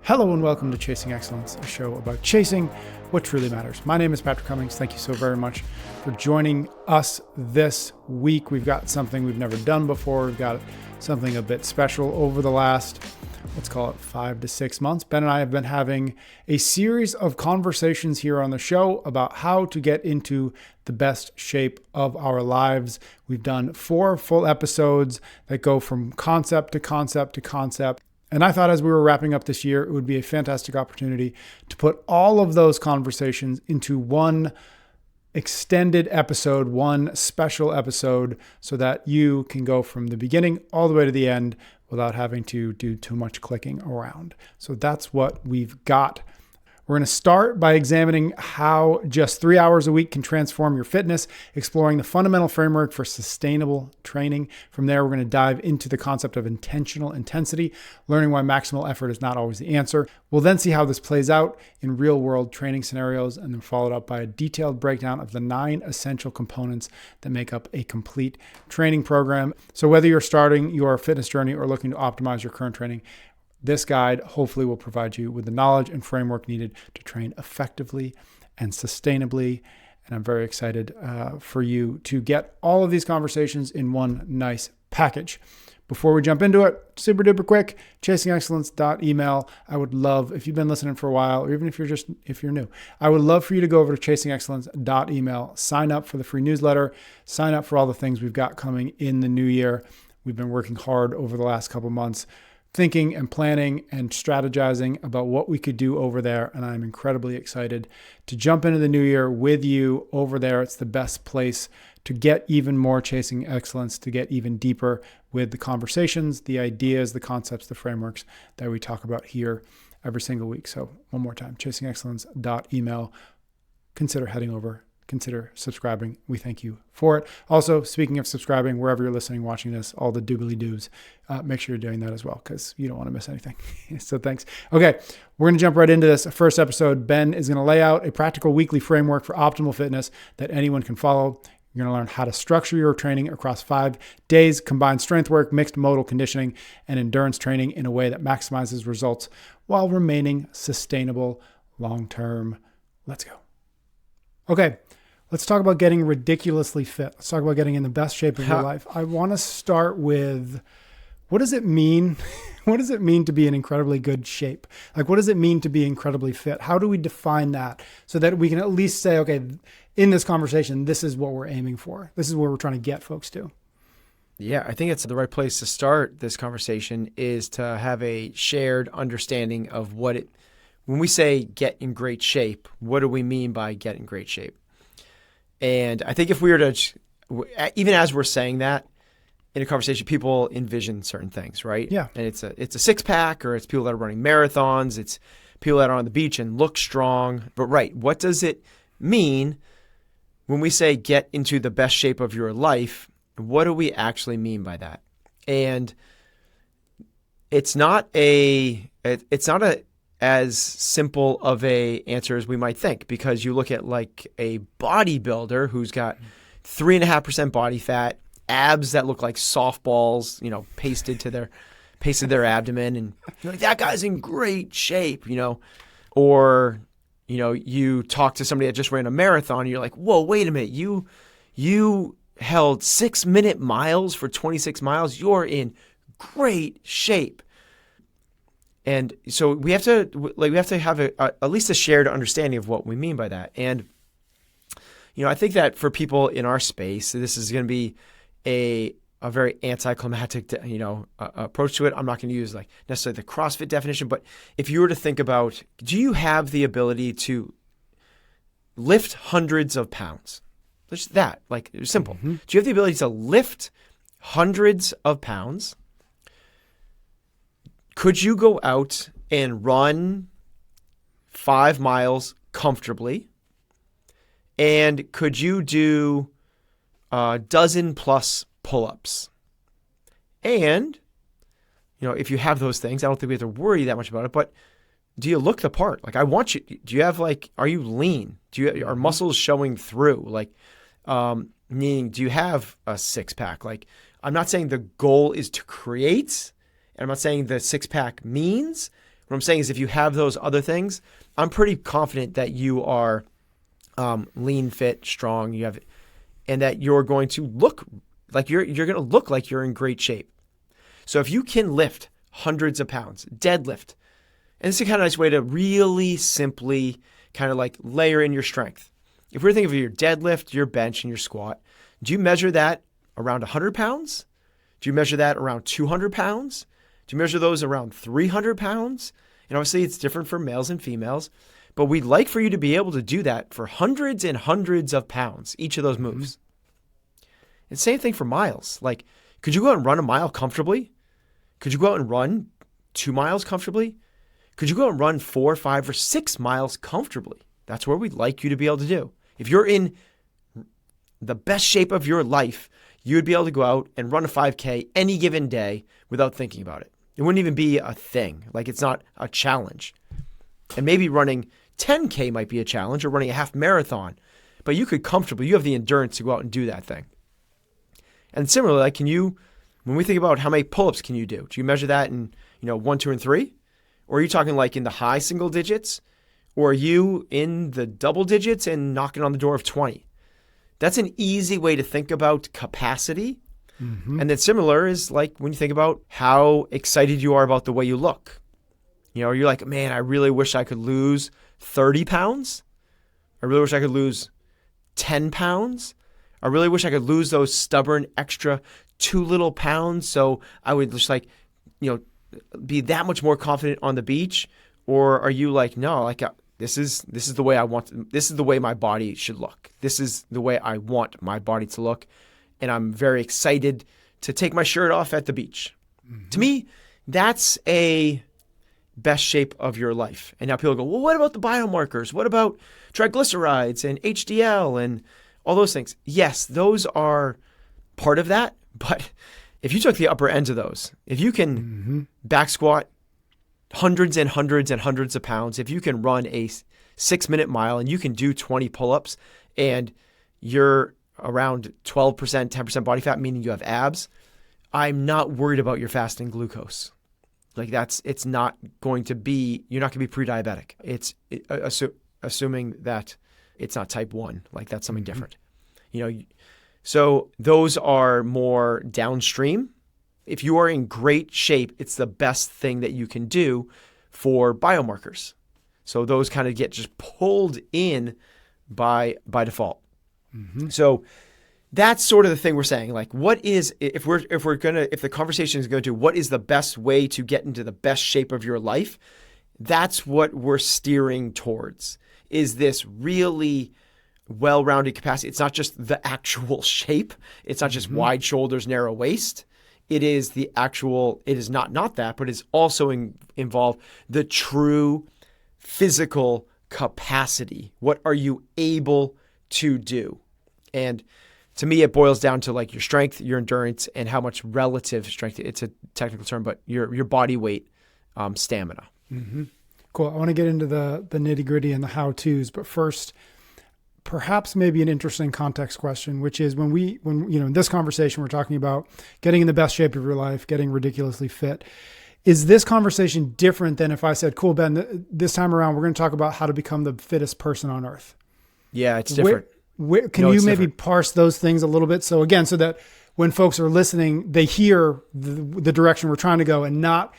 Hello and welcome to Chasing Excellence, a show about chasing what truly matters. My name is Patrick Cummings. Thank you so very much for joining us this week. We've got something we've never done before. We've got something a bit special over the last, let's call it 5 to 6 months. Ben and I have been having a series of conversations here on the show about how to get into the best shape of our lives. We've done 4 full episodes that go from concept to concept to concept. And I thought as we were wrapping up this year, it would be a fantastic opportunity to put all of those conversations into one extended episode, one special episode, so that you can go from the beginning all the way to the end without having to do too much clicking around. So that's what we've got. We're going to start by examining how just 3 hours a week can transform your fitness, exploring the fundamental framework for sustainable training. From there, we're going to dive into the concept of intentional intensity, learning why maximal effort is not always the answer. We'll then see how this plays out in real-world training scenarios, and then followed up by a detailed breakdown of the 9 essential components that make up a complete training program. So whether you're starting your fitness journey or looking to optimize your current training, this guide hopefully will provide you with the knowledge and framework needed to train effectively and sustainably. And I'm very excited for you to get all of these conversations in one nice package. Before we jump into it, super duper quick, chasingexcellence.email. I would love, if you've been listening for a while, or even if you're new, I would love for you to go over to chasingexcellence.email, sign up for the free newsletter, sign up for all the things we've got coming in the new year. We've been working hard over the last couple months, thinking and planning and strategizing about what we could do over there. And I'm incredibly excited to jump into the new year with you over there. It's the best place to get even more chasing excellence, to get even deeper with the conversations, the ideas, the concepts, the frameworks that we talk about here every single week. So one more time, chasingexcellence.email. Consider heading over. Consider subscribing. We thank you for it. Also, speaking of subscribing, wherever you're listening, watching this, all the doobly-doos, make sure you're doing that as well, because you don't want to miss anything. So thanks. Okay, we're going to jump right into this first episode. Ben is going to lay out a practical weekly framework for optimal fitness that anyone can follow. You're going to learn how to structure your training across 5 days, combine strength work, mixed modal conditioning, and endurance training in a way that maximizes results while remaining sustainable long-term. Let's go. Okay. Let's talk about getting ridiculously fit. Let's talk about getting in the best shape of your life. I want to start with, what does it mean? What does it mean to be in incredibly good shape? Like, what does it mean to be incredibly fit? How do we define that so that we can at least say, okay, in this conversation, this is what we're aiming for. This is where we're trying to get folks to. Yeah, I think it's the right place to start this conversation is to have a shared understanding of when we say get in great shape, what do we mean by get in great shape? And I think if we were to, even as we're saying that in a conversation, people envision certain things, right? Yeah. And it's a six pack, or it's people that are running marathons. It's people that are on the beach and look strong. But right, what does it mean when we say get into the best shape of your life? What do we actually mean by that? And it's not as simple of a answer as we might think, because you look at like a bodybuilder who's got 3.5% body fat, abs that look like softballs, pasted to their abdomen, and you're like, that guy's in great shape, or you talk to somebody that just ran a marathon, and you're like, whoa, wait a minute, you held 6-minute miles for 26 miles, you're in great shape. And so we have to have at least a shared understanding of what we mean by that. And, I think that for people in our space, this is going to be a very anticlimactic, approach to it. I'm not going to use like necessarily the CrossFit definition, but if you were to think about, do you have the ability to lift hundreds of pounds? Just that, like, it's simple. Mm-hmm. Do you have the ability to lift hundreds of pounds? Could you go out and run 5 miles comfortably? And could you do a dozen plus pull-ups? And, if you have those things, I don't think we have to worry that much about it, but do you look the part? Like, I want you, do you have are you lean? Are muscles showing through? Meaning, do you have a 6-pack? I'm not saying the goal is to create, and I'm not saying the 6-pack means What I'm saying is if you have those other things, I'm pretty confident that you are lean, fit, strong, and that you're going to look like you're going to look like you're in great shape. So if you can lift hundreds of pounds, deadlift, and this is kind of a nice way to really simply kind of like layer in your strength. If we're thinking of your deadlift, your bench, and your squat, do you measure that around 100 pounds? Do you measure that around 200 pounds? Do you measure those around 300 pounds? And obviously it's different for males and females, but we'd like for you to be able to do that for hundreds and hundreds of pounds, each of those moves. And same thing for miles. Like, could you go out and run a mile comfortably? Could you go out and run 2 miles comfortably? Could you go out and run 4, 5, or 6 miles comfortably? That's where we'd like you to be able to do. If you're in the best shape of your life, you would be able to go out and run a 5K any given day without thinking about it. It wouldn't even be a thing. Like, it's not a challenge. And maybe running 10K might be a challenge, or running a half marathon, but you could comfortably, you have the endurance to go out and do that thing. And similarly, like, when we think about how many pull-ups can you do you measure that in, 1, 2, and 3? Or are you talking like in the high single digits? Or are you in the double digits and knocking on the door of 20? That's an easy way to think about capacity. Mm-hmm. And then similar is like when you think about how excited you are about the way you look. You're like, man, I really wish I could lose 30 pounds. I really wish I could lose 10 pounds. I really wish I could lose those stubborn extra 2 little pounds. So I would just be that much more confident on the beach. Or are you like, no, like this is the way I want, this is the way my body should look. This is the way I want my body to look. And I'm very excited to take my shirt off at the beach. Mm-hmm. To me, that's a best shape of your life. And now people go, well, what about the biomarkers? What about triglycerides and HDL and all those things? Yes, those are part of that. But if you took the upper ends of those, if you can back squat hundreds and hundreds and hundreds of pounds, if you can run a 6-minute mile and you can do 20 pull-ups and you're around 12%, 10% body fat, meaning you have abs, I'm not worried about your fasting glucose. Like it's not going to be, you're not going to be pre-diabetic. It's assuming that it's not type 1, like that's something different. So those are more downstream. If you are in great shape, it's the best thing that you can do for biomarkers. So those kind of get just pulled in by default. Mm-hmm. So that's sort of the thing we're saying. Like, what is, if the conversation is going to, what is the best way to get into the best shape of your life? That's what we're steering towards, is this really well-rounded capacity. It's not just the actual shape. It's not just wide shoulders, narrow waist. It is the actual, it is not that, but it's also involve the true physical capacity. What are you able to do? And to me, it boils down to like your strength, your endurance, and how much relative strength, it's a technical term, but your body weight, stamina. Mm-hmm. Cool. I want to get into the nitty gritty and the how-tos, but first, perhaps maybe an interesting context question, which is when in this conversation, we're talking about getting in the best shape of your life, getting ridiculously fit. Is this conversation different than if I said, cool, Ben, this time around, we're going to talk about how to become the fittest person on earth? Yeah, it's different. Can you maybe parse those things a little bit? So again, so that when folks are listening, they hear the direction we're trying to go and not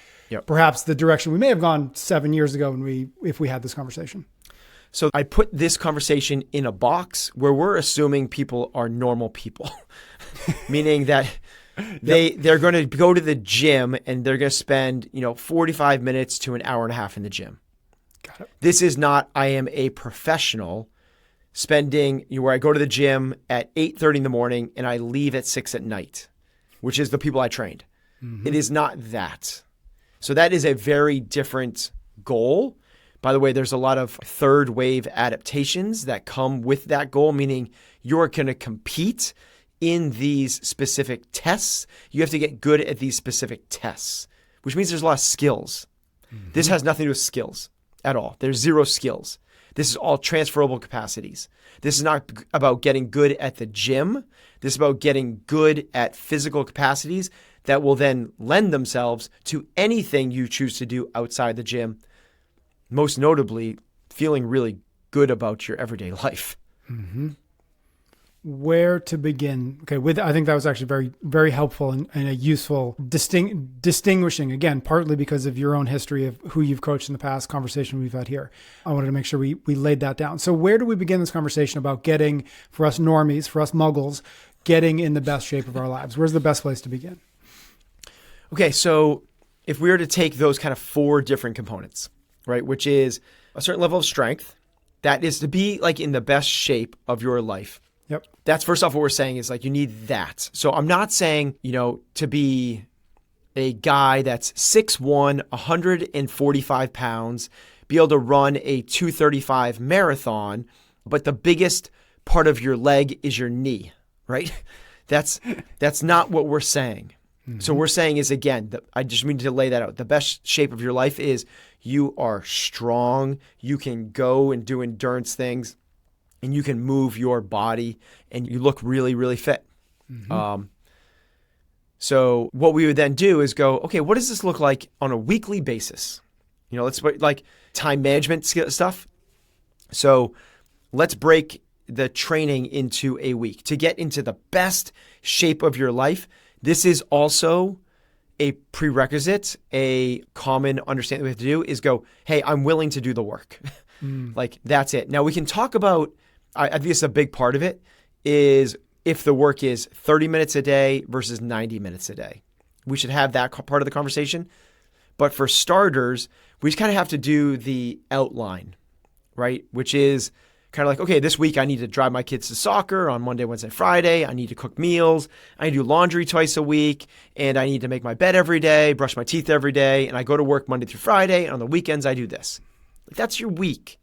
perhaps the direction we may have gone 7 years ago if we had this conversation. So I put this conversation in a box where we're assuming people are normal people, meaning that they're going to go to the gym and they're going to spend 45 minutes to an hour and a half in the gym. Got it. This is not, I am a professional spending where I go to the gym at 8:30 in the morning and I leave at 6 at night, which is the people I trained. Mm-hmm. It is not that. So that is a very different goal. By the way, there's a lot of third wave adaptations that come with that goal, meaning you're going to compete in these specific tests. You have to get good at these specific tests, which means there's a lot of skills. Mm-hmm. This has nothing to do with skills at all. There's zero skills. This is all transferable capacities. This is not about getting good at the gym. This is about getting good at physical capacities that will then lend themselves to anything you choose to do outside the gym, most notably feeling really good about your everyday life. Mm-hmm. Where to begin? Okay, I think that was actually very, very helpful and a useful distinguishing, again, partly because of your own history of who you've coached in the past, conversation we've had here. I wanted to make sure we laid that down. So where do we begin this conversation about getting, for us normies, for us muggles, getting in the best shape of our lives? Where's the best place to begin? Okay, so if we were to take those kind of 4 different components, right, which is a certain level of strength, that is to be like in the best shape of your life. Yep. That's first off what we're saying is like you need that. So I'm not saying, to be a guy that's 6'1", 145 pounds, be able to run a 2:35 marathon, but the biggest part of your leg is your knee, right? That's not what we're saying. Mm-hmm. So we're saying is, again, I just need to lay that out. The best shape of your life is you are strong, you can go and do endurance things, and you can move your body, and you look really, really fit. Mm-hmm. So what we would then do is go, okay, what does this look like on a weekly basis? Let's like time management stuff. So let's break the training into a week to get into the best shape of your life. This is also a prerequisite, a common understanding we have to do is go, hey, I'm willing to do the work. Like that's it. Now we can talk about, I think it's a big part of it, is if the work is 30 minutes a day versus 90 minutes a day. We should have that part of the conversation. But for starters, we just kind of have to do the outline, right? Which is kind of like, okay, this week I need to drive my kids to soccer on Monday, Wednesday, Friday. I need to cook meals. I need to do laundry twice a week. And I need to make my bed every day, brush my teeth every day. And I go to work Monday through Friday. And on the weekends, I do this. That's your week.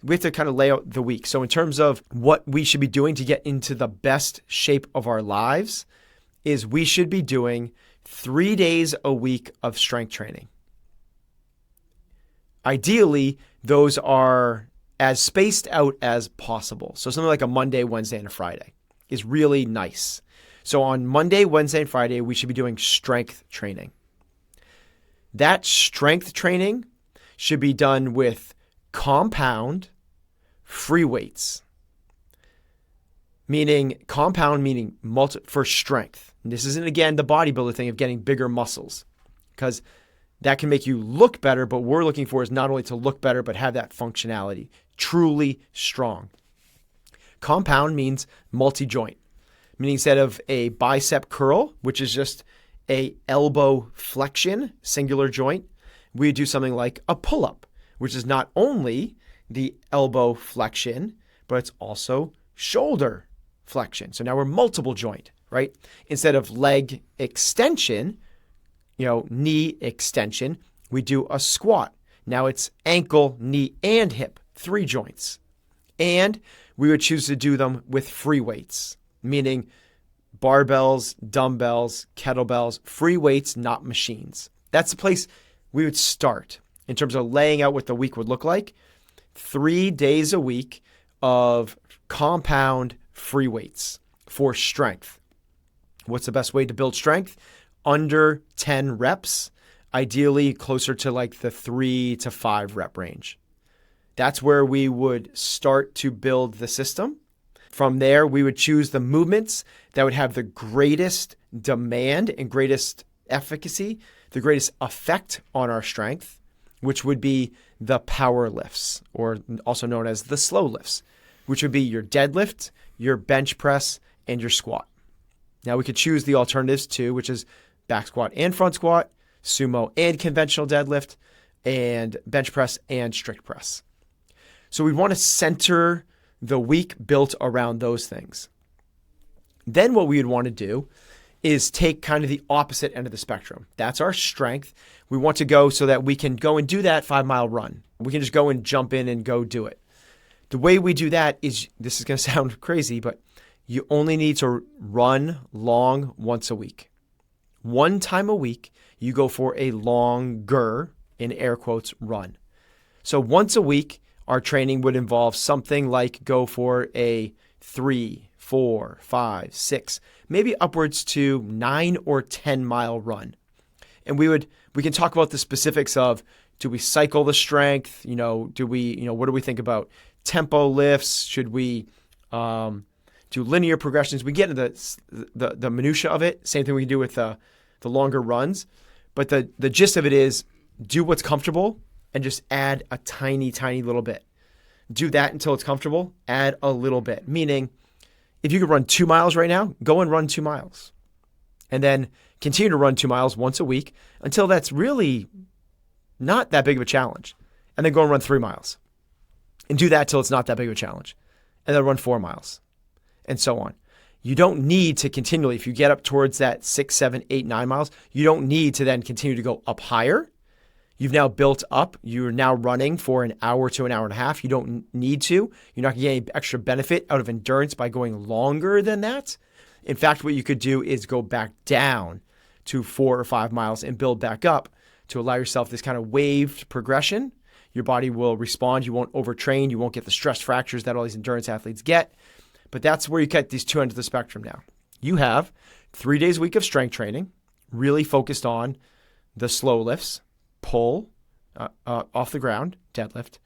We have to kind of lay out the week. So in terms of what we should be doing to get into the best shape of our lives is we should be doing 3 days a week of strength training. Ideally, those are as spaced out as possible. So something like a Monday, Wednesday, and a Friday is really nice. So on Monday, Wednesday, and Friday, we should be doing strength training. That strength training should be done with compound free weights, meaning compound, meaning for strength. And this isn't, again, the bodybuilder thing of getting bigger muscles, because that can make you look better. But what we're looking for is not only to look better, but have that functionality, truly strong. Compound means multi-joint, meaning instead of a bicep curl, which is just a elbow flexion, singular joint, we do something like a pull-up, which is not only the elbow flexion, but it's also shoulder flexion. So now we're multiple joint, right? Instead of leg extension, knee extension, we do a squat. Now it's ankle, knee, and hip, 3 joints. And we would choose to do them with free weights, meaning barbells, dumbbells, kettlebells, free weights, not machines. That's the place we would start in terms of laying out what the week would look like. 3 days a week of compound free weights for strength. What's the best way to build strength? Under 10 reps, ideally closer to like the 3 to 5 rep range. That's where we would start to build the system. From there, we would choose the movements that would have the greatest demand and greatest efficacy, the greatest effect on our strength, which would be the power lifts, or also known as the slow lifts, which would be your deadlift, your bench press, and your squat. Now we could choose the alternatives too, which is back squat and front squat, sumo and conventional deadlift, and bench press and strict press. So we want to center the week built around those things. Then what we would want to do is take kind of the opposite end of the spectrum. That's our strength. We want to go so that we can go and do that 5-mile run. We can just go and jump in and go do it. The way we do that is, this is going to sound crazy, but you only need to run long once a week. 1 time a week, you go for a longer, in air quotes, run. So once a week, our training would involve something like go for a 3, 4, 5, 6, maybe upwards to 9 or 10 mile run. And we can talk about the specifics of, do we cycle the strength? What do we think about tempo lifts? Should we do linear progressions? We get into the minutia of it. Same thing we can do with the longer runs. But the gist of it is, do what's comfortable and just add a tiny, tiny little bit. Do that until it's comfortable. Add a little bit. Meaning, if you could run 2 miles right now, go and run 2 miles. And then continue to run 2 miles once a week until that's really not that big of a challenge. And then go and run 3 miles. And do that till it's not that big of a challenge. And then run 4 miles. And so on. You don't need to continually, if you get up towards that 6, 7, 8, 9 miles, you don't need to then continue to go up higher. You've now built up. You're now running for an hour to an hour and a half. You don't need to. You're not going to get any extra benefit out of endurance by going longer than that. In fact, what you could do is go back down to 4 or 5 miles and build back up to allow yourself this kind of waved progression. Your body will respond. You won't overtrain. You won't get the stress fractures that all these endurance athletes get. But that's where you get these two ends of the spectrum now. You have 3 days a week of strength training, really focused on the slow lifts, pull, off the ground, deadlift,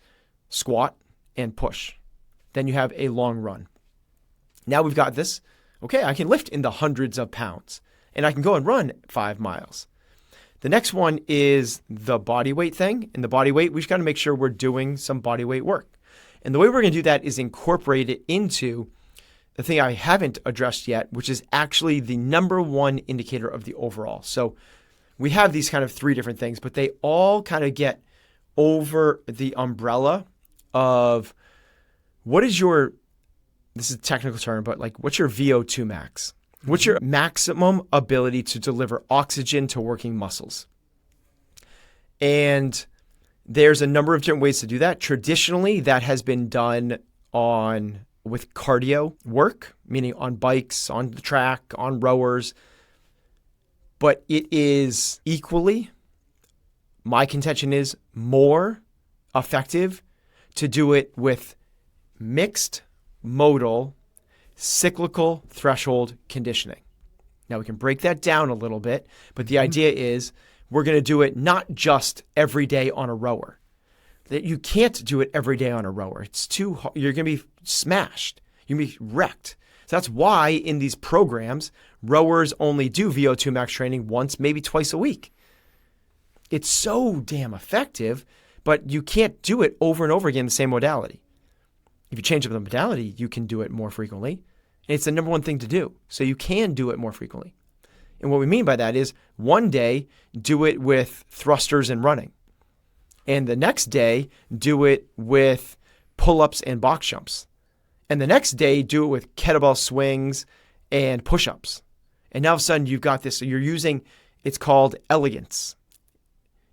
squat, and push. Then you have a long run. Now we've got this. Okay, I can lift in the hundreds of pounds, and I can go and run 5 miles. The next one is the body weight thing. And the body weight, we've got to make sure we're doing some body weight work. And the way we're going to do that is incorporate it into the thing I haven't addressed yet, which is actually the number one indicator of the overall. So we have these kind of 3 different things, but they all kind of get over the umbrella of what is your, this is a technical term, but like, what's your VO2 max? What's your maximum ability to deliver oxygen to working muscles? And there's a number of different ways to do that. Traditionally, that has been done with cardio work, meaning on bikes, on the track, on rowers. But it is equally, my contention is, more effective to do it with mixed modal cyclical threshold conditioning. Now we can break that down a little bit, but the idea is we're going to do it not just every day on a rower. That you can't do it every day on a rower. It's too hard. You're going to be smashed. You're going to be wrecked. So that's why in these programs, rowers only do VO2 max training once, maybe twice a week. It's so damn effective, but you can't do it over and over again in the same modality. If you change up the modality, you can do it more frequently. And it's the number one thing to do. So you can do it more frequently. And what we mean by that is one day, do it with thrusters and running. And the next day, do it with pull-ups and box jumps. And the next day, do it with kettlebell swings and push-ups. And now all of a sudden, you've got this. So you're using, it's called Elegance.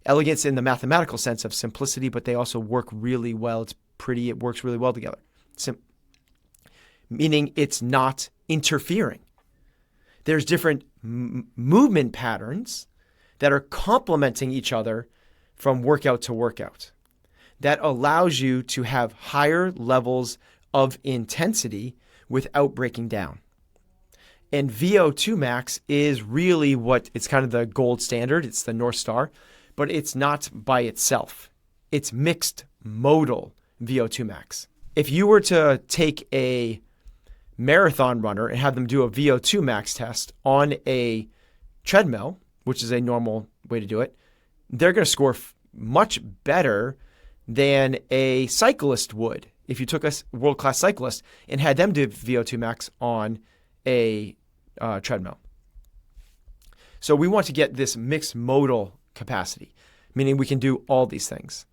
Elegance in the mathematical sense of simplicity, but they also work really well. It's pretty. It works really well together. Meaning it's not interfering. There's different movement patterns that are complementing each other from workout to workout. That allows you to have higher levels of intensity without breaking down. And VO2 max is really it's kind of the gold standard. It's the North Star, but it's not by itself. It's mixed modal VO2 max. If you were to take a marathon runner and have them do a VO2 max test on a treadmill, which is a normal way to do it, they're going to score much better than a cyclist would. If you took a world-class cyclist and had them do VO2 max on a treadmill. So we want to get this mixed modal capacity, meaning we can do all these things.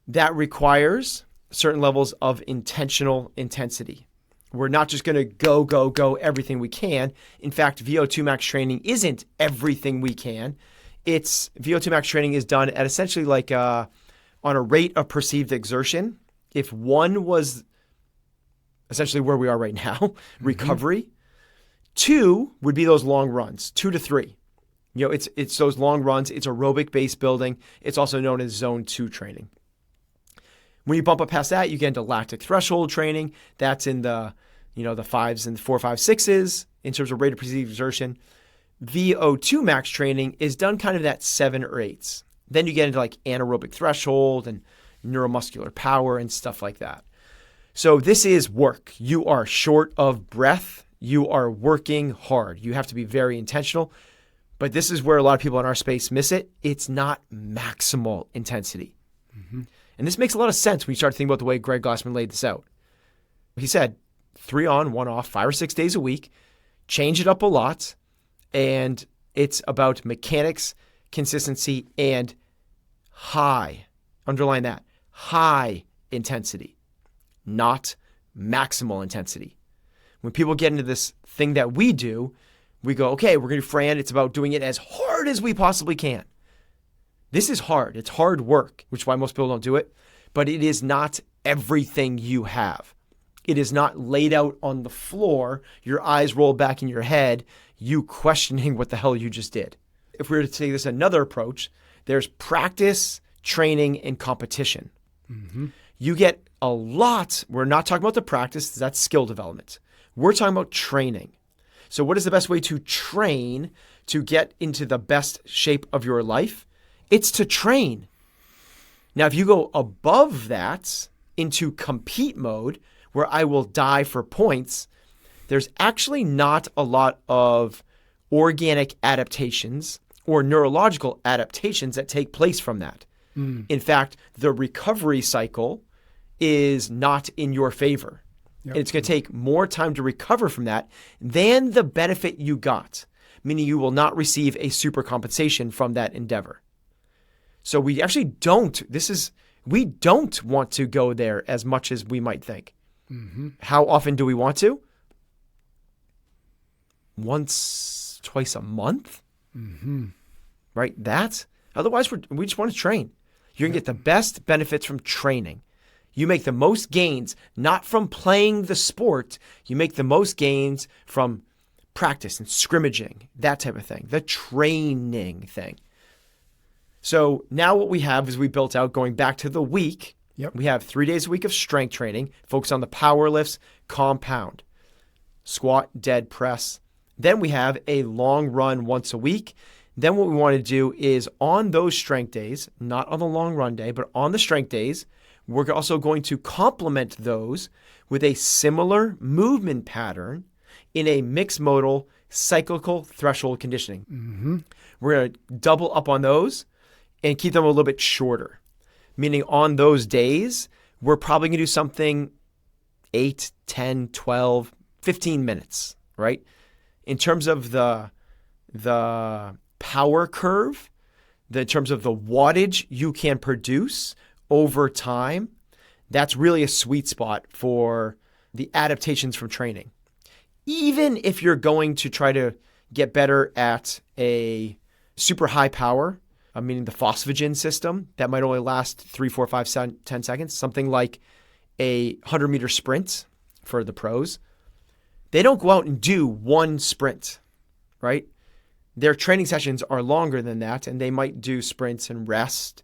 That requires certain levels of intentional intensity. We're not just going to go everything we can. In fact, VO2 max training isn't everything we can. VO2 max training is done at essentially like on a rate of perceived exertion. If 1 was essentially where we are right now, recovery, 2 would be those long runs, 2 to 3. It's those long runs. It's aerobic base building. It's also known as zone 2 training. When you bump up past that, you get into lactic threshold training. That's in the, the 5s and 4, 5, 6s in terms of rate of perceived exertion. VO2 max training is done kind of that 7 or 8s. Then you get into like anaerobic threshold and neuromuscular power and stuff like that. So this is work. You are short of breath. You are working hard. You have to be very intentional. But this is where a lot of people in our space miss it. It's not maximal intensity. Mm-hmm. And this makes a lot of sense when you start to think about the way Greg Glassman laid this out. He said 3 on, 1 off, 5 or 6 days a week, change it up a lot. And it's about mechanics, consistency, and high, underline that, high intensity, not maximal intensity. When people get into this thing that we do, we go, okay, we're going to do Fran. It's about doing it as hard as we possibly can. This is hard. It's hard work, which is why most people don't do it. But it is not everything you have. It is not laid out on the floor, your eyes roll back in your head, you questioning what the hell you just did. If we were to take this another approach, there's practice, training, and competition. Mm-hmm. You get a lot. We're not talking about the practice. That's skill development. We're talking about training. So what is the best way to train to get into the best shape of your life? It's to train. Now, if you go above that into compete mode, where I will die for points, there's actually not a lot of organic adaptations or neurological adaptations that take place from that. In fact, the recovery cycle is not in your favor. Yep. It's going to take more time to recover from that than the benefit you got, meaning you will not receive a super compensation from that endeavor. So we actually don't want to go there as much as we might think. Mm-hmm. How often do we want to? Once, twice a month, right? Otherwise we just want to train. You're going to get the best benefits from training. You make the most gains, not from playing the sport. You make the most gains from practice and scrimmaging, that type of thing, the training thing. So now what we have is we built out, going back to the week, we have 3 days a week of strength training, focus on the power lifts, compound, squat, dead, press. Then we have a long run once a week. Then what we want to do is on those strength days, not on the long run day, but on the strength days, we're also going to complement those with a similar movement pattern in a mixed modal cyclical threshold conditioning. Mm-hmm. We're going to double up on those and keep them a little bit shorter. Meaning on those days, we're probably going to do something 8, 10, 12, 15 minutes, right? In terms of the power curve, in terms of the wattage you can produce over time, that's really a sweet spot for the adaptations from training. Even if you're going to try to get better at a super high power, meaning the phosphagen system, that might only last 3, 4, 5, 7, 10 seconds, something like a 100-meter sprint for the pros, they don't go out and do one sprint, right? Their training sessions are longer than that, and they might do sprint and rest,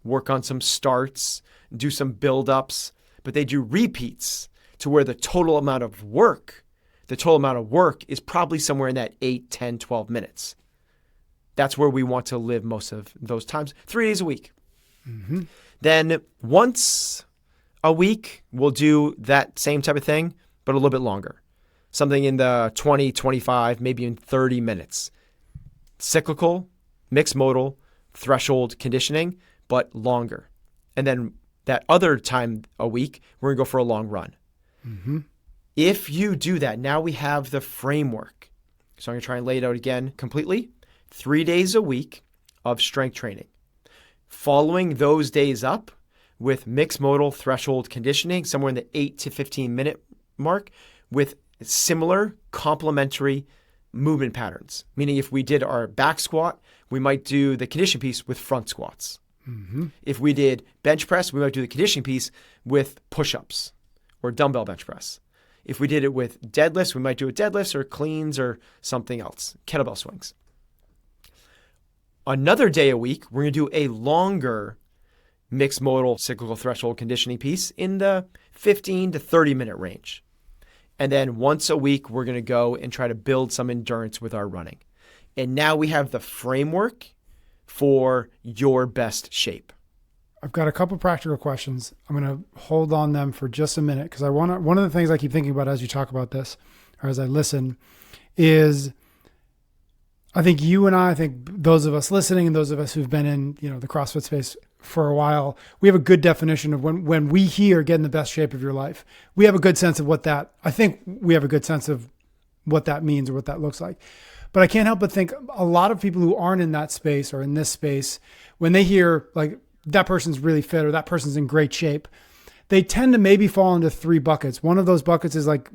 work on some starts, do some build-ups, but they do repeats to where the total amount of work is probably somewhere in that 8, 10, 12 minutes. That's where we want to live most of those times, 3 days a week. Mm-hmm. Then once a week, we'll do that same type of thing, but a little bit longer. Something in the 20, 25, maybe in 30 minutes. Cyclical, mixed modal, threshold conditioning, but longer. And then that other time a week, we're going to go for a long run. Mm-hmm. If you do that, now we have the framework. So I'm going to try and lay it out again completely. 3 days a week of strength training. Following those days up with mixed modal threshold conditioning, somewhere in the 8 to 15 minute mark, with similar complementary movement patterns. Meaning if we did our back squat, we might do the condition piece with front squats. Mm-hmm. If we did bench press, we might do the conditioning piece with push-ups or dumbbell bench press. If we did it with deadlifts, we might do it deadlifts or cleans or something else, kettlebell swings. Another day a week, we're going to do a longer mixed modal cyclical threshold conditioning piece in the 15 to 30 minute range. And then once a week, we're going to go and try to build some endurance with our running. And now we have the framework for your best shape. I've got a couple practical questions. I'm going to hold on them for just a minute because one of the things I keep thinking about as you talk about this or as I listen is I think you and I think those of us listening and those of us who've been in, the CrossFit space for a while, we have a good definition of when we hear get in the best shape of your life. We have a good sense of I think we have a good sense of what that means or what that looks like. But I can't help but think a lot of people who aren't in that space or in this space, when they hear like that person's really fit or that person's in great shape, they tend to maybe fall into three buckets. One of those buckets is like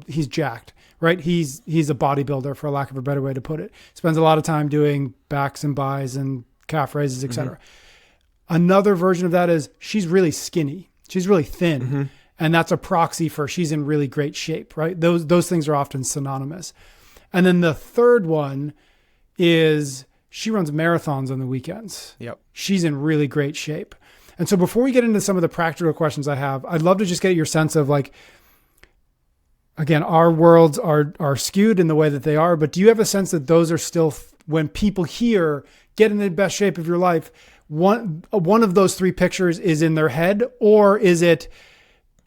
he's jacked, right? He's a bodybuilder, for lack of a better way to put it. Spends a lot of time doing backs and buys and calf raises, et cetera. Another version of that is she's really skinny. She's really thin. And that's a proxy for she's in really great shape, right? Those things are often synonymous. And then the third one is she runs marathons on the weekends. Yep. She's in really great shape. And so before we get into some of the practical questions I have, I'd love to just get your sense of like, again, our worlds are skewed in the way that they are, but do you have a sense that those are still, when people hear get in the best shape of your life, one of those three pictures is in their head, or is it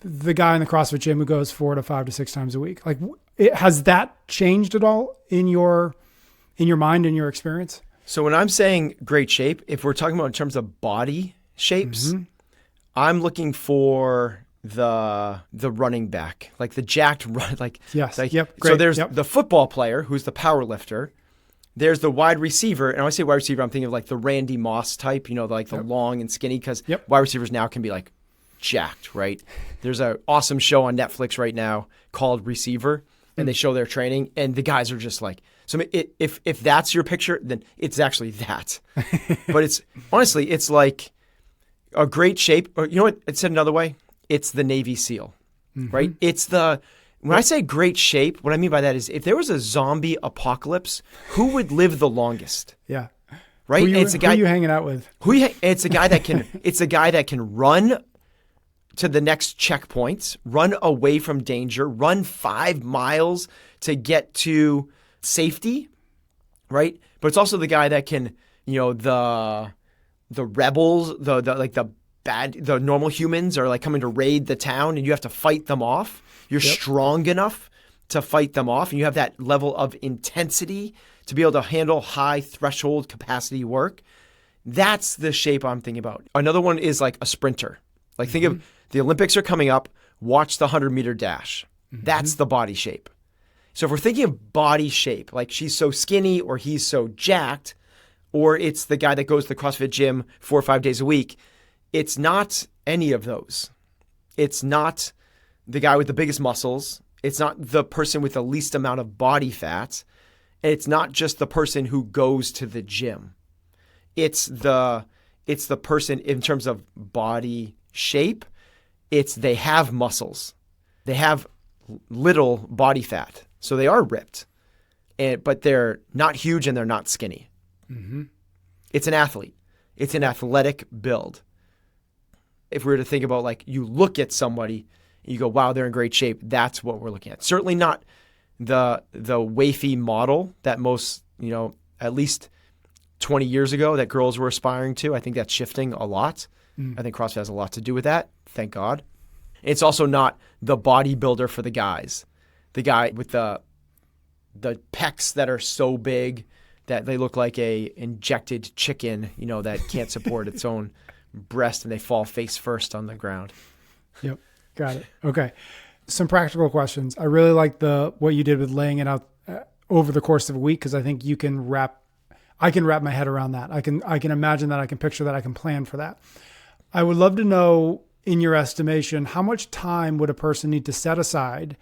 the guy in the CrossFit gym who goes 4 to 5 to 6 times a week? Like, has that changed at all in your mind, in your experience? So when I'm saying great shape, if we're talking about in terms of body shapes, I'm looking for the running back, like the jacked run, yes, like, yep. Great. So there's the football player who's the power lifter. There's the wide receiver, and when I say wide receiver, I'm thinking of like the Randy Moss type, the long and skinny, because wide receivers now can be like jacked, right? There's an awesome show on Netflix right now called Receiver, and they show their training, and the guys are just like, so if that's your picture, then it's actually that. But it's honestly, it's like a great shape, or you know what? It's said another way. It's the Navy SEAL, right? When I say great shape, what I mean by that is if there was a zombie apocalypse, who would live the longest? Yeah. Right? Who are you hanging out with? It's a guy that can run to the next checkpoint, run away from danger, run 5 miles to get to safety, right? But it's also the guy that can, the rebels, the normal humans are like coming to raid the town and you have to fight them off. You're strong enough to fight them off, and you have that level of intensity to be able to handle high threshold capacity work. That's the shape I'm thinking about. Another one is like a sprinter. Like think of the Olympics are coming up, watch the 100-meter dash. That's the body shape. So if we're thinking of body shape, like she's so skinny or he's so jacked, or it's the guy that goes to the CrossFit gym 4 or 5 days a week, it's not any of those. It's not the guy with the biggest muscles. It's not the person with the least amount of body fat. And it's not just the person who goes to the gym. It's the person in terms of body shape. They have muscles. They have little body fat. So they are ripped. But they're not huge and they're not skinny. It's an athlete. It's an athletic build. If we were to think about like you look at somebody and you go, wow, they're in great shape. That's what we're looking at. Certainly not the wafy model that most, at least 20 years ago that girls were aspiring to. I think that's shifting a lot. I think CrossFit has a lot to do with that. Thank God. It's also not the bodybuilder for the guys. The guy with the pecs that are so big that they look like a injected chicken, that can't support its own breast and they fall face first on the ground. Yep. Got it. Okay. Some practical questions. I really like what you did with laying it out over the course of a week, because I think I can wrap my head around that. I can imagine that. I can picture that. I can plan for that. I would love to know, in your estimation, how much time would a person need to set aside,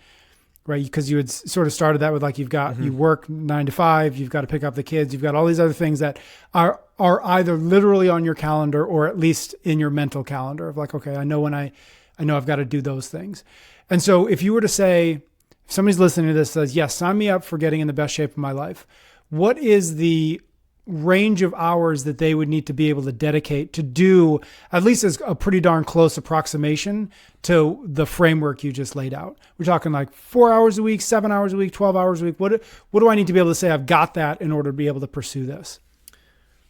right? Because you had sort of started that with like you work 9 to 5, you've got to pick up the kids, you've got all these other things that are either literally on your calendar or at least in your mental calendar of like, okay, I know I've got to do those things. And so if you were to say, if somebody's listening to this says, yes, sign me up for getting in the best shape of my life, what is the range of hours that they would need to be able to dedicate to do at least as a pretty darn close approximation to the framework you just laid out? We're talking like 4 hours a week, 7 hours a week, 12 hours a week. What do I need to be able to say I've got that in order to be able to pursue this?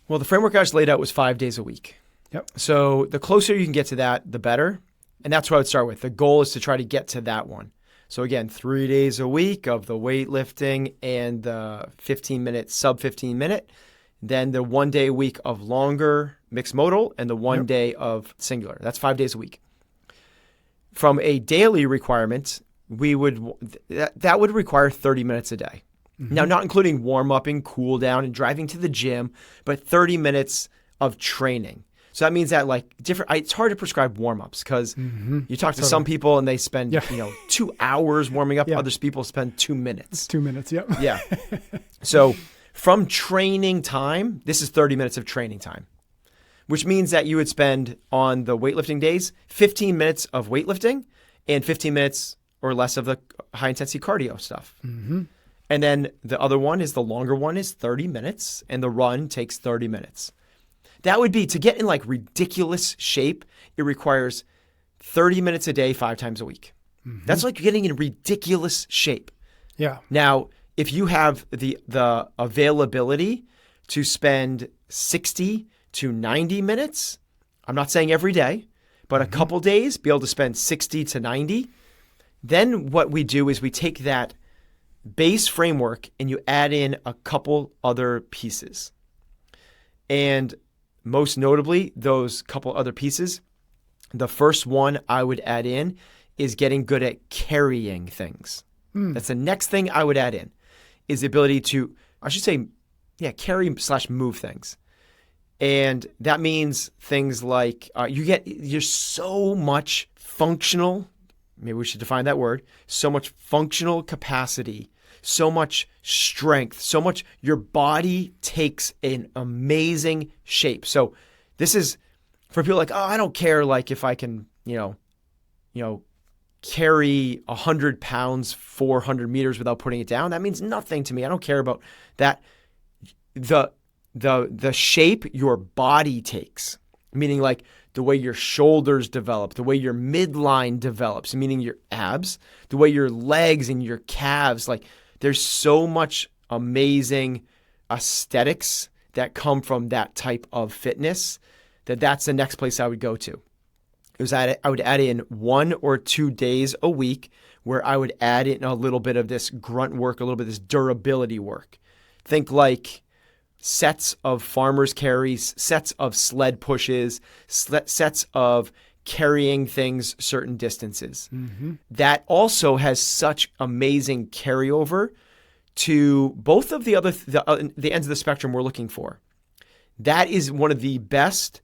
Well, the framework I just laid out was 5 days a week. Yep. So the closer you can get to that, the better. And that's what I would start with. The goal is to try to get to that one. So again, 3 days a week of the weightlifting and the 15-minute, sub 15-minute. Then the 1 day a week of longer mixed modal and the 1 day of singular. That's 5 days a week. From a daily requirement, that would require 30 minutes a day. Mm-hmm. Now, not including warm-upping, cool down, and driving to the gym, but 30 minutes of training. So that means that it's hard to prescribe warm-ups because you talk to some people and they spend 2 hours warming up. Yeah. Other people spend 2 minutes. It's 2 minutes, yep. Yeah. So from training time, this is 30 minutes of training time, which means that you would spend on the weightlifting days 15 minutes of weightlifting and 15 minutes or less of the high-intensity cardio stuff. Mm-hmm. And then the other one is the longer one is 30 minutes and the run takes 30 minutes. That would be, to get in ridiculous shape, it requires 30 minutes a day, 5 times a week. Mm-hmm. That's like getting in ridiculous shape. Yeah. Now, if you have the availability to spend 60 to 90 minutes, I'm not saying every day, but a couple days, be able to spend 60 to 90, then what we do is we take that base framework and you add in a couple other pieces. And most notably, those couple other pieces, the first one I would add in is getting good at carrying things. That's the next thing I would add in, is the ability to, carry / move things. And that means things like you're so much functional, maybe we should define that word, so much functional capacity, so much strength, so much your body takes an amazing shape. So this is for people I don't care if I can, carry 100 pounds, 400 meters without putting it down. That means nothing to me. I don't care about that. The shape your body takes, meaning the way your shoulders develop, the way your midline develops, meaning your abs, the way your legs and your calves, there's so much amazing aesthetics that come from that type of fitness that's the next place I would go to. I would add in 1 or 2 days a week where I would add in a little bit of this grunt work, a little bit of this durability work. Think sets of farmer's carries, sets of sled pushes, sets of carrying things certain distances. Mm-hmm. That also has such amazing carryover to both of the ends of the spectrum we're looking for. That is one of the best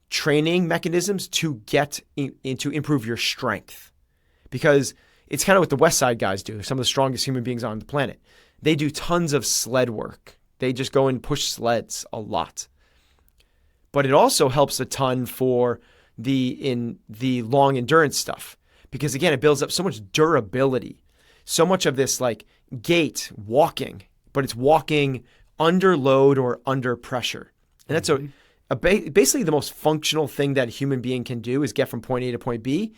training mechanisms to get to improve your strength, because it's kind of what the West Side guys do. They're some of the strongest human beings on the planet. They do tons of sled work. They just go and push sleds a lot. But it also helps a ton for the long endurance stuff, because again, it builds up so much durability, so much of this gait walking, but it's walking under load or under pressure. And that's basically the most functional thing that a human being can do is get from point A to point B.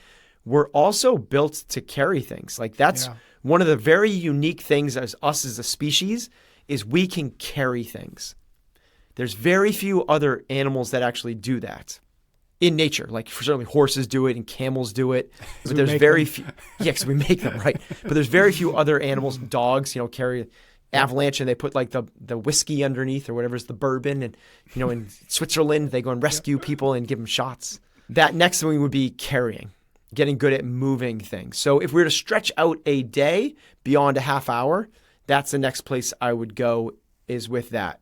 We're also built to carry things. That's one of the very unique things as us as a species is we can carry things. There's very few other animals that actually do that in nature. Certainly horses do it and camels do it, but there's very few. Yeah, because we make them, right? But there's very few other animals. Dogs, carry avalanche and they put the whiskey underneath or whatever's the bourbon. And, in Switzerland, they go and rescue people and give them shots. That next thing would be carrying, getting good at moving things. So if we were to stretch out a day beyond a half hour, that's the next place I would go is with that.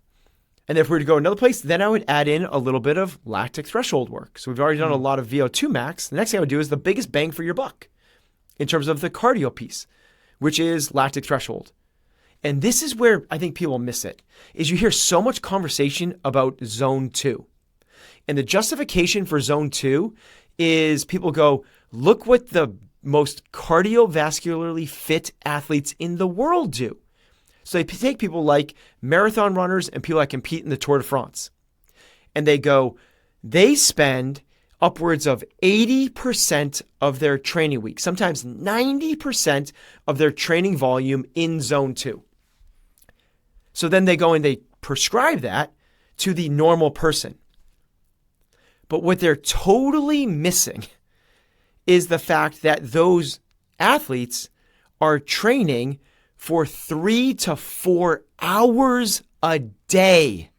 And if we were to go another place, then I would add in a little bit of lactic threshold work. So we've already done a lot of VO2 max. The next thing I would do is the biggest bang for your buck in terms of the cardio piece, which is lactic threshold. And this is where I think people miss it, is you hear so much conversation about zone 2. And the justification for zone 2 is people go, look what the most cardiovascularly fit athletes in the world do. So they take people like marathon runners and people that compete in the Tour de France. And they spend upwards of 80% of their training week, sometimes 90% of their training volume in zone 2. So then they go and they prescribe that to the normal person. But what they're totally missing is the fact that those athletes are training for 3 to 4 hours a day.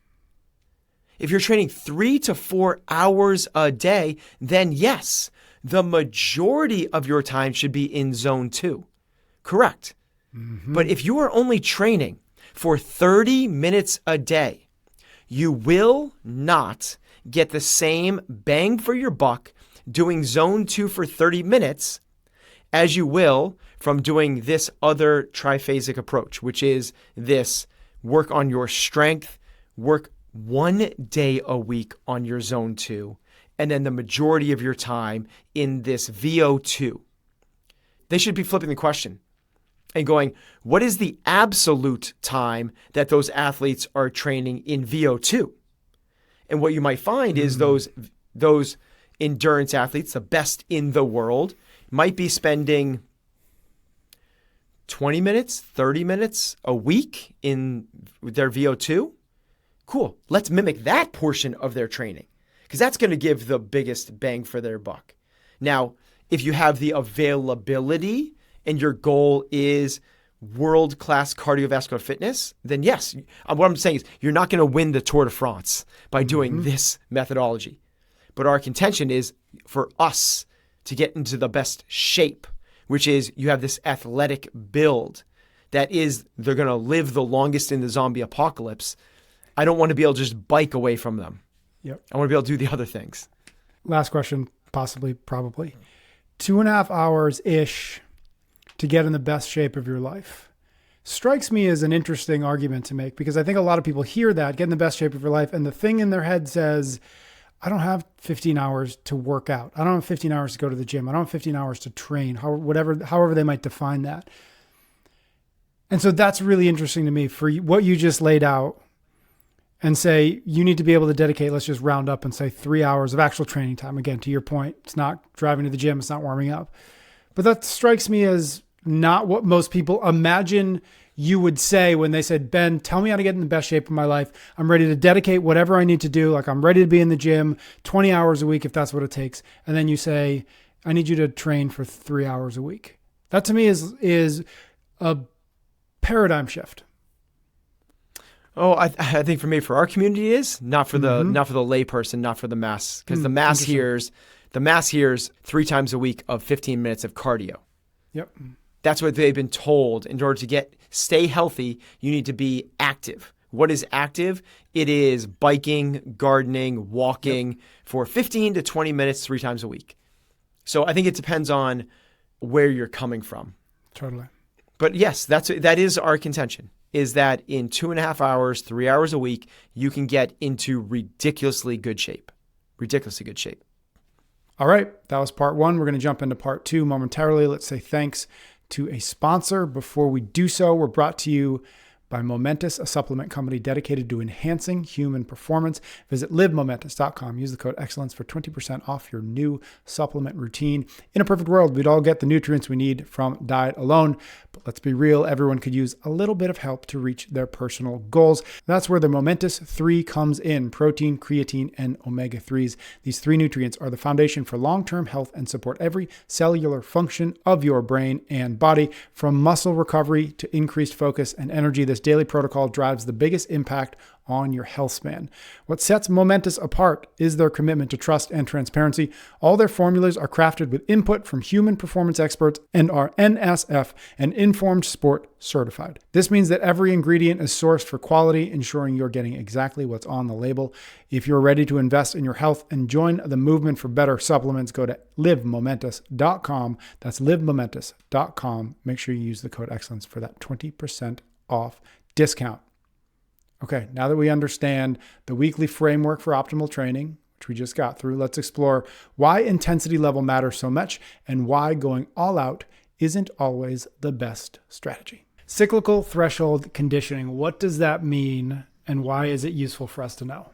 If you're training 3 to 4 hours a day, then yes, the majority of your time should be in zone 2. Correct. But if you are only training for 30 minutes a day, you will not get the same bang for your buck doing zone 2 for 30 minutes as you will from doing this other triphasic approach, which is this work on your strength, work 1 day a week on your zone 2, and then the majority of your time in this VO2. They should be flipping the question and going, what is the absolute time that those athletes are training in VO2? And what you might find is those endurance athletes, the best in the world, might be spending 20 minutes, 30 minutes a week in their VO2. Cool. Let's mimic that portion of their training because that's going to give the biggest bang for their buck. Now, if you have the availability and your goal is world-class cardiovascular fitness, then yes, what I'm saying is you're not going to win the Tour de France by doing this methodology. But our contention is for us to get into the best shape, which is you have this athletic build that is they're going to live the longest in the zombie apocalypse. I don't want to be able to just bike away from them. Yep. I want to be able to do the other things. Last question, possibly, probably. 2.5 hours-ish to get in the best shape of your life. Strikes me as an interesting argument to make because I think a lot of people hear that, get in the best shape of your life, and the thing in their head says, I don't have 15 hours to work out. I don't have 15 hours to go to the gym. I don't have 15 hours to train, however they might define that. And so that's really interesting to me for what you just laid out and say you need to be able to dedicate, let's just round up and say 3 hours of actual training time. Again, to your point, it's not driving to the gym. It's not warming up. But that strikes me as not what most people imagine you would say when they said, Ben, tell me how to get in the best shape of my life. I'm ready to dedicate whatever I need to do. Like I'm ready to be in the gym 20 hours a week if that's what it takes. And then you say, I need you to train for 3 hours a week. That to me is a paradigm shift. Oh, I think for me, for our community, it is not for the layperson, not for the mass, because the mass hears 3 times a week of 15 minutes of cardio. Yep. That's what they've been told. In order to stay healthy, you need to be active. What is active? It is biking, gardening, walking for 15 to 20 minutes 3 times a week. So I think it depends on where you're coming from. Totally. But yes, that is our contention, is that in 2.5 hours, 3 hours a week, you can get into ridiculously good shape. Ridiculously good shape. All right. That was part 1. We're going to jump into part 2 momentarily. Let's say thanks to a sponsor. Before we do so, we're brought to you by Momentous, a supplement company dedicated to enhancing human performance. Visit livemomentous.com. Use the code excellence for 20% off your new supplement routine. In a perfect world, we'd all get the nutrients we need from diet alone. But let's be real, everyone could use a little bit of help to reach their personal goals. That's where the Momentous 3 comes in: protein, creatine, and omega-3s. These 3 nutrients are the foundation for long-term health and support every cellular function of your brain and body, from muscle recovery to increased focus and energy. This daily protocol drives the biggest impact on your health span. What sets Momentous apart is their commitment to trust and transparency. All their formulas are crafted with input from human performance experts and are NSF and Informed Sport certified. This means that every ingredient is sourced for quality, ensuring you're getting exactly what's on the label. If you're ready to invest in your health and join the movement for better supplements, go to livemomentous.com. That's livemomentous.com. Make sure you use the code excellence for that 20% off discount. Okay, now that we understand the weekly framework for optimal training, which we just got through, let's explore why intensity level matters so much and why going all out isn't always the best strategy. Cyclical threshold conditioning. What does that mean and why is it useful for us to know?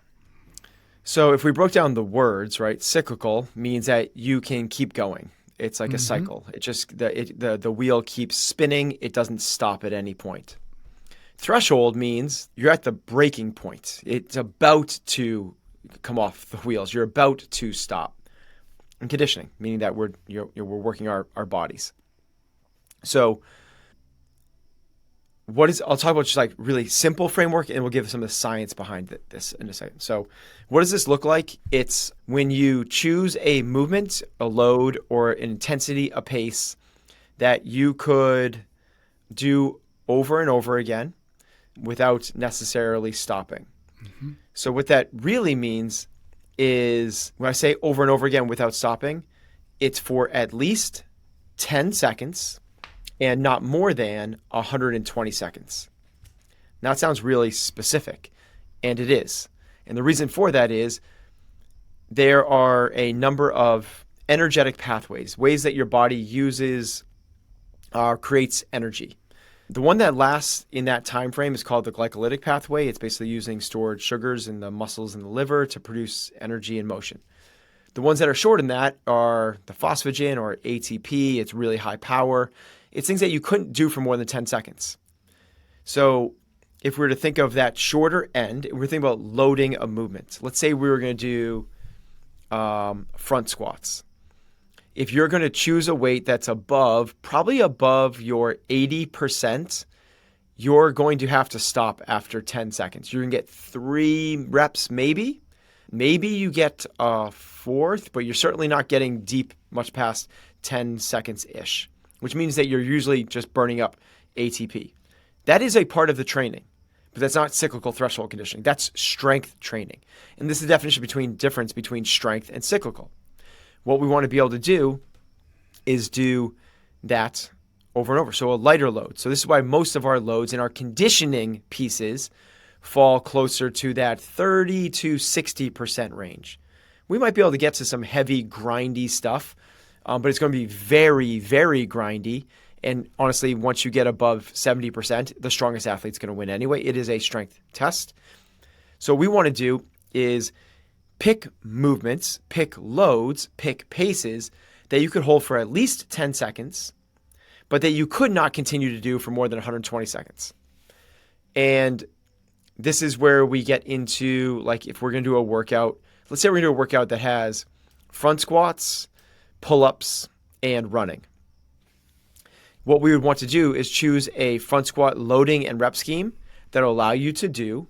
So if we broke down the words, right, cyclical means that you can keep going. It's like a cycle. It just the wheel keeps spinning. It doesn't stop at any point. Threshold means you're at the breaking point. It's about to come off the wheels. You're about to stop. And conditioning, meaning that we're working our bodies. So I'll talk about just like really simple framework and we'll give some of the science behind this in a second. So what does this look like? It's when you choose a movement, a load, or an intensity, a pace that you could do over and over again without necessarily stopping. Mm-hmm. So what that really means is when I say over and over again without stopping, it's for at least 10 seconds and not more than 120 seconds. Now, it sounds really specific, and it is. And the reason for that is there are a number of energetic pathways, ways that your body uses, creates energy. The one that lasts in that time frame is called the glycolytic pathway. It's basically using stored sugars in the muscles and the liver to produce energy and motion. The ones that are short in that are the phosphagen or ATP. It's really high power. It's things that you couldn't do for more than 10 seconds. So if we were to think of that shorter end, we're thinking about loading a movement. Let's say we were going to do front squats. If you're going to choose a weight that's probably above your 80%, you're going to have to stop after 10 seconds. You're going to get 3 reps maybe. Maybe you get a fourth, but you're certainly not getting deep much past 10 seconds-ish, which means that you're usually just burning up ATP. That is a part of the training, but that's not cyclical threshold conditioning. That's strength training. And this is the definition difference between strength and cyclical. What we want to be able to do is do that over and over. So a lighter load. So this is why most of our loads in our conditioning pieces fall closer to that 30 to 60% range. We might be able to get to some heavy, grindy stuff, but it's going to be very, very grindy. And honestly, once you get above 70%, the strongest athlete's going to win anyway. It is a strength test. So what we want to do is pick movements, pick loads, pick paces that you could hold for at least 10 seconds, but that you could not continue to do for more than 120 seconds. And this is where we get into, like, if we're going to do a workout, let's say we're going to do a workout that has front squats, pull-ups, and running. What we would want to do is choose a front squat loading and rep scheme that will allow you to do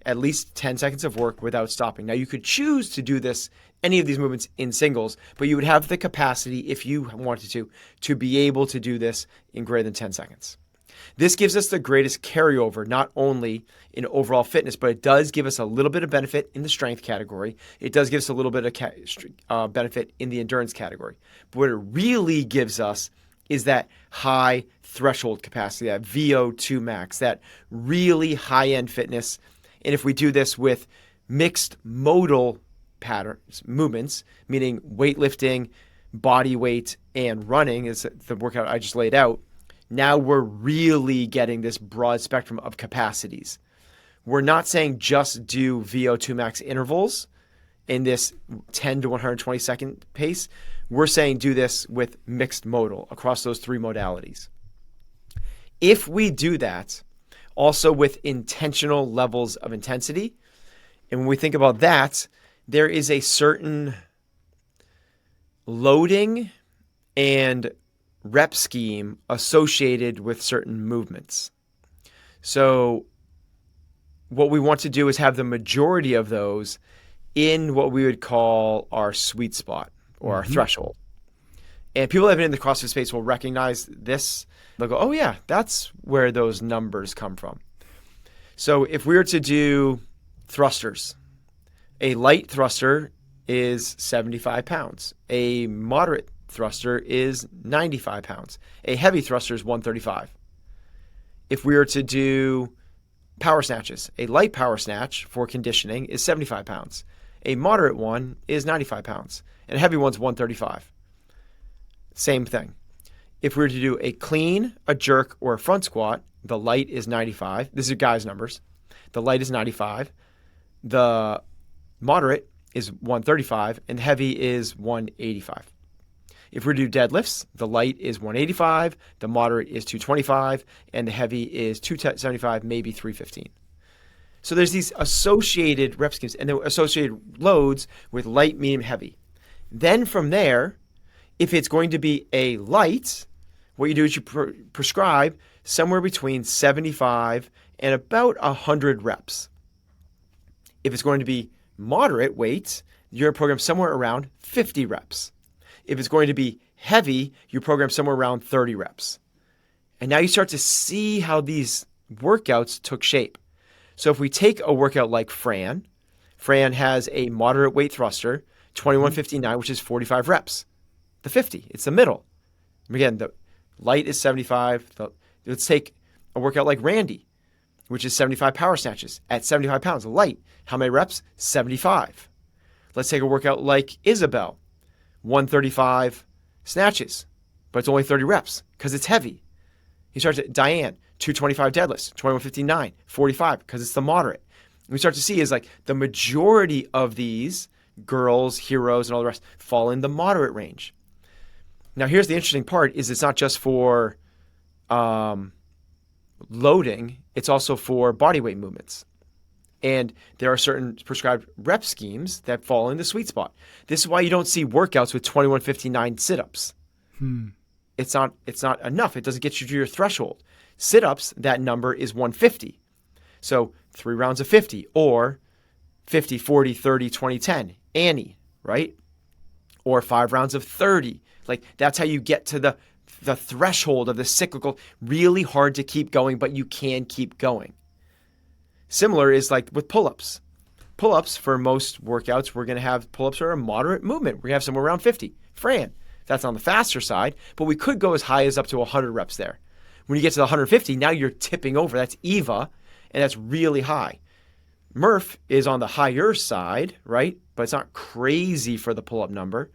at least 10 seconds of work without stopping. Now, you could choose to do any of these movements in singles, but you would have the capacity, if you wanted to be able to do this in greater than 10 seconds. This gives us the greatest carryover, not only in overall fitness, but it does give us a little bit of benefit in the strength category. It does give us a little bit of benefit in the endurance category. But what it really gives us is that high threshold capacity, that VO2 max, that really high-end fitness. And if we do this with mixed modal patterns, movements, meaning weightlifting, body weight, and running is the workout I just laid out, now we're really getting this broad spectrum of capacities. We're not saying just do VO2 max intervals in this 10 to 120 second pace. We're saying do this with mixed modal across those 3 modalities. If we do that, also with intentional levels of intensity, and when we think about that, there is a certain loading and rep scheme associated with certain movements. So what we want to do is have the majority of those in what we would call our sweet spot or our threshold. And people that have been in the CrossFit space will recognize this. They'll go, oh yeah, that's where those numbers come from. So if we were to do thrusters, a light thruster is 75 pounds. A moderate thruster is 95 pounds. A heavy thruster is 135. If we were to do power snatches, a light power snatch for conditioning is 75 pounds. A moderate one is 95 pounds. And a heavy one's 135. Same thing. If we were to do a clean, a jerk, or a front squat, the light is 95. This is guys' numbers. The light is 95. The moderate is 135, and heavy is 185. If we do deadlifts, the light is 185, the moderate is 225, and the heavy is 275, maybe 315. So there's these associated rep schemes and the associated loads with light, medium, heavy. Then from there, if it's going to be a light, what you do is you prescribe somewhere between 75 and about 100 reps. If it's going to be moderate weight, you're going to program somewhere around 50 reps. If it's going to be heavy, you program somewhere around 30 reps. And now you start to see how these workouts took shape. So if we take a workout like Fran has a moderate weight thruster, 2159, which is 45 reps. The 50, it's the middle. Again, the light is 75. Let's take a workout like Randy, which is 75 power snatches at 75 pounds. Light, how many reps? 75. Let's take a workout like Isabel, 135 snatches, but it's only 30 reps because it's heavy. You start to Diane, 225 deadlifts, 2159, 45 because it's the moderate. And we start to see is like the majority of these girls, heroes, and all the rest fall in the moderate range. Now, here's the interesting part is it's not just for loading, it's also for body weight movements. And there are certain prescribed rep schemes that fall in the sweet spot. This is why you don't see workouts with 2159 sit-ups. It's not enough. It doesn't get you to your threshold. Sit-ups, that number is 150. So 3 rounds of 50 or 50, 40, 30, 20, 10. Annie, right? Or 5 rounds of 30. Like that's how you get to the threshold of the cyclical. Really hard to keep going, but you can keep going. Similar is like with pull-ups. Pull-ups for most workouts, we're going to have pull-ups are a moderate movement. We're going to have somewhere around 50. Fran, that's on the faster side, but we could go as high as up to 100 reps there. When you get to the 150, now you're tipping over. That's Eva, and that's really high. Murph is on the higher side, right? But it's not crazy for the pull-up number.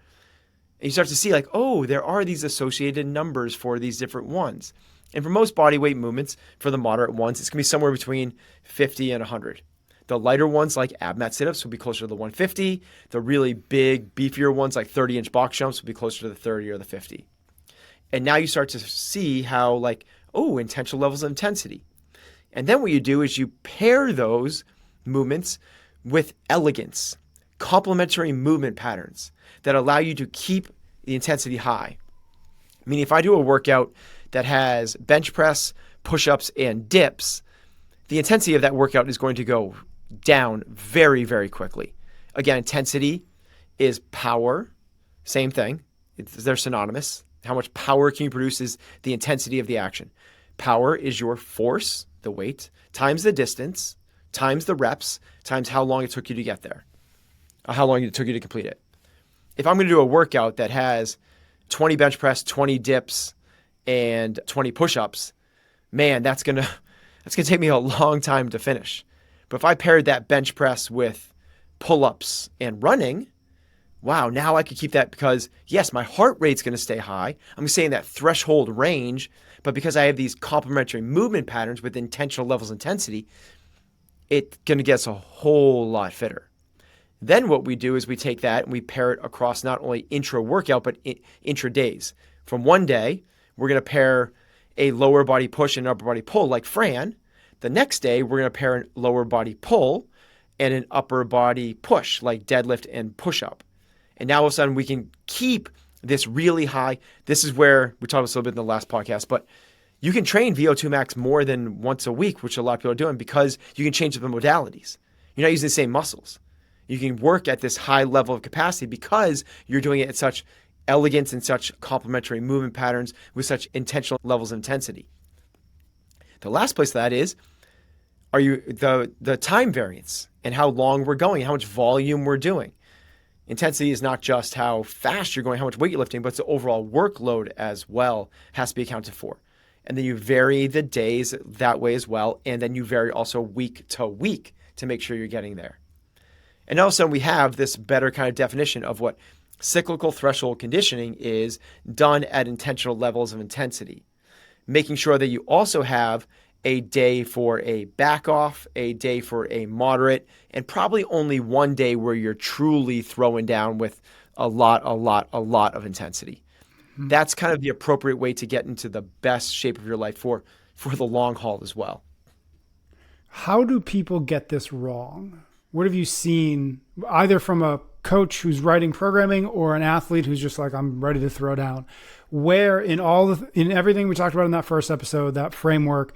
And you start to see like, oh, there are these associated numbers for these different ones. And for most body weight movements, for the moderate ones, it's going to be somewhere between 50 and 100. The lighter ones like ab mat sit-ups will be closer to the 150. The really big, beefier ones like 30-inch box jumps will be closer to the 30 or the 50. And now you start to see how like, oh, intentional levels of intensity. And then what you do is you pair those movements with elegance, complementary movement patterns that allow you to keep the intensity high. Meaning if I do a workout that has bench press, push-ups, and dips, the intensity of that workout is going to go down very, very quickly. Again, intensity is power. Same thing. They're synonymous. How much power can you produce is the intensity of the action. Power is your force, the weight, times the distance, times the reps, times how long it took you to get there, how long it took you to complete it. If I'm going to do a workout that has 20 bench press, 20 dips, and 20 push-ups, man, that's gonna take me a long time to finish. But if I paired that bench press with pull-ups and running, wow, now I could keep that because, yes, my heart rate's going to stay high. I'm staying in that threshold range, but because I have these complementary movement patterns with intentional levels of intensity, it's going to get us a whole lot fitter. Then what we do is we take that and we pair it across not only intra-workout, but intra-days. From one day, we're going to pair a lower body push and upper body pull like Fran. The next day, we're going to pair a lower body pull and an upper body push like deadlift and push-up. And now all of a sudden, we can keep this really high. This is where we talked about this a little bit in the last podcast, but you can train VO2 max more than once a week, which a lot of people are doing because you can change the modalities. You're not using the same muscles. You can work at this high level of capacity because you're doing it at such elegance and such complementary movement patterns with such intentional levels of intensity. The last place that is, are you the time variance and how long we're going, how much volume we're doing. Intensity is not just how fast you're going, how much weight you're lifting, but it's the overall workload as well has to be accounted for. And then you vary the days that way as well. And then you vary also week to week to make sure you're getting there. And also we have this better kind of definition of what cyclical threshold conditioning is done at intentional levels of intensity, making sure that you also have a day for a back off, a day for a moderate, and probably only one day where you're truly throwing down with a lot of intensity. That's kind of the appropriate way to get into the best shape of your life for the long haul as well. How do people get this wrong? What have you seen either from a coach who's writing programming or an athlete who's just like, I'm ready to throw down? Where in everything we talked about in that first episode, that framework,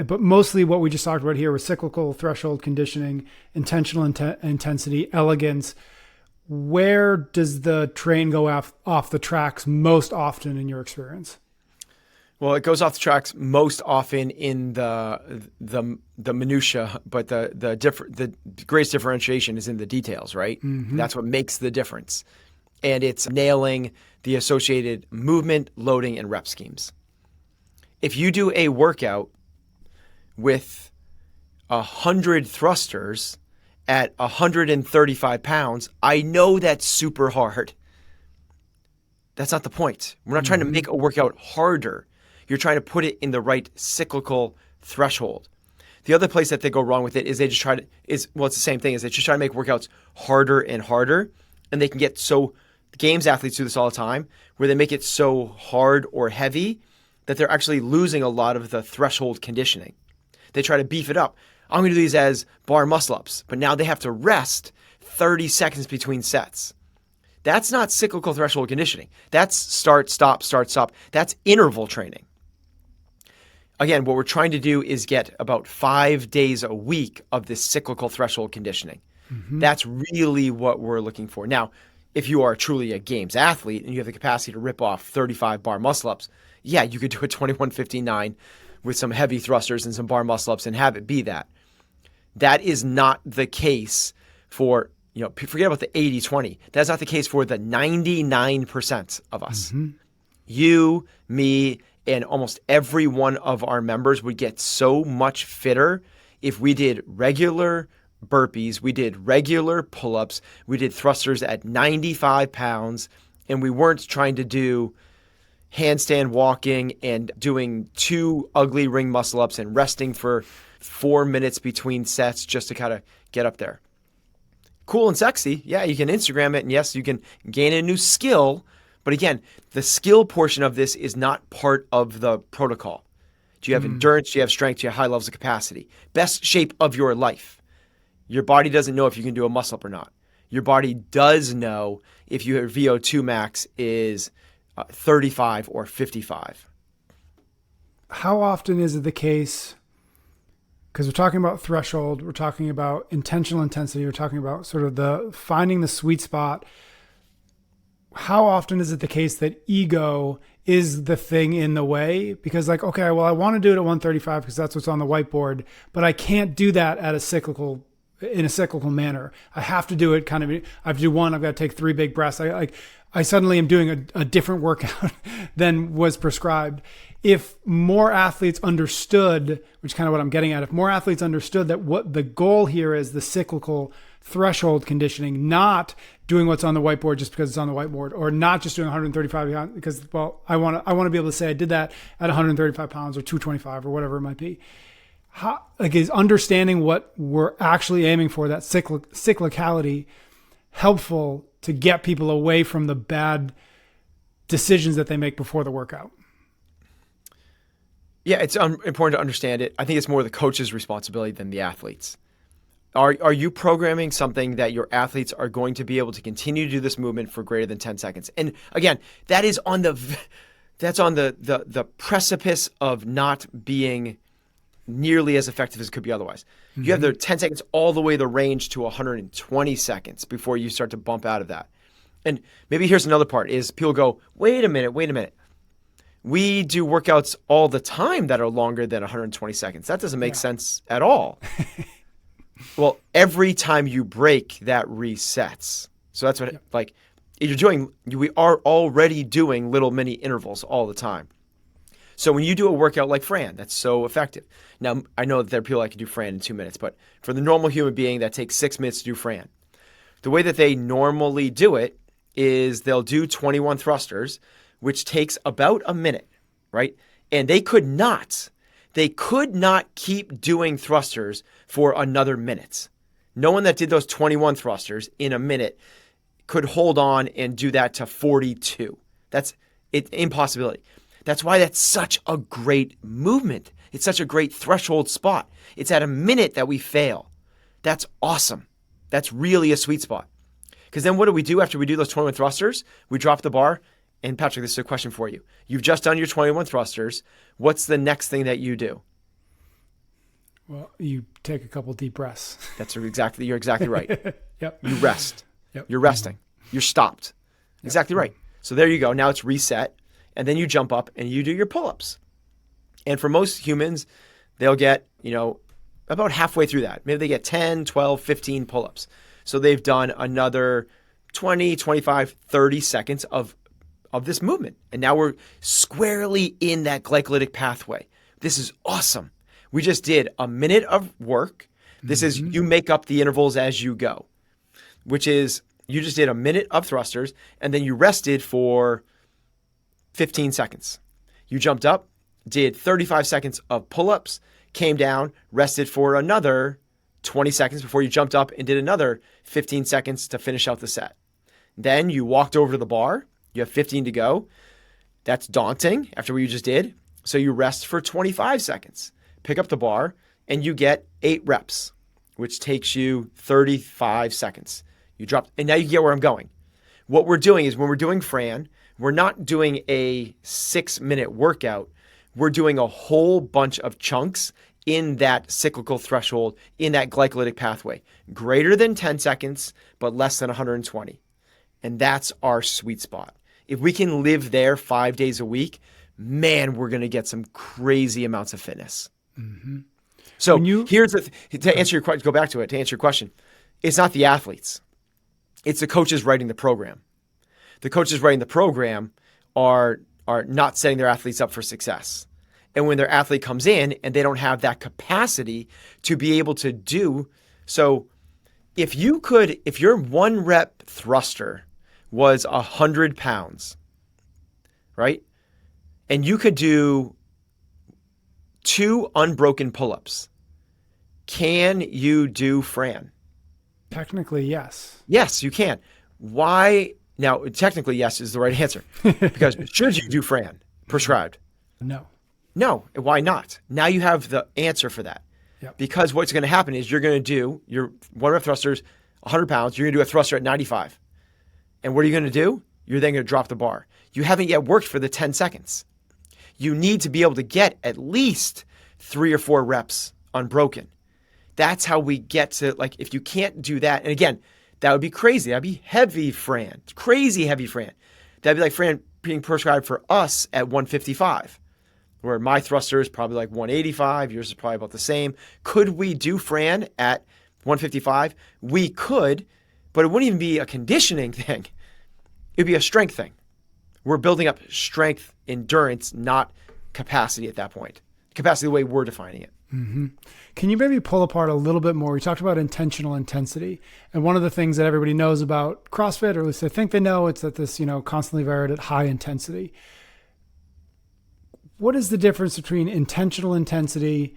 but mostly what we just talked about here was cyclical threshold conditioning, intentional intensity, elegance. Where does the train go off the tracks most often in your experience? Well, it goes off the tracks most often in the minutia, but the greatest differentiation is in the details, right? Mm-hmm. That's what makes the difference. And it's nailing the associated movement, loading, and rep schemes. If you do a workout with 100 thrusters at 135 pounds, I know that's super hard. That's not the point. We're not trying to make a workout harder. You're trying to put it in the right cyclical threshold. The other place that they go wrong with it is they just it's the same thing, is they just try to make workouts harder and harder. And they can get games athletes do this all the time, where they make it so hard or heavy that they're actually losing a lot of the threshold conditioning. They try to beef it up. I'm going to do these as bar muscle ups, but now they have to rest 30 seconds between sets. That's not cyclical threshold conditioning. That's start, stop, start, stop. That's interval training. Again, what we're trying to do is get about 5 days a week of this cyclical threshold conditioning. Mm-hmm. That's really what we're looking for. Now, if you are truly a games athlete and you have the capacity to rip off 35 bar muscle ups, yeah, you could do a 2159 with some heavy thrusters and some bar muscle ups and have it be that. That is not the case for, forget about the 80-20. That's not the case for the 99% of us. Mm-hmm. You, me, and almost every one of our members would get so much fitter if we did regular burpees, we did regular pull-ups, we did thrusters at 95 pounds, and we weren't trying to do handstand walking and doing 2 ugly ring muscle-ups and resting for 4 minutes between sets just to kind of get up there. Cool and sexy. Yeah, you can Instagram it, and yes, you can gain a new skill. But again, the skill portion of this is not part of the protocol. Do you have endurance? Do you have strength? Do you have high levels of capacity? Best shape of your life. Your body doesn't know if you can do a muscle up or not. Your body does know if your VO2 max is 35 or 55. How often is it the case? Because we're talking about threshold, we're talking about intentional intensity, we're talking about sort of the finding the sweet spot. How often is it the case that ego is the thing in the way? Because I want to do it at 135 because that's what's on the whiteboard, but I can't do that in a cyclical manner. I have to do it I have to do one, I've got to take 3 big breaths. I suddenly am doing a different workout than was prescribed. If more athletes understood, which is kind of what I'm getting at, if more athletes understood that what the goal here is the cyclical threshold conditioning, not doing what's on the whiteboard just because it's on the whiteboard, or not just doing 135 because, I want to be able to say I did that at 135 pounds or 225 or whatever it might be. Is understanding what we're actually aiming for, that cyclicality, helpful to get people away from the bad decisions that they make before the workout? Yeah, it's important to understand it. I think it's more the coach's responsibility than the athlete's. Are you programming something that your athletes are going to be able to continue to do this movement for greater than 10 seconds? And again, that's on the precipice of not being nearly as effective as it could be otherwise. Mm-hmm. You have the 10 seconds all the way the range to 120 seconds before you start to bump out of that. And maybe here's another part is people go, wait a minute. We do workouts all the time that are longer than 120 seconds. That doesn't make sense at all. Well, every time you break, that resets. So that's what you're doing. We are already doing little mini intervals all the time. So when you do a workout like Fran, that's so effective. Now, I know that there are people that can do Fran in 2 minutes, but for the normal human being, that takes 6 minutes to do Fran. The way that they normally do it is they'll do 21 thrusters, which takes about a minute, right? And they could not they could not keep doing thrusters for another minute. No one that did those 21 thrusters in a minute could hold on and do that to 42. That's an impossibility. That's why that's such a great movement. It's such a great threshold spot. It's at a minute that we fail. That's awesome. That's really a sweet spot. Because then what do we do after we do those 21 thrusters? We drop the bar. And Patrick, this is a question for you. You've just done your 21 thrusters. What's the next thing that you do? Well, you take a couple deep breaths. You're exactly right. Yep. You rest. Yep. You're resting. You're stopped. Yep. Exactly right. So there you go. Now it's reset. And then you jump up and you do your pull-ups. And for most humans, they'll get, about halfway through that. Maybe they get 10, 12, 15 pull-ups. So they've done another 20, 25, 30 seconds of this movement. And now we're squarely in that glycolytic pathway. This is awesome. We just did a minute of work. This is, you make up the intervals as you go, which is you just did a minute of thrusters and then you rested for 15 seconds. You jumped up, did 35 seconds of pull-ups, came down, rested for another 20 seconds before you jumped up and did another 15 seconds to finish out the set. Then you walked over to the bar. You have 15 to go. That's daunting after what you just did. So you rest for 25 seconds, pick up the bar, and you get 8 reps, which takes you 35 seconds. You drop, and now you get where I'm going. What we're doing is when we're doing Fran, we're not doing a 6-minute workout. We're doing a whole bunch of chunks in that cyclical threshold, in that glycolytic pathway, greater than 10 seconds, but less than 120. And that's our sweet spot. If we can live there 5 days a week, man, we're going to get some crazy amounts of fitness. Mm-hmm. So here's to answer your question, go back to it, to answer your question. It's not the athletes. It's the coaches writing the program. The coaches writing the program are not setting their athletes up for success. And when their athlete comes in and they don't have that capacity to be able to do, so if your 1 rep thruster was 100 pounds, right? And you could do 2 unbroken pull-ups. Can you do Fran? Technically, yes. Yes, you can. Why? Now, technically, yes is the right answer. Because should you do Fran prescribed? No. No. Why not? Now you have the answer for that. Yep. Because what's going to happen is you're going to do your 1 rep thrusters, 100 pounds. You're going to do a thruster at 95. And what are you going to do? You're then going to drop the bar. You haven't yet worked for the 10 seconds. You need to be able to get at least 3 or 4 reps unbroken. That's how we get to, if you can't do that, and again, that would be crazy. That'd be heavy Fran, crazy heavy Fran. That'd be like Fran being prescribed for us at 155, where my thruster is probably like 185. Yours is probably about the same. Could we do Fran at 155? We could, but it wouldn't even be a conditioning thing. It'd be a strength thing. We're building up strength, endurance, not capacity at that point. Capacity the way we're defining it. Mm-hmm. Can you maybe pull apart a little bit more? We talked about intentional intensity. And one of the things that everybody knows about CrossFit, or at least they think they know, it's that this, constantly varied at high intensity. What is the difference between intentional intensity,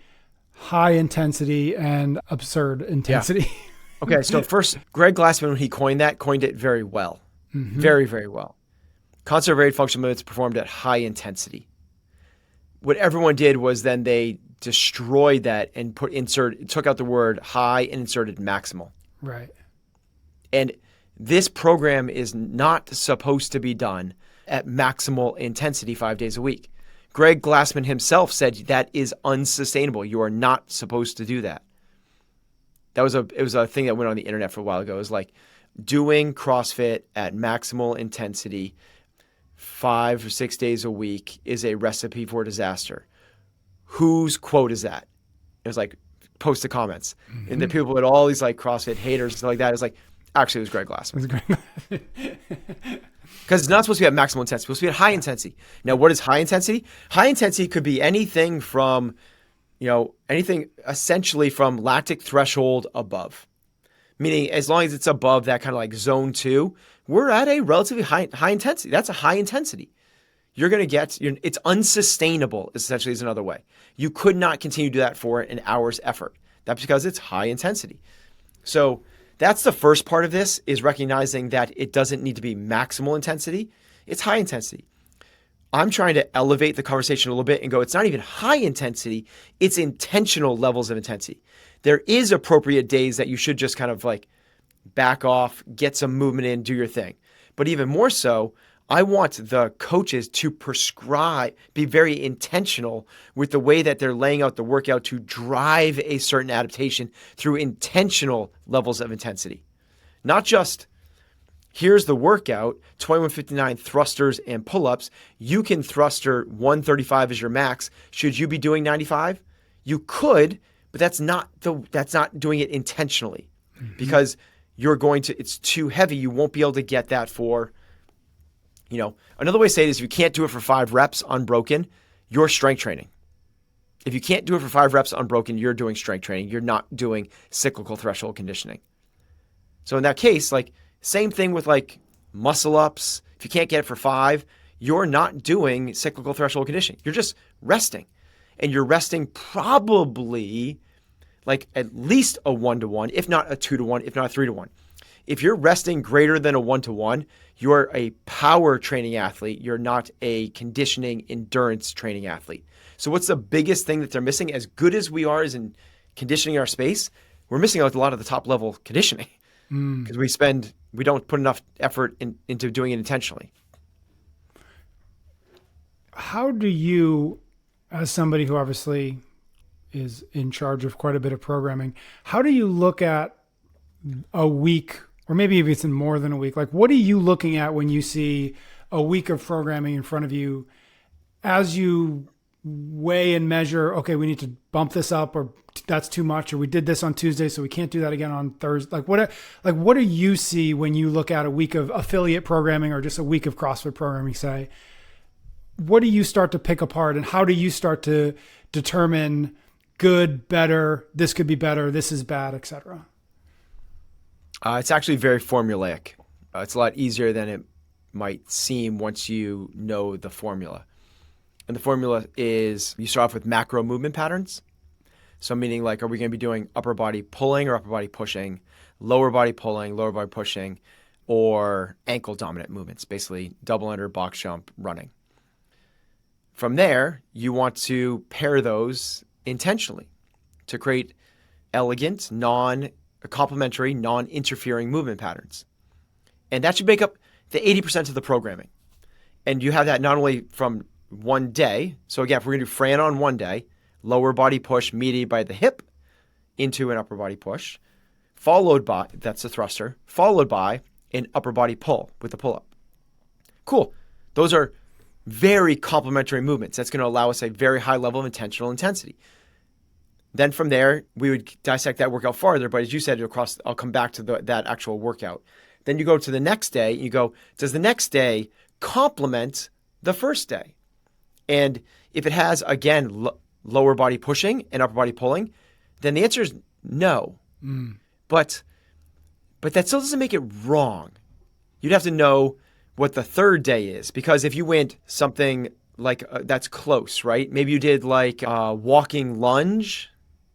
high intensity, and absurd intensity? Yeah. Okay, so first, Greg Glassman, when he coined it very well. Mm-hmm. Very, very well. Concept of varied functional movements performed at high intensity. What everyone did was then they destroyed that and took out the word high and inserted maximal. Right. And this program is not supposed to be done at maximal intensity 5 days a week. Greg Glassman himself said that is unsustainable. You are not supposed to do that. It was a thing that went on the internet for a while ago. It was like doing CrossFit at maximal intensity 5 or 6 days a week is a recipe for disaster. Whose quote is that? It was like, post the comments. Mm-hmm. And the people with all these CrossFit haters and stuff like that, it was like, actually, it was Greg Glassman. Because it's not supposed to be at maximal intensity. It's supposed to be at high intensity. Now, what is high intensity? High intensity could be anything from, anything essentially from lactic threshold above. Meaning, as long as it's above that kind of zone 2, we're at a relatively high intensity. That's a high intensity. it's unsustainable, essentially, is another way. You could not continue to do that for an hour's effort. That's because it's high intensity. So that's the first part of this, is recognizing that it doesn't need to be maximal intensity. It's high intensity. I'm trying to elevate the conversation a little bit and go, it's not even high intensity, it's intentional levels of intensity. There is appropriate days that you should just kind of like back off, get some movement in, do your thing. But even more so, I want the coaches to prescribe, be very intentional with the way that they're laying out the workout to drive a certain adaptation through intentional levels of intensity. Not just, here's the workout, 2159 thrusters and pull-ups. You can thruster 135 as your max. Should you be doing 95? You could, but that's not doing it intentionally, because it's too heavy. You won't be able to get that for, another way to say it is, if you can't do it for 5 reps unbroken, you're strength training. If you can't do it for 5 reps unbroken, you're doing strength training. You're not doing cyclical threshold conditioning. So in that case, like, same thing with like muscle ups. If you can't get it for 5, you're not doing cyclical threshold conditioning. You're just resting. And you're resting probably like at least a 1-to-1, if not a 2-to-1, if not a 3-to-1. If you're resting greater than a 1-to-1, you're a power training athlete. You're not a conditioning endurance training athlete. So what's the biggest thing that they're missing? As good as we are as in conditioning our space, we're missing a lot of the top level conditioning, because we don't put enough effort into doing it intentionally. How do you, as somebody who obviously is in charge of quite a bit of programming, how do you look at a week, or maybe if it's in more than a week, like what are you looking at when you see a week of programming in front of you, as you weigh and measure, okay, we need to bump this up, or that's too much, or we did this on Tuesday, so we can't do that again on Thursday. What do you see when you look at a week of affiliate programming or just a week of CrossFit programming, say? What do you start to pick apart, and how do you start to determine good, better, this could be better, this is bad, etc.? It's actually very formulaic. It's a lot easier than it might seem once you know the formula. And the formula is, you start off with macro movement patterns. So meaning, like, are we going to be doing upper body pulling or upper body pushing, lower body pulling, lower body pushing, or ankle dominant movements, basically double under, box jump, running. From there, you want to pair those intentionally to create elegant, complementary, non-interfering movement patterns. And that should make up the 80% of the programming. And you have that not only from one day. So again, if we're going to do Fran on one day, lower body push mediated by the hip into an upper body push, followed by, that's the thruster, followed by an upper body pull with the pull-up. Cool. Those are very complementary movements. That's going to allow us a very high level of intentional intensity. Then from there, we would dissect that workout farther. But as you said, I'll come back to that actual workout. Then you go to the next day. You go, does the next day complement the first day? And if it has, again, lower body pushing and upper body pulling, then the answer is no. But that still doesn't make it wrong. You'd have to know what the third day is, because if you went something like that's close, right? Maybe you did like a walking lunge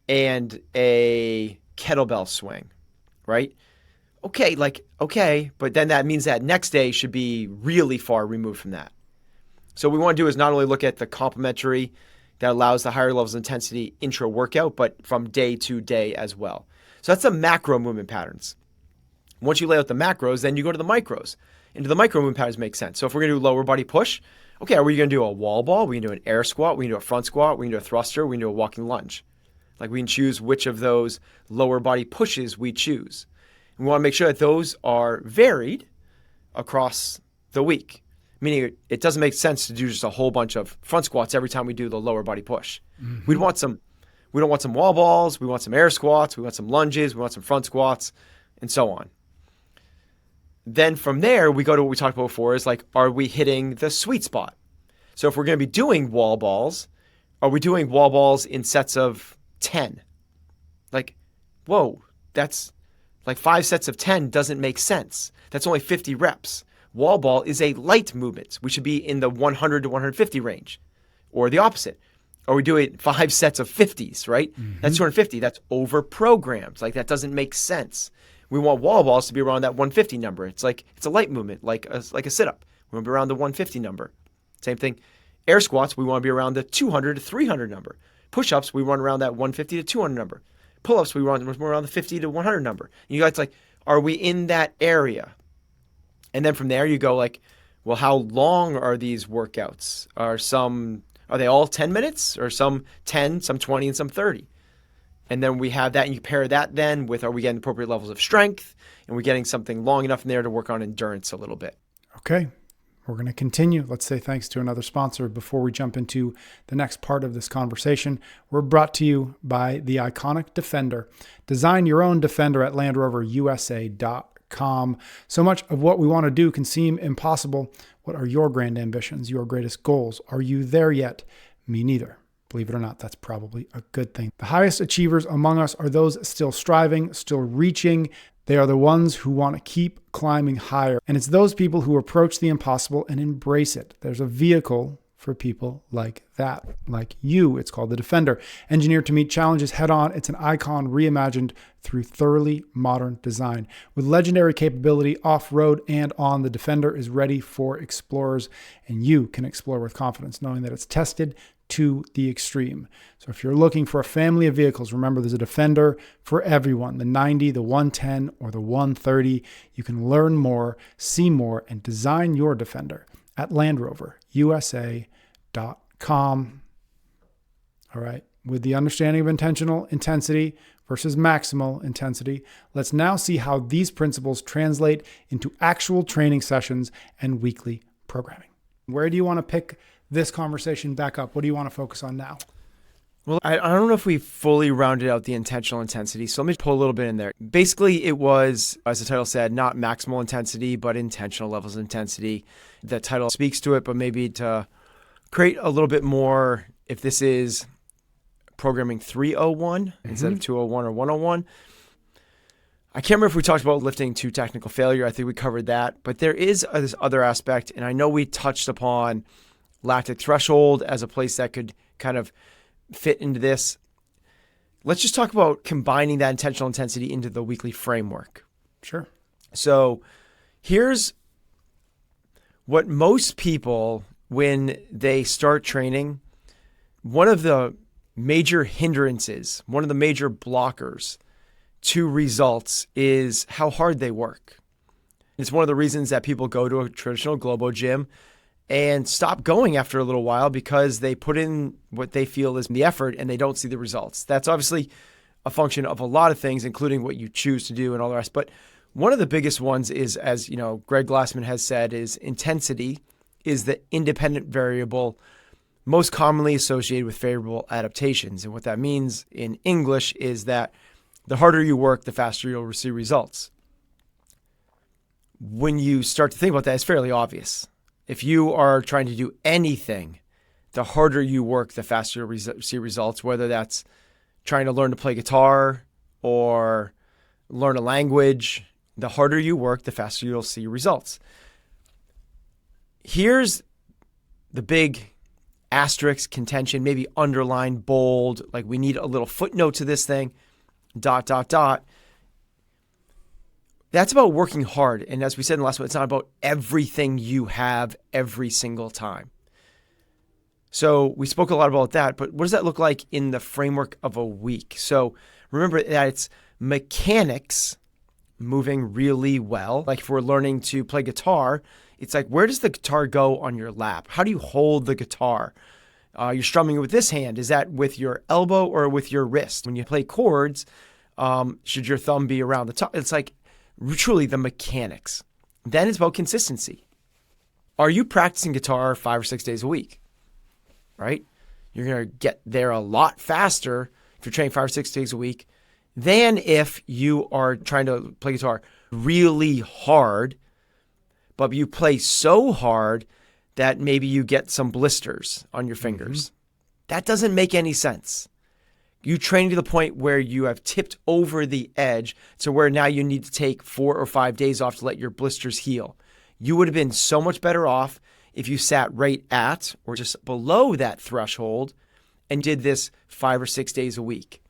and a kettlebell swing, right? Okay, but then that means that next day should be really far removed from that. So what we want to do is not only look at the complementary that allows the higher levels of intensity intra-workout, but from day to day as well. So that's the macro movement patterns. Once you lay out the macros, then you go to the micros. And the micro movement patterns make sense. So if we're going to do lower body push, okay, are we going to do a wall ball? We can do an air squat. We can do a front squat. We can do a thruster. We can do a walking lunge. Like, we can choose which of those lower body pushes we choose. We want to make sure that those are varied across the week. Meaning it doesn't make sense to do just a whole bunch of front squats every time we do the lower body push. Mm-hmm. We don't want some wall balls. We want some air squats. We want some lunges. We want some front squats, and so on. Then from there, we go to what we talked about before, is like, are we hitting the sweet spot? So if we're going to be doing wall balls, are we doing wall balls in sets of 10? Like, whoa, that's like 5 sets of 10 doesn't make sense. That's only 50 reps. Wall ball is a light movement. We should be in the 100 to 150 range, or the opposite. Or we do it 5 sets of 50s, right? That's 250. That's over-programmed. Like, that doesn't make sense. We want wall balls to be around that 150 number. It's a light movement, like a sit-up. We want to be around the 150 number. Same thing. Air squats, we want to be around the 200 to 300 number. Push-ups, we run around that 150 to 200 number. Pull-ups, we run more around the 50 to 100 number. And you guys like, are we in that area? And then from there you go like, well, how long are these workouts? Are they all 10 minutes, or some 10, some 20, and some 30? And then we have that, and you pair that then with, are we getting appropriate levels of strength? And we're getting something long enough in there to work on endurance a little bit. Okay, we're going to continue. Let's say thanks to another sponsor before we jump into the next part of this conversation. We're brought to you by the iconic Defender. Design your own Defender at LandRoverUSA.com. So much of what we want to do can seem impossible. What are your grand ambitions, your greatest goals? Are you there yet? Me neither. Believe it or not, that's probably a good thing. The highest achievers among us are those still striving, still reaching. They are the ones who want to keep climbing higher. And it's those people who approach the impossible and embrace it. There's a vehicle for people like that, like you. It's called the Defender. Engineered to meet challenges head on, it's an icon reimagined through thoroughly modern design. With legendary capability off-road and on, the Defender is ready for explorers, and you can explore with confidence knowing that it's tested to the extreme. So if you're looking for a family of vehicles, remember there's a Defender for everyone, the 90, the 110, or the 130. You can learn more, see more, and design your Defender at LandRoverUSA.com. All right, with the understanding of intentional intensity versus maximal intensity, let's now see how these principles translate into actual training sessions and weekly programming. Where do you want to pick this conversation back up? What do you want to focus on now? Well, I don't know if we fully rounded out the intentional intensity, so let me pull a little bit in there. Basically, it was, as the title said, not maximal intensity, but intentional levels of intensity. The title speaks to it, but maybe to create a little bit more, if this is programming 301 instead of 201 or 101. I can't remember if we talked about lifting to technical failure. I think we covered that, but there is this other aspect, and I know we touched upon lactic threshold as a place that could kind of fit into this. Let's just talk about combining that intentional intensity into the weekly framework. Sure. So here's what most people, when they start training, one of the major hindrances, one of the major blockers to results is how hard they work. It's one of the reasons that people go to a traditional Globo gym and stop going after a little while, because they put in what they feel is the effort and they don't see the results. That's obviously a function of a lot of things, including what you choose to do and all the rest. But one of the biggest ones is, as you know, Greg Glassman has said, is intensity is the independent variable most commonly associated with favorable adaptations. And what that means in English is that the harder you work, the faster you'll see results. When you start to think about that, it's fairly obvious. If you are trying to do anything, the harder you work, the faster you'll see results, whether that's trying to learn to play guitar or learn a language. The harder you work, the faster you'll see results. Here's the big asterisk, contention, maybe underline, bold, like we need a little footnote to this thing, ... That's about working hard. And as we said in the last one, it's not about everything you have every single time. So we spoke a lot about that, but what does that look like in the framework of a week? So remember that it's mechanics moving really well. Like if we're learning to play guitar, it's like, where does the guitar go on your lap? How do you hold the guitar? You're strumming with this hand. Is that with your elbow or with your wrist? When you play chords, should your thumb be around the top? It's like, truly the mechanics. Then it's about consistency. Are you practicing guitar 5 or 6 days a week? Right? You're going to get there a lot faster if you're training 5 or 6 days a week than if you are trying to play guitar really hard, but you play so hard that maybe you get some blisters on your fingers. That doesn't make any sense. You train to the point where you have tipped over the edge to where now you need to take 4 or 5 days off to let your blisters heal. You would have been so much better off if you sat right at or just below that threshold and did this 5 or 6 days a week,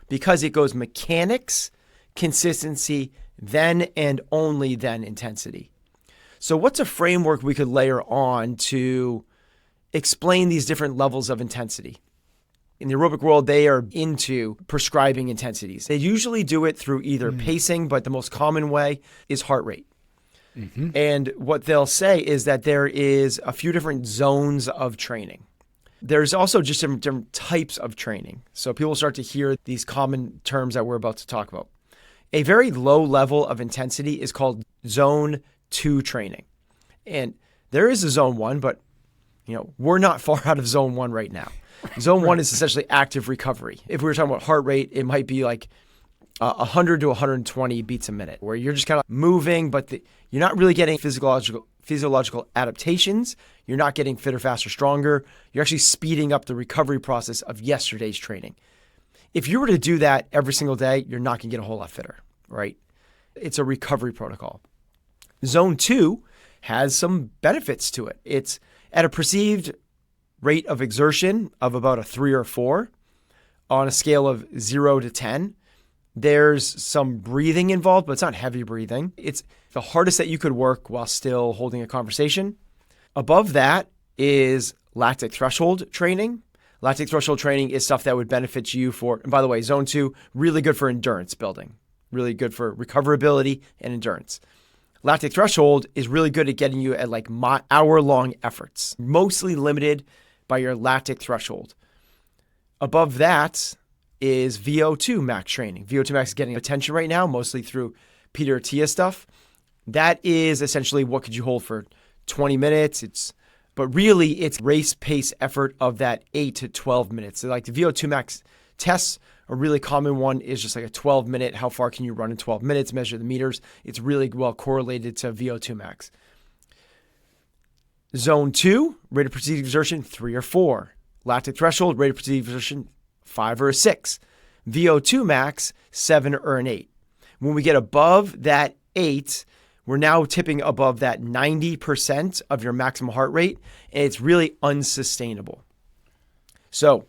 because it goes mechanics, consistency, then and only then intensity. So what's a framework we could layer on to explain these different levels of intensity? In the aerobic world, they are into prescribing intensities. They usually do it through either pacing, but the most common way is heart rate. Mm-hmm. And what they'll say is that there is a few different zones of training. There's also just different types of training. So people start to hear these common terms that we're about to talk about. A very low level of intensity is called zone 2 training. And there is a zone 1, but we're not far out of zone 1 right now. Zone 1 is essentially active recovery. If we were talking about heart rate, it might be like 100 to 120 beats a minute, where you're just kind of moving, but you're not really getting physiological adaptations. You're not getting fitter, faster, stronger. You're actually speeding up the recovery process of yesterday's training. If you were to do that every single day, you're not going to get a whole lot fitter, right? It's a recovery protocol. Zone 2 has some benefits to it. It's at a perceived rate of exertion of about a 3 or 4 on a scale of 0 to 10. There's some breathing involved, but it's not heavy breathing. It's the hardest that you could work while still holding a conversation. Above that is lactic threshold training. Lactic threshold training is stuff that would benefit you for, and by the way, zone 2, really good for endurance building, really good for recoverability and endurance. Lactic threshold is really good at getting you at like hour-long efforts, mostly limited by your lactic threshold. Above that is VO2 max training. VO2 max is getting attention right now, mostly through Peter Attia stuff. That is essentially what could you hold for 20 minutes. But really it's race pace effort of that 8 to 12 minutes. So like the VO2 max tests, a really common one is just like a 12-minute, how far can you run in 12 minutes, measure the meters. It's really well correlated to VO2 max. Zone 2, rate of perceived exertion, 3 or 4. Lactic threshold, rate of perceived exertion, 5 or a 6. VO2 max, 7 or an 8. When we get above that 8, we're now tipping above that 90% of your maximum heart rate, and it's really unsustainable. So,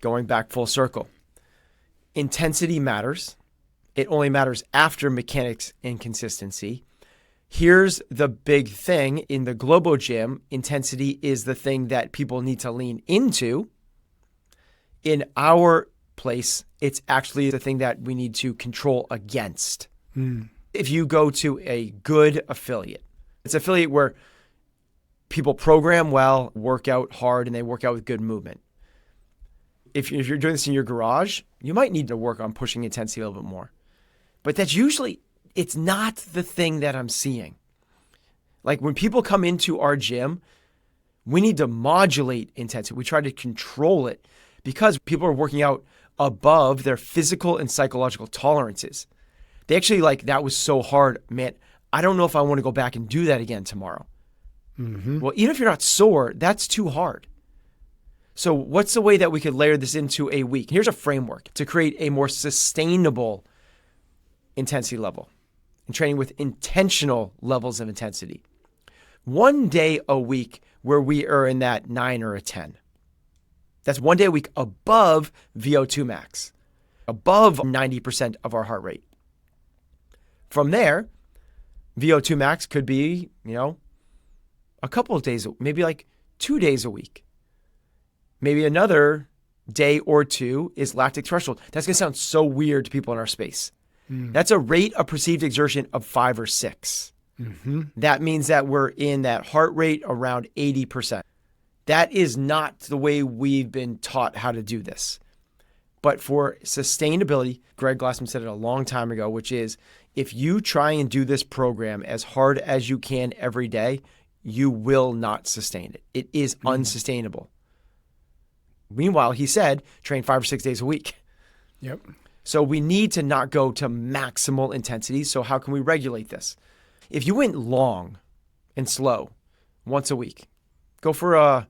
going back full circle, intensity matters. It only matters after mechanics and consistency. Here's the big thing. In the Globo Gym, intensity is the thing that people need to lean into. In our place, it's actually the thing that we need to control against. If you go to a good affiliate, it's an affiliate where people program well, work out hard, and they work out with good movement. If you're doing this in your garage, you might need to work on pushing intensity a little bit more. But that's usually, it's not the thing that I'm seeing. Like when people come into our gym, we need to modulate intensity. We try to control it because people are working out above their physical and psychological tolerances. They actually that was so hard, man, I don't know if I want to go back and do that again tomorrow. Mm-hmm. Well, even if you're not sore, that's too hard. So what's the way that we could layer this into a week? Here's a framework to create a more sustainable intensity level and training with intentional levels of intensity. 1 day a week where we are in that 9 or a 10. That's 1 day a week above VO2 max, above 90% of our heart rate. From there, VO2 max could be, a couple of days, maybe like 2 days a week. Maybe another day or two is lactic threshold. That's going to sound so weird to people in our space. That's a rate of perceived exertion of 5 or 6. Mm-hmm. That means that we're in that heart rate around 80%. That is not the way we've been taught how to do this. But for sustainability, Greg Glassman said it a long time ago, which is if you try and do this program as hard as you can every day, you will not sustain it. It is unsustainable. Meanwhile, he said, train 5 or 6 days a week. Yep. So we need to not go to maximal intensity. So how can we regulate this? If you went long and slow once a week, go for a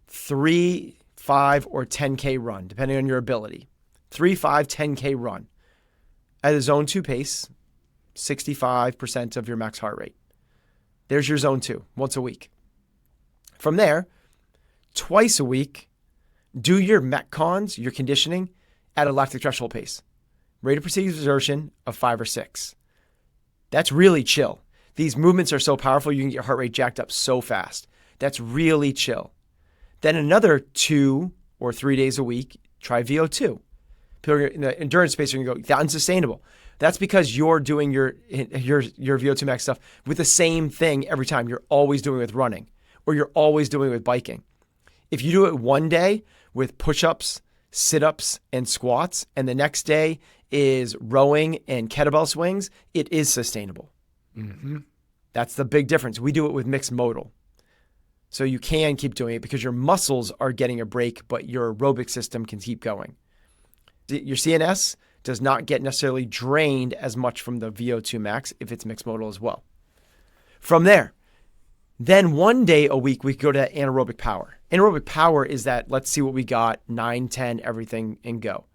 3, 5, or 10K run, depending on your ability. 3, 5, 10K run at a zone 2 pace, 65% of your max heart rate. There's your zone 2, once a week. From there, twice a week, do your metcons, your conditioning, at a lactic threshold pace. Rate of perceived exertion of 5 or 6. That's really chill. These movements are so powerful, you can get your heart rate jacked up so fast. That's really chill. Then another 2 or 3 days a week, try VO2. People in the endurance space are going to go, that's unsustainable. That's because you're doing your VO2 max stuff with the same thing every time. You're always doing it with running, or you're always doing it with biking. If you do it one day with push-ups, sit-ups, and squats, and the next day is rowing and kettlebell swings, it is sustainable. Mm-hmm. That's the big difference. We do it with mixed modal. So you can keep doing it because your muscles are getting a break, but your aerobic system can keep going. Your CNS does not get necessarily drained as much from the VO2 max if it's mixed modal as well. From there, then 1 day a week, we go to anaerobic power. Anaerobic power is that, let's see what we got, 9, 10, everything, and go.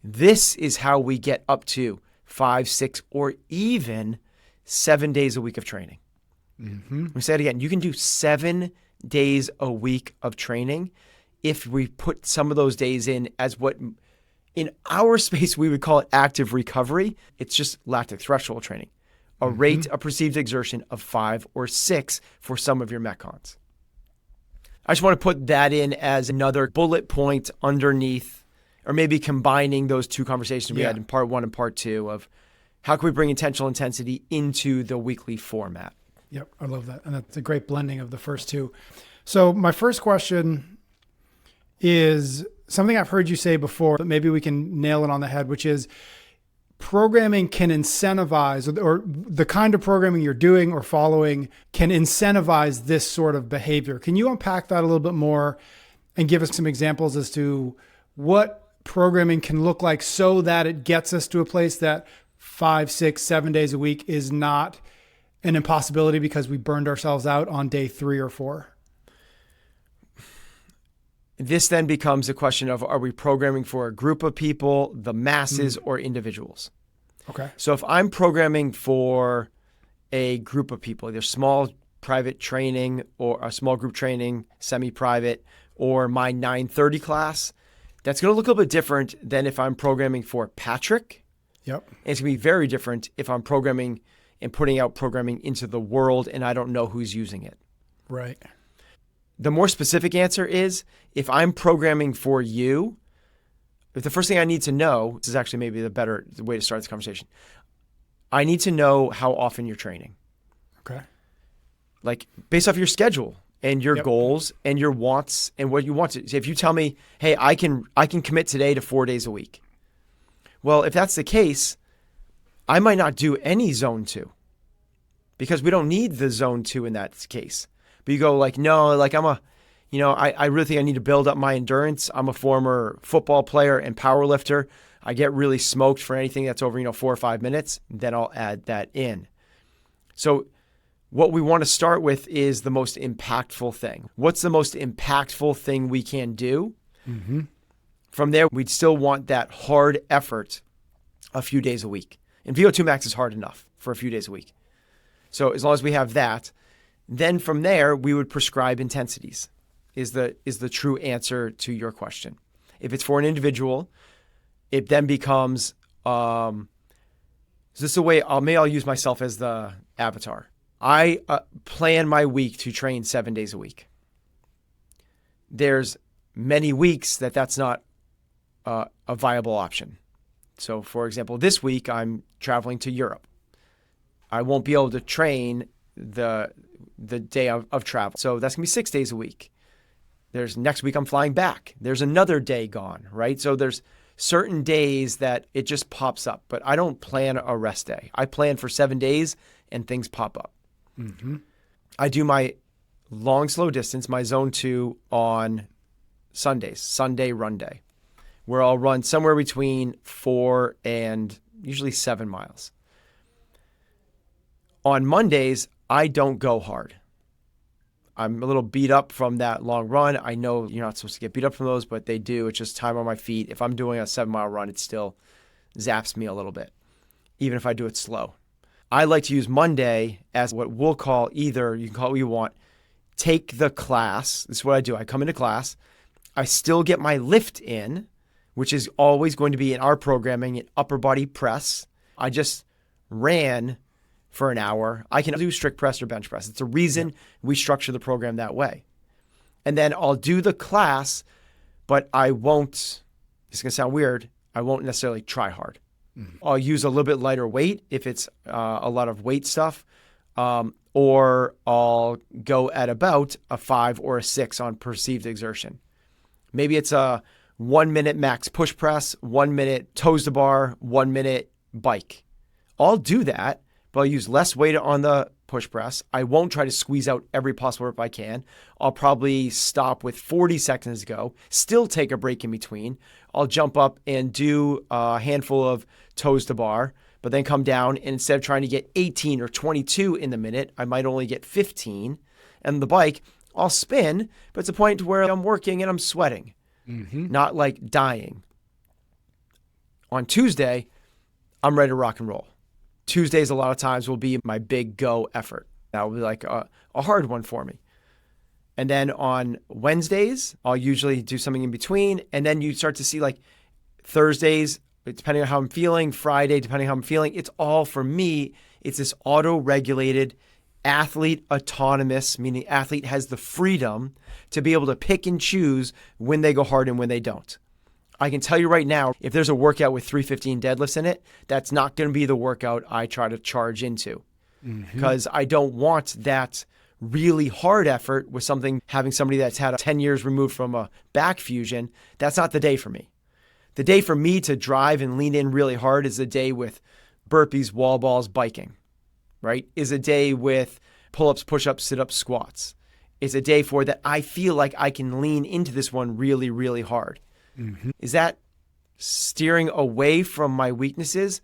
This is how we get up to 5, 6, or even 7 days a week of training. Mm-hmm. We say it again. You can do 7 days a week of training if we put some of those days in as what in our space we would call it active recovery. It's just lactic threshold training. A rate of perceived exertion of 5 or 6 for some of your metcons. I just want to put that in as another bullet point underneath, or maybe combining those two conversations we had in part 1 and part 2 of how can we bring intentional intensity into the weekly format. Yep, I love that. And that's a great blending of the first two. So my first question is something I've heard you say before, but maybe we can nail it on the head, which is programming can incentivize, or the kind of programming you're doing or following can incentivize this sort of behavior. Can you unpack that a little bit more and give us some examples as to what programming can look like so that it gets us to a place that 5, 6, 7 days a week is not an impossibility because we burned ourselves out on day 3 or 4? This then becomes a question of, are we programming for a group of people, the masses, or individuals? Okay. So if I'm programming for a group of people, either small private training or a small group training, semi-private, or my 9:30 class, that's going to look a little bit different than if I'm programming for Patrick. Yep. And it's going to be very different if I'm programming and putting out programming into the world and I don't know who's using it. Right. The more specific answer is, if I'm programming for you, if the first thing I need to know, this is actually maybe the better way to start this conversation, I need to know how often you're training. Okay. Like based off your schedule and your goals and your wants and what you want to. So if you tell me, hey, I can commit today to 4 days a week. Well, if that's the case, I might not do any zone 2 because we don't need the zone 2 in that case. But you go like, no, like I really think I need to build up my endurance. I'm a former football player and power lifter. I get really smoked for anything that's over, 4 or 5 minutes. Then I'll add that in. So what we want to start with is the most impactful thing. What's the most impactful thing we can do? Mm-hmm. From there, we'd still want that hard effort a few days a week. And VO2 max is hard enough for a few days a week. So as long as we have that, then from there, we would prescribe intensities is the true answer to your question. If it's for an individual, it then becomes, is this a way, I'll use myself as the avatar. I plan my week to train 7 days a week. There's many weeks that's not a viable option. So for example, this week I'm traveling to Europe. I won't be able to train the day of travel. So that's gonna be 6 days a week. There's next week I'm flying back. There's another day gone, right? So there's certain days that it just pops up, but I don't plan a rest day. I plan for 7 days and things pop up. Mm-hmm. I do my long, slow distance, my zone 2 on Sundays, Sunday run day, where I'll run somewhere between 4 and usually 7 miles. On Mondays, I don't go hard. I'm a little beat up from that long run. I know you're not supposed to get beat up from those, but they do. It's just time on my feet. If I'm doing a 7 mile run, it still zaps me a little bit, even if I do it slow. I like to use Monday as what we'll call either, you can call it what you want, take the class. This is what I do. I come into class. I still get my lift in, which is always going to be in our programming an upper body press. I just ran for an hour. I can do strict press or bench press. It's a reason we structure the program that way. And then I'll do the class, but I won't, it's going to sound weird, I won't necessarily try hard. I'll use a little bit lighter weight if it's a lot of weight stuff, or I'll go at about a 5 or a 6 on perceived exertion. Maybe it's a 1 minute max push press, 1 minute toes to bar, 1 minute bike. I'll do that, but I'll use less weight on the push press. I won't try to squeeze out every possible rep I can. I'll probably stop with 40 seconds to go, still take a break in between. I'll jump up and do a handful of toes to bar, but then come down, and instead of trying to get 18 or 22 in the minute, I might only get 15. And the bike, I'll spin, but it's a point where I'm working and I'm sweating, not like dying. On Tuesday, I'm ready to rock and roll. Tuesdays, a lot of times, will be my big go effort. That will be like a hard one for me. And then on Wednesdays, I'll usually do something in between. And then you start to see like Thursdays, depending on how I'm feeling, Friday, depending on how I'm feeling. It's all, for me, it's this auto-regulated, athlete autonomous, meaning athlete has the freedom to be able to pick and choose when they go hard and when they don't. I can tell you right now, if there's a workout with 315 deadlifts in it, that's not going to be the workout I try to charge into, because I don't want that really hard effort with having somebody that's had 10 years removed from a back fusion. That's not the day for me. The day for me to drive and lean in really hard is a day with burpees, wall balls, biking, right? Is a day with pull-ups, push-ups, sit-ups, squats. It's a day for that I feel like I can lean into this one really, really hard. Is that steering away from my weaknesses?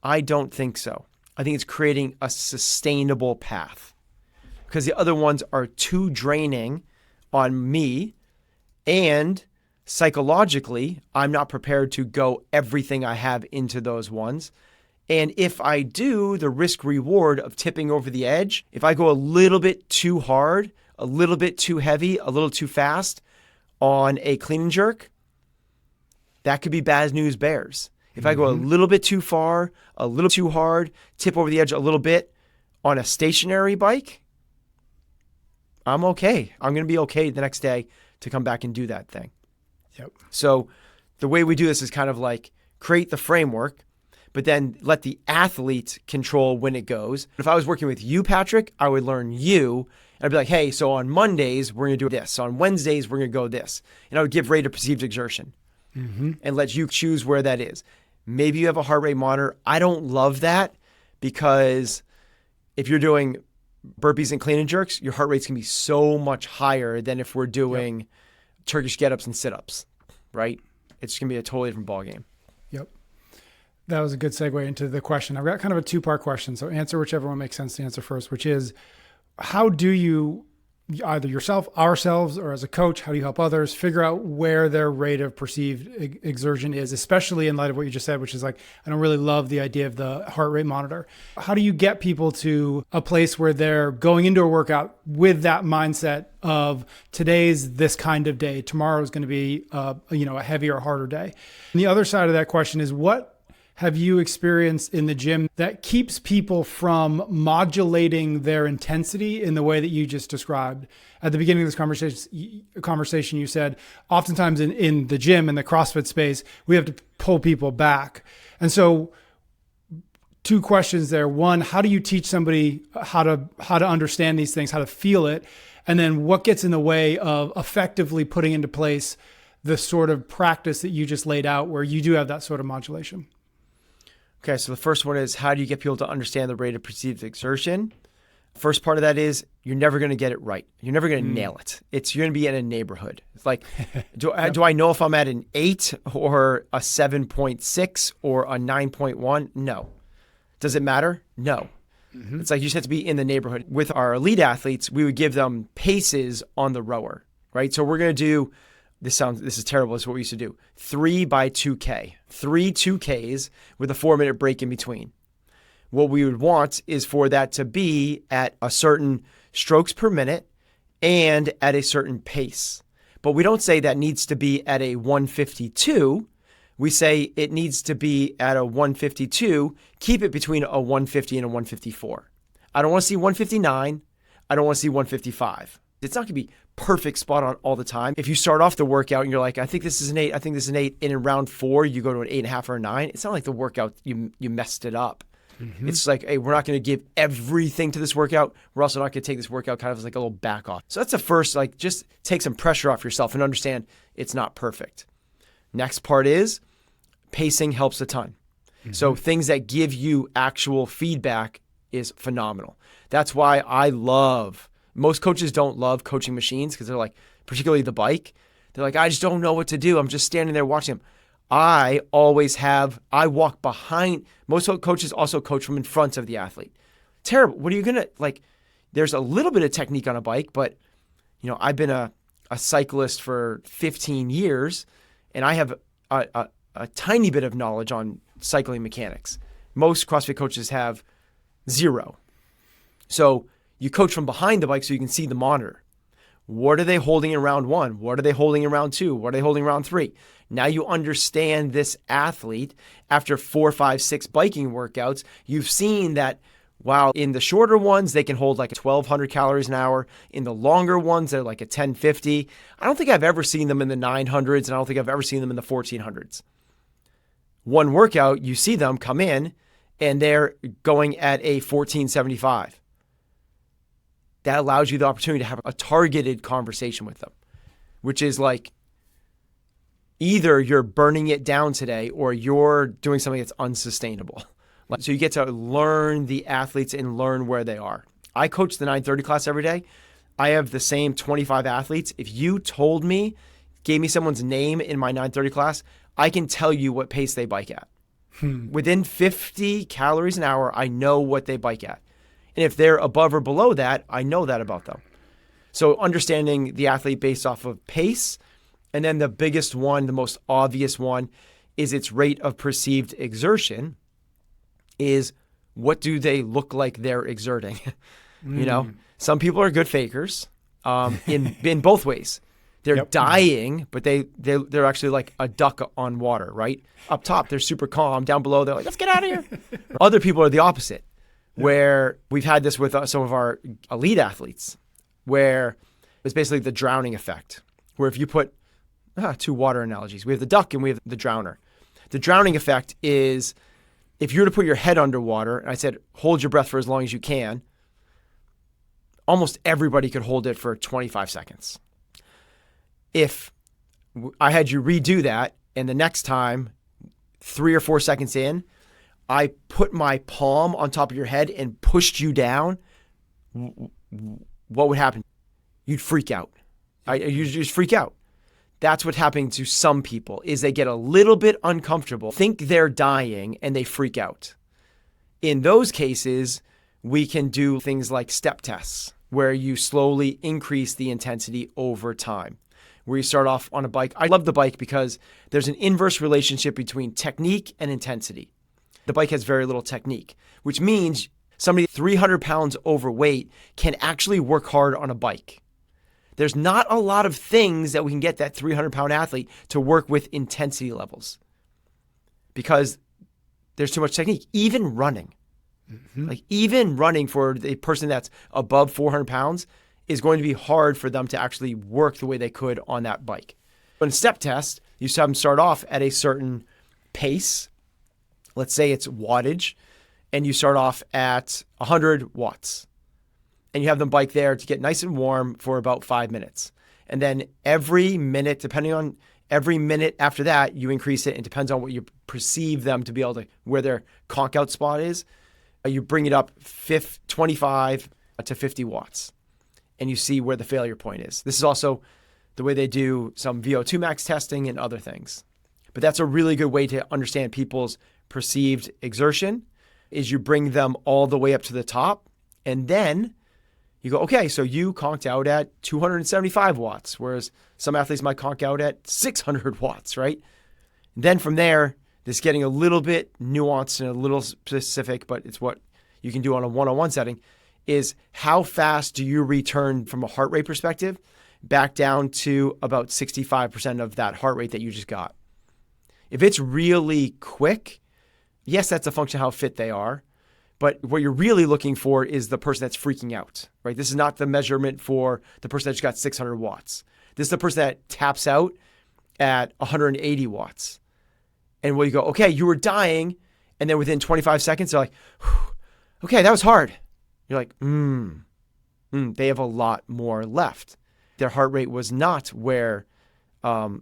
I don't think so. I think it's creating a sustainable path, because the other ones are too draining on me, and psychologically, I'm not prepared to go everything I have into those ones. And if I do, the risk reward of tipping over the edge, if I go a little bit too hard, a little bit too heavy, a little too fast on a clean and jerk, that could be bad news bears. If I go a little bit too far, a little too hard, tip over the edge a little bit on a stationary bike, I'm okay. I'm going to be okay the next day to come back and do that thing. So the way we do this is kind of like create the framework, but then let the athlete control when it goes. If I was working with you, Patrick, I would learn you. And I'd be like, hey, so on Mondays, we're going to do this. On Wednesdays, we're going to go this. And I would give rate of perceived exertion. And let you choose where that is. Maybe you have a heart rate monitor. I don't love that, because if you're doing burpees and clean and jerks, your heart rate's going to be so much higher than if we're doing Turkish get-ups and sit-ups, right? It's going to be a totally different ballgame. That was a good segue into the question. I've got kind of a two-part question, so answer whichever one makes sense to answer first, which is, how do you, either yourself, ourselves, or as a coach, how do you help others figure out where their rate of perceived exertion is, especially in light of what you just said, which is like, I don't really love the idea of the heart rate monitor. How do you get people to a place where they're going into a workout with that mindset of today's this kind of day, tomorrow is going to be a heavier, harder day? And the other side of that question is, what have you experienced in the gym that keeps people from modulating their intensity in the way that you just described? At the beginning of this conversation, you said oftentimes in the gym, in the CrossFit space, we have to pull people back. And so two questions there. One, how do you teach somebody how to understand these things, how to feel it? And then what gets in the way of effectively putting into place the sort of practice that you just laid out where you do have that sort of modulation? Okay, so the first one is, how do you get people to understand the rate of perceived exertion? First part of that is, you're never going to get it right. You're never going to nail it. You're going to be in a neighborhood. It's like, do I know if I'm at an 8 or a 7.6 or a 9.1? No. Does it matter? No. It's like you just have to be in the neighborhood. With our elite athletes, we would give them paces on the rower, right? So we're going to do, this is terrible. This is what we used to do. 3 by 2K. 3 2Ks with a 4-minute break in between. what we would want is for that to be at a certain strokes per minute and at a certain pace. But we don't say that needs to be at a 152. We say it needs to be at a 152, keep it between a 150 and a 154. I don't want to see 159. I don't want to see 155. It's not going to be perfect spot on all the time. If you start off the workout and you're like, I think this is an 8, I think this is an 8, and in round 4, you go to an 8.5 or a 9, it's not like the workout, you messed it up. Mm-hmm. It's like, hey, we're not going to give everything to this workout. We're also not going to take this workout kind of as like a little back off. So that's the first, like, just take some pressure off yourself and understand it's not perfect. Next part is pacing helps a ton. Mm-hmm. So things that give you actual feedback is phenomenal. That's why most coaches don't love coaching machines because they're like, particularly the bike, they're like, I just don't know what to do. I'm just standing there watching them. I walk behind. Most coaches also coach from in front of the athlete. Terrible. What are you going to, like, there's a little bit of technique on a bike, but, you know, I've been a cyclist for 15 years and I have a tiny bit of knowledge on cycling mechanics. Most CrossFit coaches have 0. So you coach from behind the bike so you can see the monitor. What are they holding in round 1? What are they holding in round 2? What are they holding in round 3? Now you understand this athlete. After 4, 5, 6 biking workouts, you've seen that while in the shorter ones, they can hold like 1,200 calories an hour. In the longer ones, they're like a 1,050. I don't think I've ever seen them in the 900s, and I don't think I've ever seen them in the 1,400s. One workout, you see them come in, and they're going at a 1,475. That allows you the opportunity to have a targeted conversation with them, which is like either you're burning it down today or you're doing something that's unsustainable. So you get to learn the athletes and learn where they are. I coach the 930 class every day. I have the same 25 athletes. If you gave me someone's name in my 930 class, I can tell you what pace they bike at. Within 50 calories an hour, I know what they bike at. And if they're above or below that, I know that about them. So understanding the athlete based off of pace, and then the biggest one, the most obvious one, is its rate of perceived exertion, is what do they look like they're exerting? You know, some people are good fakers in both ways. They're dying, but they're actually like a duck on water, right? Up top, they're super calm. Down below, they're like, let's get out of here. Other people are the opposite. Where we've had this with some of our elite athletes, where it's basically the drowning effect, where if you put 2 water analogies, we have the duck and we have the drowner. The drowning effect is if you were to put your head underwater, and I said, hold your breath for as long as you can, almost everybody could hold it for 25 seconds. If I had you redo that, and the next time, 3 or 4 seconds in, I put my palm on top of your head and pushed you down, what would happen? You'd freak out. You just freak out. That's what's happening to some people, is they get a little bit uncomfortable, think they're dying, and they freak out. In those cases, we can do things like step tests, where you slowly increase the intensity over time. Where you start off on a bike. I love the bike because there's an inverse relationship between technique and intensity. The bike has very little technique, which means somebody 300 pounds overweight can actually work hard on a bike. There's not a lot of things that we can get that 300-pound athlete to work with intensity levels because there's too much technique. Even running. Like even running for the person that's above 400 pounds is going to be hard for them to actually work the way they could on that bike. But in step test, you have them start off at a certain pace. Let's say it's wattage, and you start off at 100 watts. And you have them bike there to get nice and warm for about 5 minutes. And then every minute after that, you increase it. It depends on what you perceive them to be able to, where their conk out spot is. You bring it up 25 to 50 watts. And you see where the failure point is. This is also the way they do some VO2 max testing and other things. But that's a really good way to understand people's perceived exertion, is you bring them all the way up to the top. And then you go, okay, so you conked out at 275 watts, whereas some athletes might conk out at 600 watts, right? And then from there, This is getting a little bit nuanced and a little specific, but it's what you can do on a one-on-one setting, is how fast do you return from a heart rate perspective back down to about 65% of that heart rate that you just got. If it's really quick, yes, that's a function of how fit they are. But what you're really looking for is the person that's freaking out, right? This is not the measurement for the person that just got 600 watts. This is the person that taps out at 180 watts. And where you go, okay, you were dying. And then within 25 seconds, they're like, okay, that was hard. You're like, they have a lot more left. Their heart rate was not where they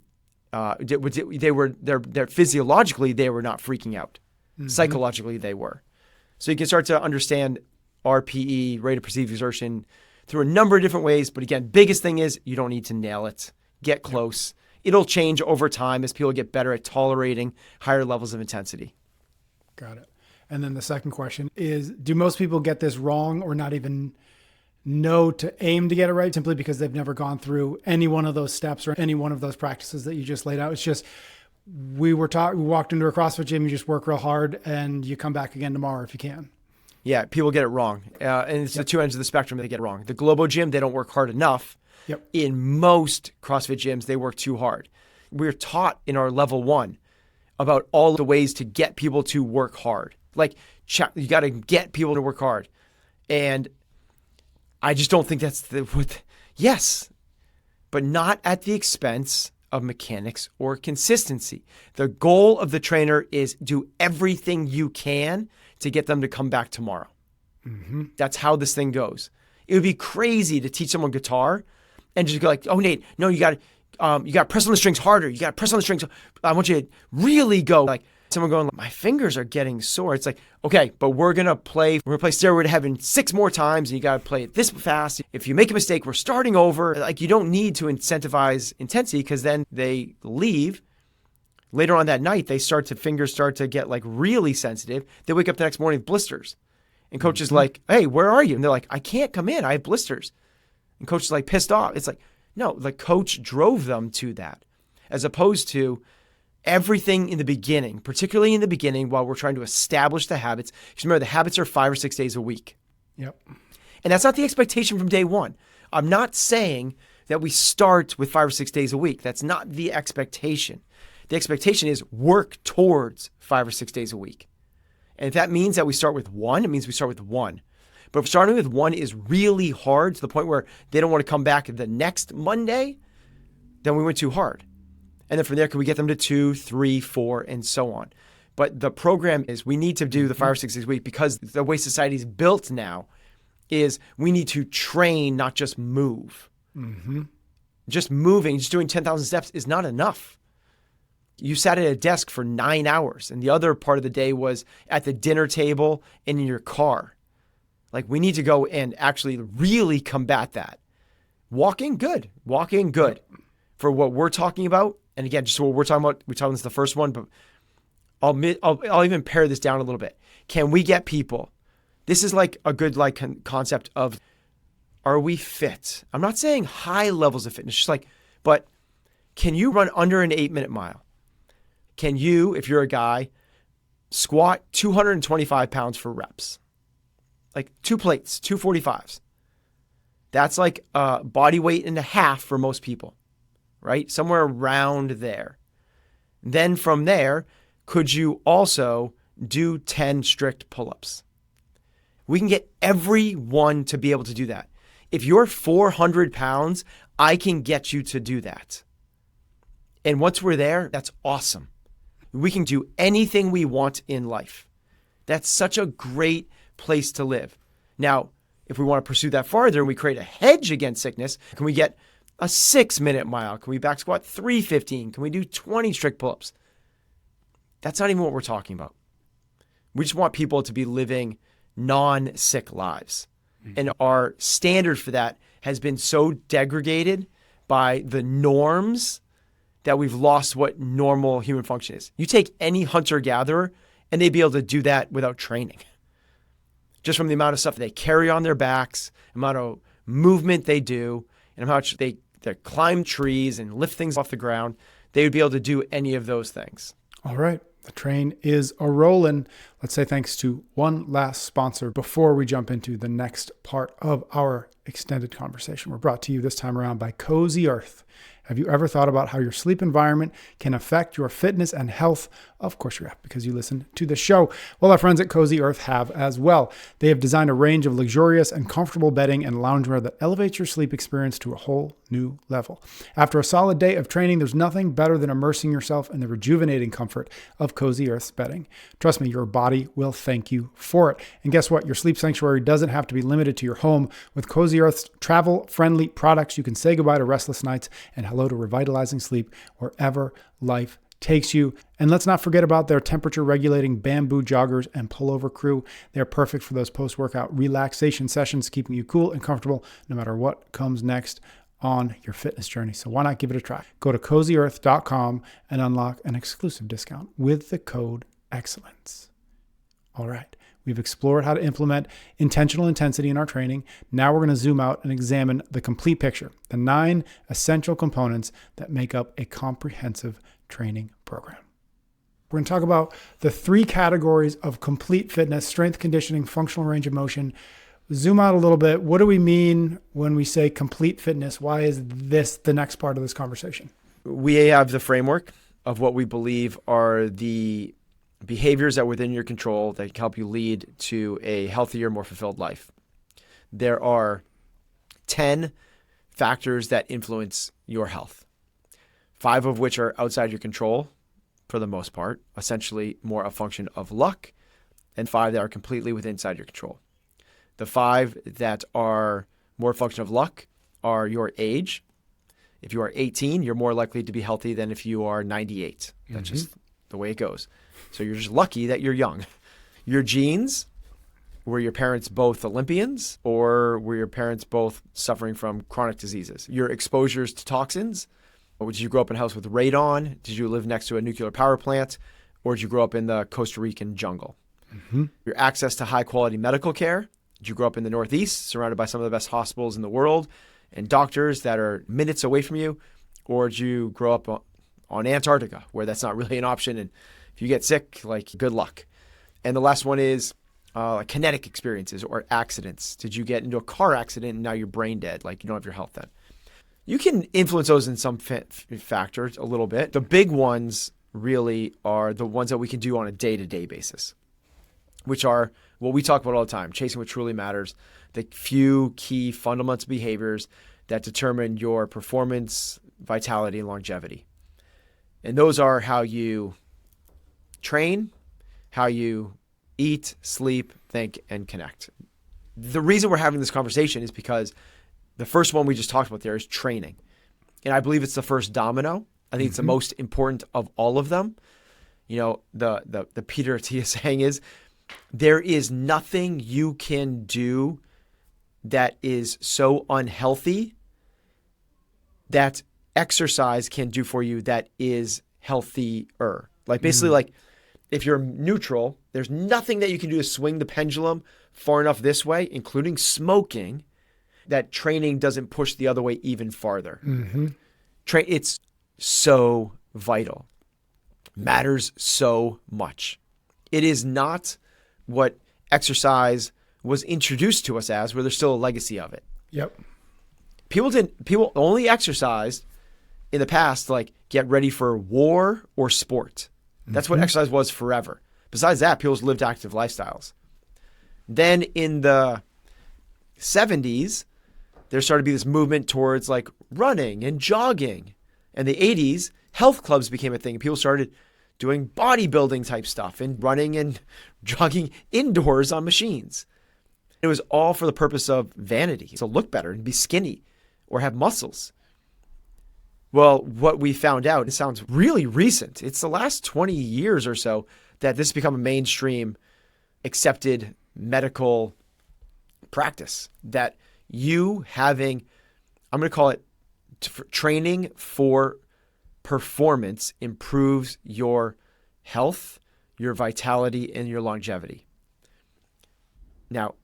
were. They're physiologically, they were not freaking out. Mm-hmm. Psychologically, they were. So you can start to understand RPE, rate of perceived exertion, through a number of different ways. But again, biggest thing is you don't need to nail it. Get close. It'll change over time as people get better at tolerating higher levels of intensity. Got it. And then the second question is, do most people get this wrong or not even know to aim to get it right simply because they've never gone through any one of those steps or any one of those practices that you just laid out? It's just, we walked into a CrossFit gym, you just work real hard and you come back again tomorrow if you can. Yeah, people get it wrong. And it's the two ends of the spectrum that they get it wrong. The Globo gym, they don't work hard enough. Yep. In most CrossFit gyms, they work too hard. We're taught in our level 1 about all the ways to get people to work hard. Like, you got to get people to work hard. And I just don't think that's yes, but not at the expense of mechanics or consistency. The goal of the trainer is do everything you can to get them to come back tomorrow. Mm-hmm. That's how this thing goes. It would be crazy to teach someone guitar and just go like, oh, Nate, no, you got to press on the strings harder. You got to press on the strings. I want you to really go. Like someone going, my fingers are getting sore. It's like, okay, but we're going to play Stairway to Heaven 6 more times and you got to play it this fast. If you make a mistake, we're starting over. Like you don't need to incentivize intensity because then they leave. Later on that night, fingers start to get like really sensitive. They wake up the next morning with blisters. And coach is like, hey, where are you? And they're like, I can't come in. I have blisters. And coach is like pissed off. It's like, no, the coach drove them to that, as opposed to everything in the beginning, particularly in the beginning while we're trying to establish the habits. Because remember, the habits are 5 or 6 days a week. Yep. And that's not the expectation from day one. I'm not saying that we start with 5 or 6 days a week. That's not the expectation. The expectation is work towards 5 or 6 days a week. And if that means that we start with 1, it means we start with 1. But if starting with 1 is really hard to the point where they don't want to come back the next Monday, then we went too hard. And then from there, can we get them to 2, 3, 4, and so on? But the program is we need to do the 5 or 6 days a week because the way society is built now is we need to train, not just move. Mm-hmm. Just moving, just doing 10,000 steps is not enough. You sat at a desk for 9 hours and the other part of the day was at the dinner table and in your car. Like we need to go and actually really combat that. Walking, good. For what we're talking about, and again, just what we're talking about, we're talking this the first one, but I'll even pare this down a little bit. Can we get people? This is like a good concept of, are we fit? I'm not saying high levels of fitness, just like, but can you run under an 8-minute mile? Can you, if you're a guy, squat 225 pounds for reps? Like 2 plates, 245s. That's like a body weight and a half for most people, right? Somewhere around there. Then from there, could you also do 10 strict pull-ups? We can get everyone to be able to do that. If you're 400 pounds, I can get you to do that. And once we're there, that's awesome. We can do anything we want in life. That's such a great place to live. Now, if we want to pursue that farther and we create a hedge against sickness, can we get a 6-minute mile? Can we back squat 315? Can we do 20 strict pull-ups? That's not even what we're talking about. We just want people to be living non-sick lives. Mm-hmm. And our standard for that has been so degraded by the norms that we've lost what normal human function is. You take any hunter-gatherer and they'd be able to do that without training. Just from the amount of stuff they carry on their backs, amount of movement they do, and how much they climb trees and lift things off the ground, they would be able to do any of those things. All right. The train is a-rolling. Let's say thanks to one last sponsor before we jump into the next part of our extended conversation. We're brought to you this time around by Cozy Earth. Have you ever thought about how your sleep environment can affect your fitness and health? Of course you have, because you listen to the show. Well, our friends at Cozy Earth have as well. They have designed a range of luxurious and comfortable bedding and loungewear that elevates your sleep experience to a whole new level. After a solid day of training, there's nothing better than immersing yourself in the rejuvenating comfort of Cozy Earth's bedding. Trust me, your body will thank you for it. And guess what? Your sleep sanctuary doesn't have to be limited to your home. With Cozy Earth's travel-friendly products, you can say goodbye to restless nights and hello to revitalizing sleep wherever life takes you. And let's not forget about their temperature regulating bamboo joggers and pullover crew. They're perfect for those post-workout relaxation sessions, keeping you cool and comfortable no matter what comes next on your fitness journey. So why not give it a try? Go to CozyEarth.com and unlock an exclusive discount with the code EXCELLENCE. All right. We've explored how to implement intentional intensity in our training. Now we're going to zoom out and examine the complete picture, the 9 essential components that make up a comprehensive training program. We're going to talk about the 3 categories of complete fitness: strength, conditioning, functional range of motion. Zoom out a little bit. What do we mean when we say complete fitness? Why is this the next part of this conversation? We have the framework of what we believe are the behaviors that are within your control that can help you lead to a healthier, more fulfilled life. There are 10 factors that influence your health, 5 of which are outside your control for the most part, essentially more a function of luck, and 5 that are completely inside your control. The 5 that are more a function of luck are your age. If you are 18, you're more likely to be healthy than if you are 98. That's just the way it goes. So you're just lucky that you're young. Your genes, were your parents both Olympians, or were your parents both suffering from chronic diseases? Your exposures to toxins, or did you grow up in a house with radon? Did you live next to a nuclear power plant? Or did you grow up in the Costa Rican jungle? Your access to high quality medical care. Did you grow up in the Northeast, surrounded by some of the best hospitals in the world and doctors that are minutes away from you? Or did you grow up on Antarctica, where that's not really an option, and if you get sick, like, good luck. And the last one is kinetic experiences or accidents. Did you get into a car accident and now you're brain dead, like you don't have your health then? You can influence those in some factors a little bit. The big ones really are the ones that we can do on a day-to-day basis, which are what we talk about all the time: chasing what truly matters, the few key fundamental behaviors that determine your performance, vitality, and longevity. And those are how you train, how you eat, sleep, think, and connect. The reason we're having this conversation is because the first one we just talked about there is training. And I believe it's the first domino. I think it's the most important of all of them. You know, the Peter Attia saying is, there is nothing you can do that is so unhealthy that exercise can do for you that is healthier. Like, basically, like, if you're neutral, there's nothing that you can do to swing the pendulum far enough this way, including smoking, that training doesn't push the other way even farther. It's so vital. Matters so much. It is not what exercise was introduced to us as, where there's still a legacy of it. Yep. People only exercised in the past, like, get ready for war or sport. That's what exercise was forever. Besides that, people lived active lifestyles. Then in the 70s, there started to be this movement towards, like, running and jogging. In the 80s, health clubs became a thing. People started doing bodybuilding type stuff and running and jogging indoors on machines. It was all for the purpose of vanity, to look better and be skinny or have muscles. Well, what we found out, it sounds really recent. It's the last 20 years or so that this has become a mainstream accepted medical practice, that you having, I'm going to call it training for performance, improves your health, your vitality, and your longevity. Now,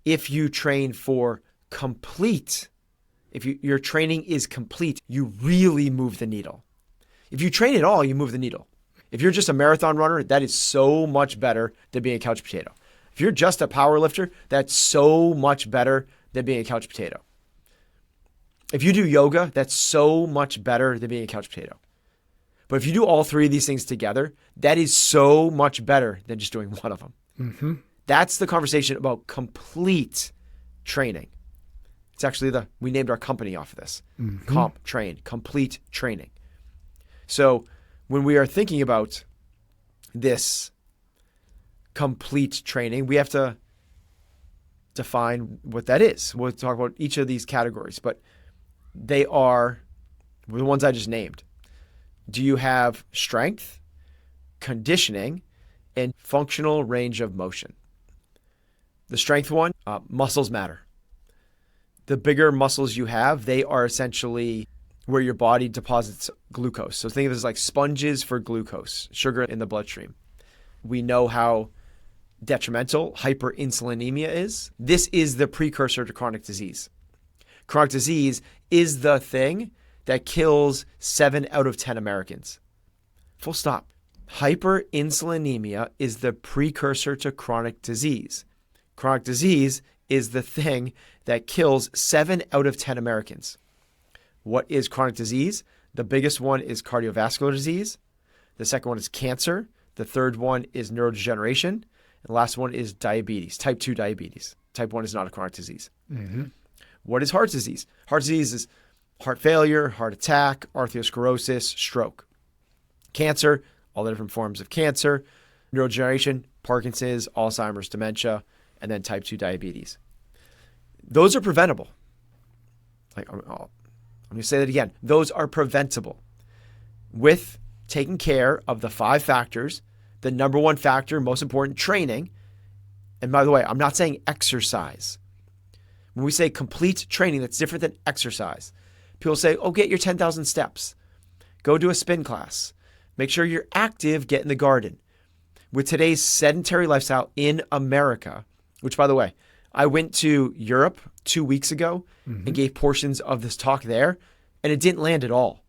if you train for complete, if your training is complete, you really move the needle. If you train at all, you move the needle. If you're just a marathon runner, that is so much better than being a couch potato. If you're just a power lifter, that's so much better than being a couch potato. If you do yoga, that's so much better than being a couch potato. But if you do all three of these things together, that is so much better than just doing one of them. Mm-hmm. That's the conversation about complete training. It's actually we named our company off of this. Mm-hmm. CompTrain, complete training. So when we are thinking about this complete training, we have to define what that is. We'll talk about each of these categories, but they are the ones I just named. Do you have strength, conditioning, and functional range of motion? The strength one, muscles matter. The bigger muscles you have, they are essentially where your body deposits glucose. So think of it as like sponges for glucose, sugar in the bloodstream. We know how detrimental hyperinsulinemia is. This is the precursor to chronic disease. Chronic disease is the thing that kills 7 out of 10 Americans. Full stop. Hyperinsulinemia is the precursor to chronic disease. Chronic disease is the thing that kills 7 out of 10 Americans. What is chronic disease? The biggest one is cardiovascular disease. The second one is cancer. The third one is neurodegeneration. And the last one is diabetes, type 2 diabetes. Type 1 is not a chronic disease. Mm-hmm. What is heart disease? Heart disease is heart failure, heart attack, arteriosclerosis, stroke. Cancer, all the different forms of cancer. Neurodegeneration, Parkinson's, Alzheimer's, dementia, and then type 2 diabetes. Those are preventable. I'm going to say that again. Those are preventable with taking care of the 5 factors. The number one factor, most important, training. And by the way, I'm not saying exercise. When we say complete training, that's different than exercise. People say, oh, get your 10,000 steps. Go do a spin class. Make sure you're active, get in the garden. With today's sedentary lifestyle in America, which, by the way, I went to Europe 2 weeks ago and gave portions of this talk there, and it didn't land at all.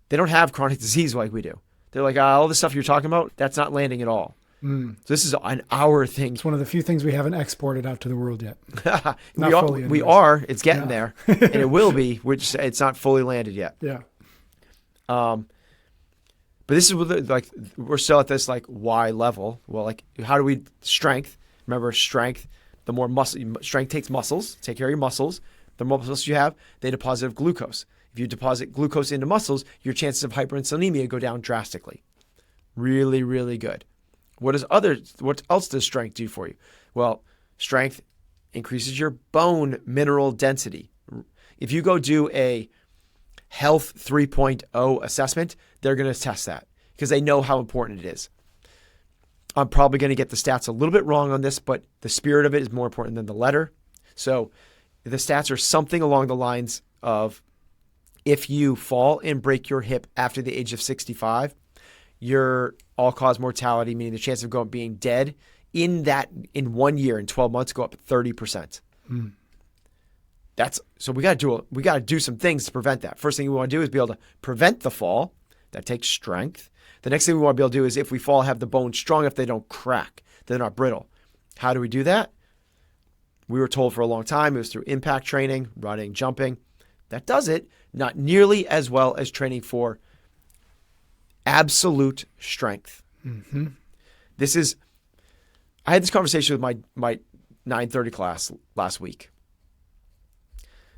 They don't have chronic disease like we do. They're like, all the stuff you're talking about, that's not landing at all. So this is an hour thing. It's one of the few things we haven't exported out to the world yet. we are. It's getting there, and it will be. Which it's not fully landed yet. Yeah. But this is like we're still at this like why level. Well, like how do we strength? Remember strength. The more strength takes muscles. Take care of your muscles. The more muscles you have, they deposit glucose. If you deposit glucose into muscles, your chances of hyperinsulinemia go down drastically. Really, really good. What else does strength do for you? Well, strength increases your bone mineral density. If you go do a Health 3.0 assessment, they're going to test that because they know how important it is. I'm probably going to get the stats a little bit wrong on this, but the spirit of it is more important than the letter. So the stats are something along the lines of if you fall and break your hip after the age of 65, your all-cause mortality, meaning the chance of being dead in 1 year, in 12 months, go up 30%. So we got to do some things to prevent that. First thing we want to do is be able to prevent the fall. That takes strength. The next thing we want to be able to do is if we fall, have the bones strong enough they don't crack, they're not brittle. How do we do that? We were told for a long time it was through impact training, running, jumping. That does it, not nearly as well as training for absolute strength. Mm-hmm. I had this conversation with my 9:30 class last week.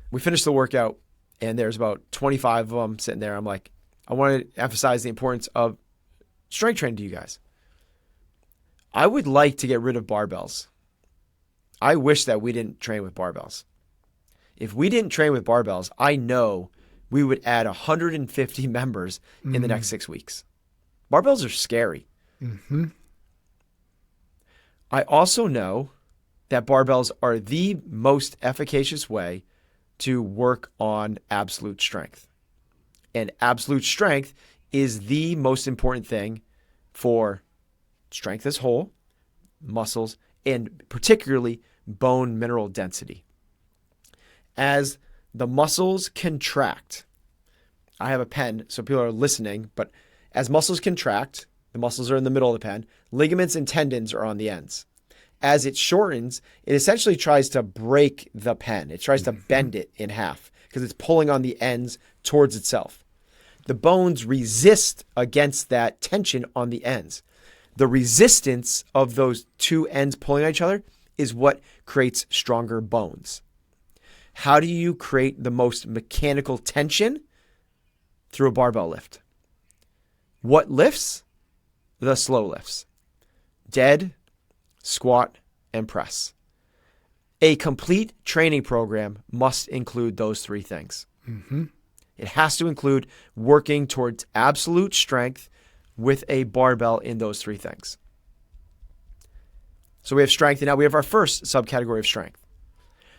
We finished the workout and there's about 25 of them sitting there. I'm like, I want to emphasize the importance of strength training to you guys. I would like to get rid of barbells. I wish that we didn't train with barbells. If we didn't train with barbells, I know we would add 150 members in the next 6 weeks. Barbells are scary. Mm-hmm. I also know that barbells are the most efficacious way to work on absolute strength. And absolute strength is the most important thing for strength as whole, muscles, and particularly bone mineral density. As the muscles contract, I have a pen, so people are listening, but as muscles contract, the muscles are in the middle of the pen, ligaments and tendons are on the ends. As it shortens, it essentially tries to break the pen. It tries to bend it in half because it's pulling on the ends towards itself. The bones resist against that tension on the ends. The resistance of those two ends pulling on each other is what creates stronger bones. How do you create the most mechanical tension? Through a barbell lift. What lifts? The slow lifts. Dead, squat, and press. A complete training program must include those three things. It has to include working towards absolute strength with a barbell in those three things. So we have strength, and now we have our first subcategory of strength.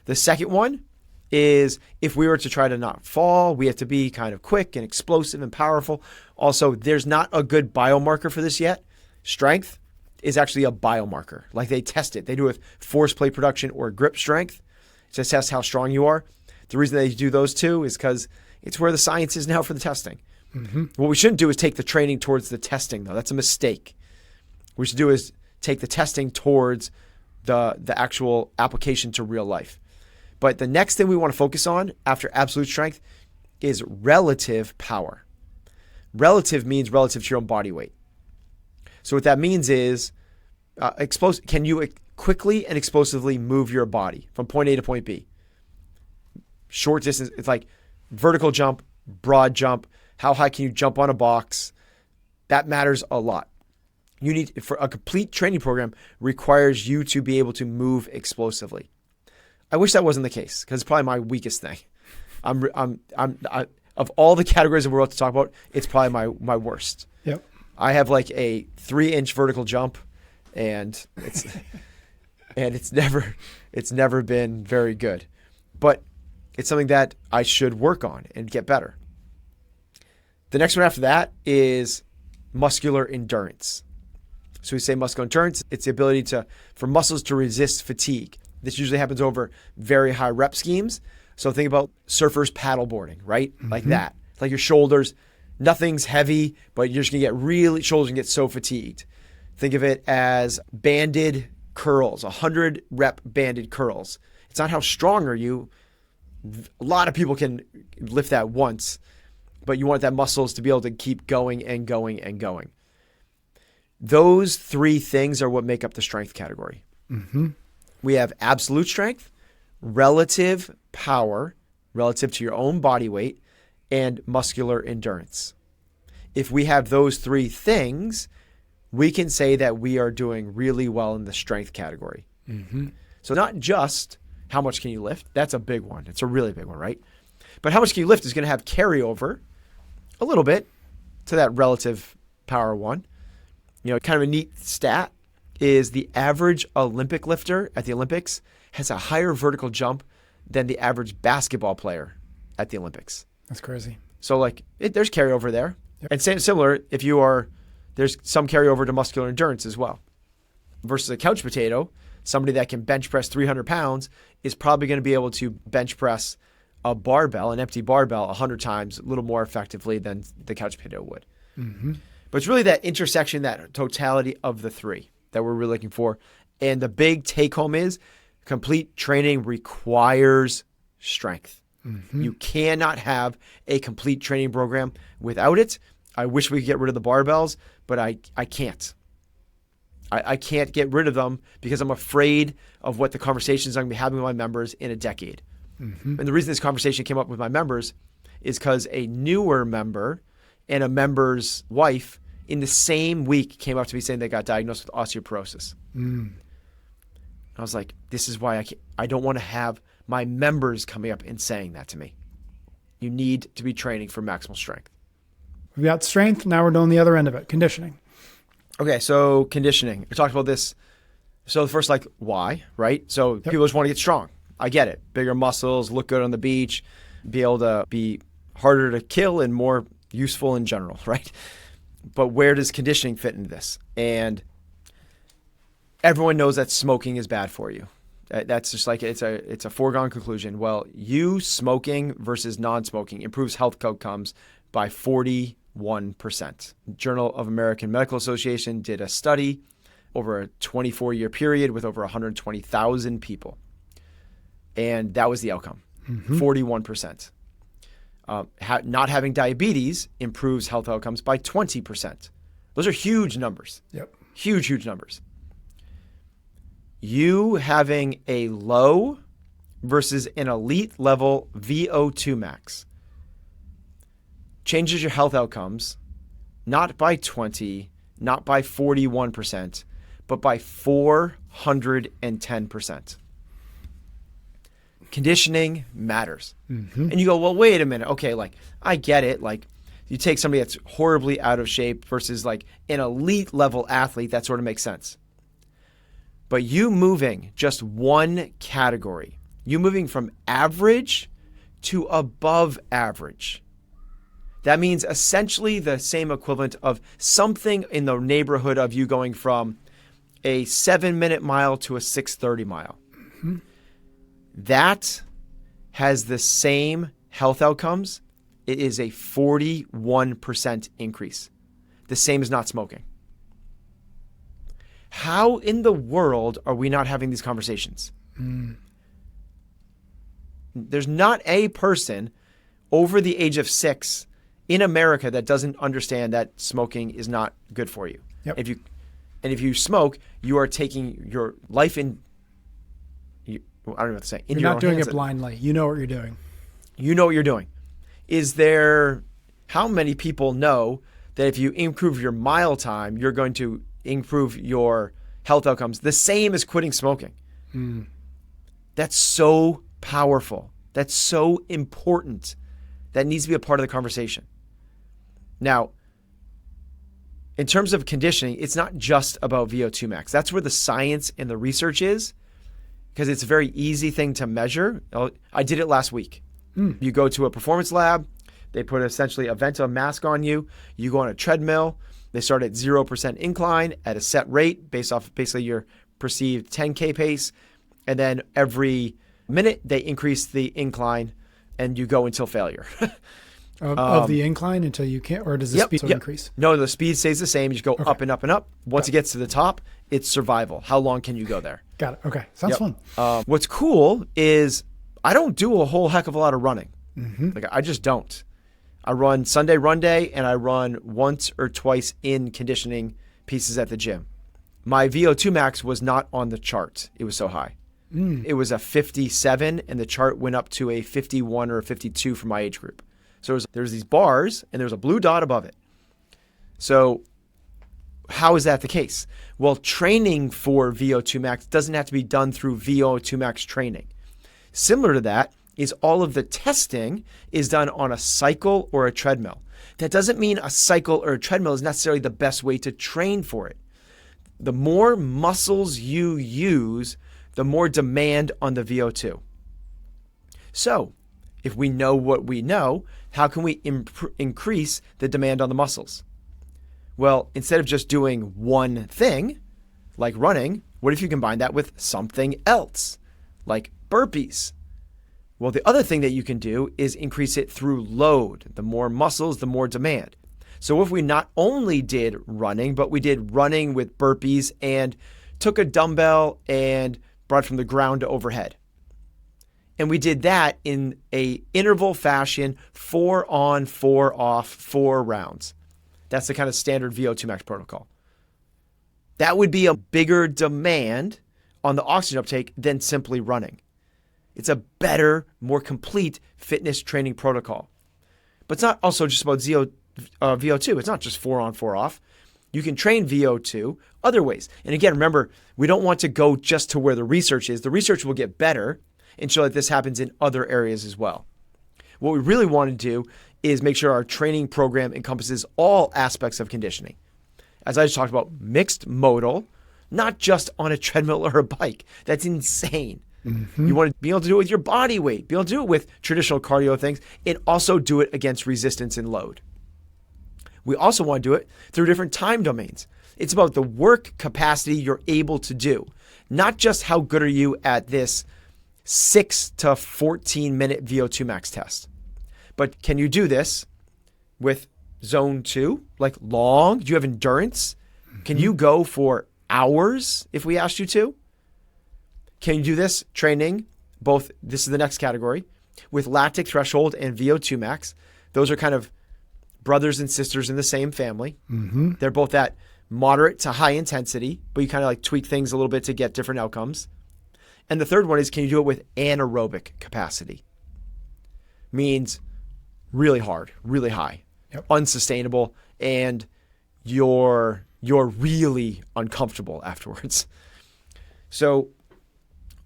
The second one is if we were to try to not fall, we have to be kind of quick and explosive and powerful. Also, there's not a good biomarker for this yet. Strength is actually a biomarker. Like they test it. They do it with force plate production or grip strength to test how strong you are. The reason they do those two is because it's where the science is now for the testing. What we shouldn't do is take the training towards the testing, though. That's a mistake. What we should do is take the testing towards the actual application to real life. But the next thing we want to focus on after absolute strength is relative power. Relative means relative to your own body weight. So what that means is can you quickly and explosively move your body from point A to point B? Short distance, it's like vertical jump, broad jump. How high can you jump on a box? That matters a lot. You need, for a complete training program requires you to be able to move explosively. I wish that wasn't the case because it's probably my weakest thing. Of all the categories of the world to talk about, it's probably my worst. Yep. I have like a 3-inch vertical jump, and it's never been very good, but it's something that I should work on and get better. The next one after that is muscular endurance. So we say muscular endurance, it's the ability for muscles to resist fatigue. This usually happens over very high rep schemes. So think about surfers paddleboarding, right? Like that. Like your shoulders, nothing's heavy, but you're just gonna get shoulders can get so fatigued. Think of it as banded curls, 100 rep banded curls. It's not how strong are you. A lot of people can lift that once, but you want that muscles to be able to keep going and going and going. Those three things are what make up the strength category. We have absolute strength, relative power, relative to your own body weight, and muscular endurance. If we have those three things, we can say that we are doing really well in the strength category. So not just how much can you lift? That's a big one. It's a really big one, right? But how much can you lift is going to have carryover a little bit to that relative power one. You know, kind of a neat stat is the average Olympic lifter at the Olympics has a higher vertical jump than the average basketball player at the Olympics. That's crazy. So there's carryover there. Yep. And similar, there's some carryover to muscular endurance as well. Versus a couch potato, somebody that can bench press 300 pounds is probably going to be able to bench press a barbell, an empty barbell, 100 times a little more effectively than the couch potato would. But it's really that intersection, that totality of the three that we're really looking for. And the big take home is complete training requires strength. You cannot have a complete training program without it. I wish we could get rid of the barbells, but I can't. I can't get rid of them because I'm afraid of what the conversations I'm going to be having with my members in a decade. And the reason this conversation came up with my members is because a newer member and a member's wife in the same week came up to me saying they got diagnosed with osteoporosis. I was like, this is why I don't want to have my members coming up and saying that to me. You need to be training for maximal strength. We've got strength. Now we're doing the other end of it, conditioning. Okay, so conditioning. We talked about this. So the first, why, right? So people just want to get strong. I get it. Bigger muscles, look good on the beach, be able to be harder to kill and more useful in general, right? But where does conditioning fit into this? And everyone knows that smoking is bad for you. That's just it's a foregone conclusion. Well, you smoking versus non-smoking improves health outcomes by 41%. Journal of American Medical Association did a study over a 24-year period with over 120,000 people. And that was the outcome, 41%. Not having diabetes improves health outcomes by 20%. Those are huge numbers. Yep. Huge numbers. You having a low versus an elite level VO2 max changes your health outcomes not by 20, not by 41%, but by 410%. Conditioning matters. And you go, well, wait a minute. Okay, like, I get it. Like, you take somebody that's horribly out of shape versus like an elite level athlete, that sort of makes sense. But you moving just one category, you moving from average to above average, that means essentially the same equivalent of something in the neighborhood of you going from a 7-minute mile to a 6:30 mile. That has the same health outcomes. It is a 41% increase. The same as not smoking. How in the world are we not having these conversations? There's not a person over the age of 6 in America that doesn't understand that smoking is not good for you. Yep. If you smoke, you are taking your life in. I don't know what to say. You're not doing it blindly. You know what you're doing. You know what you're doing. How many people know that if you improve your mile time, you're going to improve your health outcomes the same as quitting smoking? That's so powerful. That's so important. That needs to be a part of the conversation. Now, in terms of conditioning, it's not just about VO2 max. That's where the science and the research is, because it's a very easy thing to measure. I did it last week. You go to a performance lab. They put essentially a Venta mask on you. You go on a treadmill. They start at 0% incline at a set rate based off basically your perceived 10K pace. And then every minute they increase the incline and you go until failure. Of the incline until you can't, or does the speed increase? No, the speed stays the same. You just go up and up and up. Once it gets to the top, it's survival. How long can you go there? Got it. Okay. Sounds fun. What's cool is I don't do a whole heck of a lot of running. Like, I just don't. I run Sunday run day and I run once or twice in conditioning pieces at the gym. My VO2 max was not on the chart. It was so high. It was a 57 and the chart went up to a 51 or a 52 for my age group. So there's these bars and there's a blue dot above it. So how is that the case? Well, training for VO2 max doesn't have to be done through VO2 max training. Similar to that is all of the testing is done on a cycle or a treadmill. That doesn't mean a cycle or a treadmill is necessarily the best way to train for it. The more muscles you use, the more demand on the VO2. So if we know what we know, how can we increase the demand on the muscles? Well, instead of just doing one thing, like running, what if you combine that with something else, like burpees? Well, the other thing that you can do is increase it through load. The more muscles, the more demand. So if we not only did running, but we did running with burpees and took a dumbbell and brought it from the ground to overhead. And we did that in a interval fashion, 4 on, 4 off, 4 rounds. That's the kind of standard VO2 max protocol. That would be a bigger demand on the oxygen uptake than simply running. It's a better, more complete fitness training protocol. But it's not also just about VO2. It's not just 4 on, 4 off. You can train VO2 other ways. And again, remember, we don't want to go just to where the research is. The research will get better and show that this happens in other areas as well. What we really want to do is make sure our training program encompasses all aspects of conditioning. As I just talked about, mixed modal, not just on a treadmill or a bike. That's insane. You want to be able to do it with your body weight, be able to do it with traditional cardio things, and also do it against resistance and load. We also want to do it through different time domains. It's about the work capacity you're able to do, not just how good are you at this 6 to 14 minute VO2 max test. But can you do this with zone 2, like long? Do you have endurance? Can you go for hours if we asked you to? Can you do this training, both, this is the next category, with lactic threshold and VO2 max? Those are kind of brothers and sisters in the same family. They're both at moderate to high intensity, but you kind of like tweak things a little bit to get different outcomes. And the third one is, can you do it with anaerobic capacity? Means really hard, really high, unsustainable, and you're really uncomfortable afterwards. So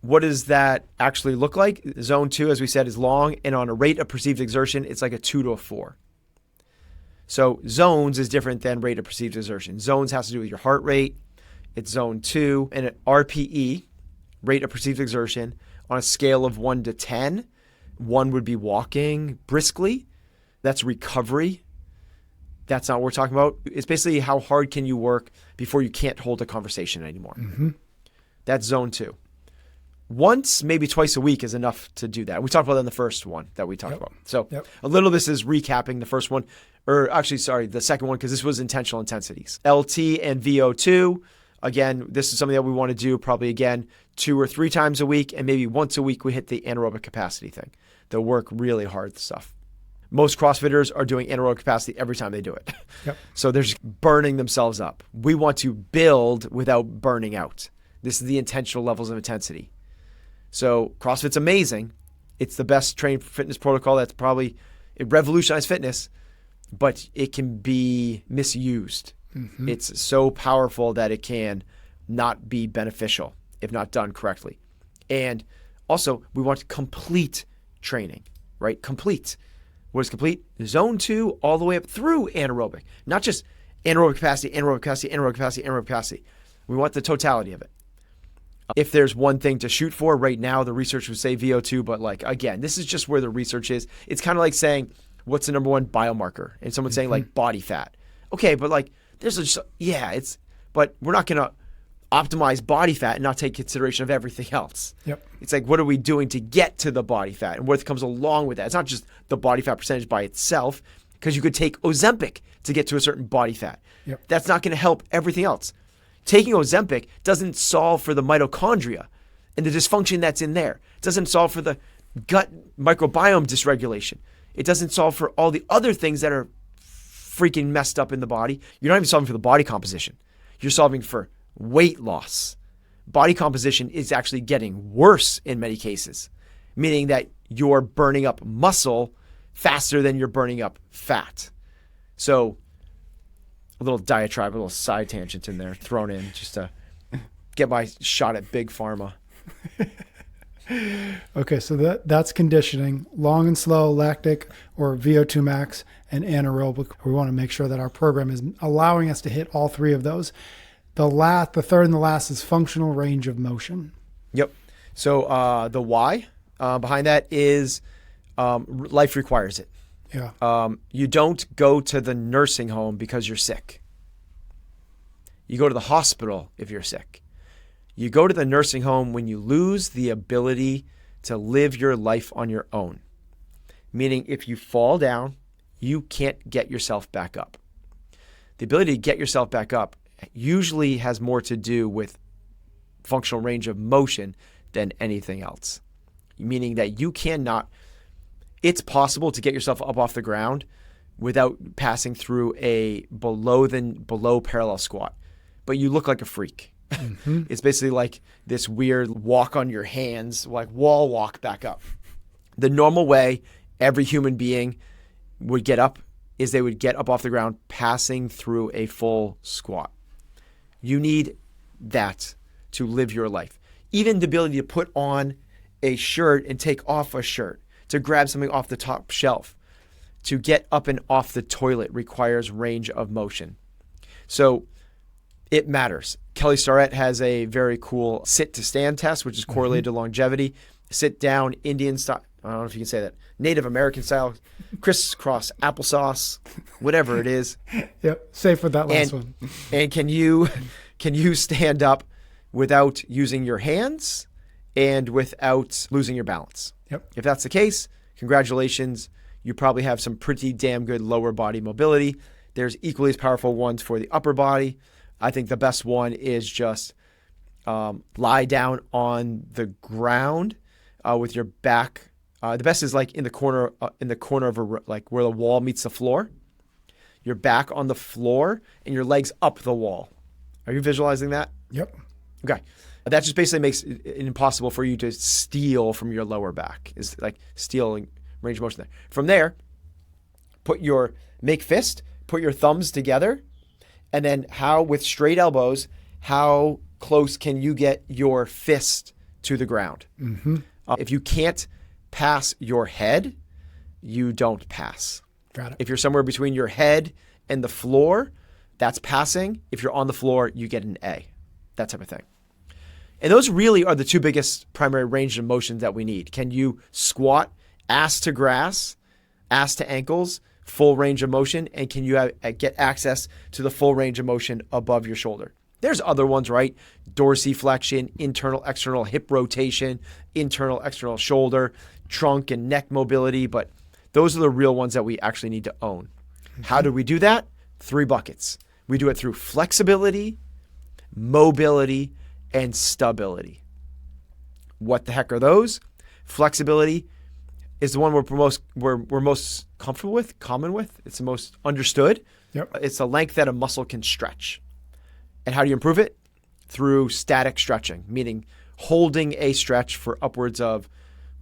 what does that actually look like? Zone 2, as we said, is long, and on a rate of perceived exertion, it's like a 2 to a 4. So zones is different than rate of perceived exertion. Zones has to do with your heart rate. It's zone 2. And at RPE, rate of perceived exertion, on a scale of 1 to 10, 1 would be walking briskly. That's recovery. That's not what we're talking about. It's basically how hard can you work before you can't hold a conversation anymore. That's zone 2. Once, maybe twice a week is enough to do that. We talked about that in the first one that we talked about. So a little of this is recapping the first one, or actually, sorry, the second one, because this was intentional intensities. LT and VO2. Again, this is something that we want to do probably, again, 2 or 3 times a week, and maybe once a week we hit the anaerobic capacity thing. They'll work really hard stuff. Most CrossFitters are doing anaerobic capacity every time they do it. So they're just burning themselves up. We want to build without burning out. This is the intentional levels of intensity. So CrossFit's amazing. It's the best trained fitness protocol that's probably, it revolutionized fitness, but it can be misused. It's so powerful that it can not be beneficial if not done correctly. And also, we want complete training, right? Complete. What is complete? Zone 2 all the way up through anaerobic. Not just anaerobic capacity, anaerobic capacity, anaerobic capacity, anaerobic capacity. We want the totality of it. If there's one thing to shoot for right now, the research would say VO2, but like, again, this is just where the research is. It's kind of like saying, what's the number one biomarker? And someone saying like body fat. Okay, but like, but we're not going to optimize body fat and not take consideration of everything else. It's like, what are we doing to get to the body fat and what comes along with that? It's not just the body fat percentage by itself, because you could take Ozempic to get to a certain body fat. That's not going to help everything else. Taking Ozempic doesn't solve for the mitochondria and the dysfunction that's in there. It doesn't solve for the gut microbiome dysregulation. It doesn't solve for all the other things that are freaking messed up in the body. You're not even solving for the body composition. You're solving for weight loss. Body composition is actually getting worse in many cases, meaning that you're burning up muscle faster than you're burning up fat. So a little diatribe, a little side tangent in there thrown in just to get my shot at big pharma. Okay, so that's conditioning, long and slow, lactic or VO2 max, and anaerobic. We want to make sure that our program is allowing us to hit all 3 of those. The third and the last is functional range of motion. So the why behind that is life requires it. You don't go to the nursing home because you're sick. You go to the hospital if you're sick. You go to the nursing home when you lose the ability to live your life on your own. Meaning if you fall down, you can't get yourself back up. The ability to get yourself back up usually has more to do with functional range of motion than anything else. Meaning that you cannot, it's possible to get yourself up off the ground without passing through a below parallel squat, but you look like a freak. It's basically like this weird walk on your hands, like wall walk back up. The normal way every human being would get up is they would get up off the ground passing through a full squat. You need that to live your life. Even the ability to put on a shirt and take off a shirt, to grab something off the top shelf, to get up and off the toilet requires range of motion. So it matters. Kelly Starrett has a very cool sit to stand test, which is correlated to longevity. Sit down, Indian style, I don't know if you can say that, Native American style, crisscross applesauce, whatever it is. Safe with that last one. And can you stand up without using your hands and without losing your balance? If that's the case, congratulations. you probably have some pretty damn good lower body mobility. There's equally as powerful ones for the upper body. I think the best one is just lie down on the ground with your back. The best is like in the corner of like where the wall meets the floor. Your back on the floor and your legs up the wall. Are you visualizing that? Yep. Okay. That just basically makes it impossible for you to steal from your lower back. Is like stealing range of motion there. From there, make fist, put your thumbs together, and then with straight elbows, how close can you get your fist to the ground? Mm-hmm. If you can't pass your head, you don't pass. Got it. If you're somewhere between your head and the floor, that's passing. If you're on the floor, you get an A, that type of thing. And those really are the two biggest primary range of motion that we need. Can you squat ass to grass, ass to ankles, full range of motion? And can you get access to the full range of motion above your shoulder? There's other ones, right? Dorsiflexion, internal, external hip rotation, internal, external shoulder, trunk and neck mobility. But those are the real ones that we actually need to own. Mm-hmm. How do we do that? 3 buckets. We do it through flexibility, mobility, and stability. What the heck are those? Flexibility is the one we're most comfortable with, common with. It's the most understood. Yep. It's the length that a muscle can stretch. And how do you improve it? Through static stretching, meaning holding a stretch for upwards of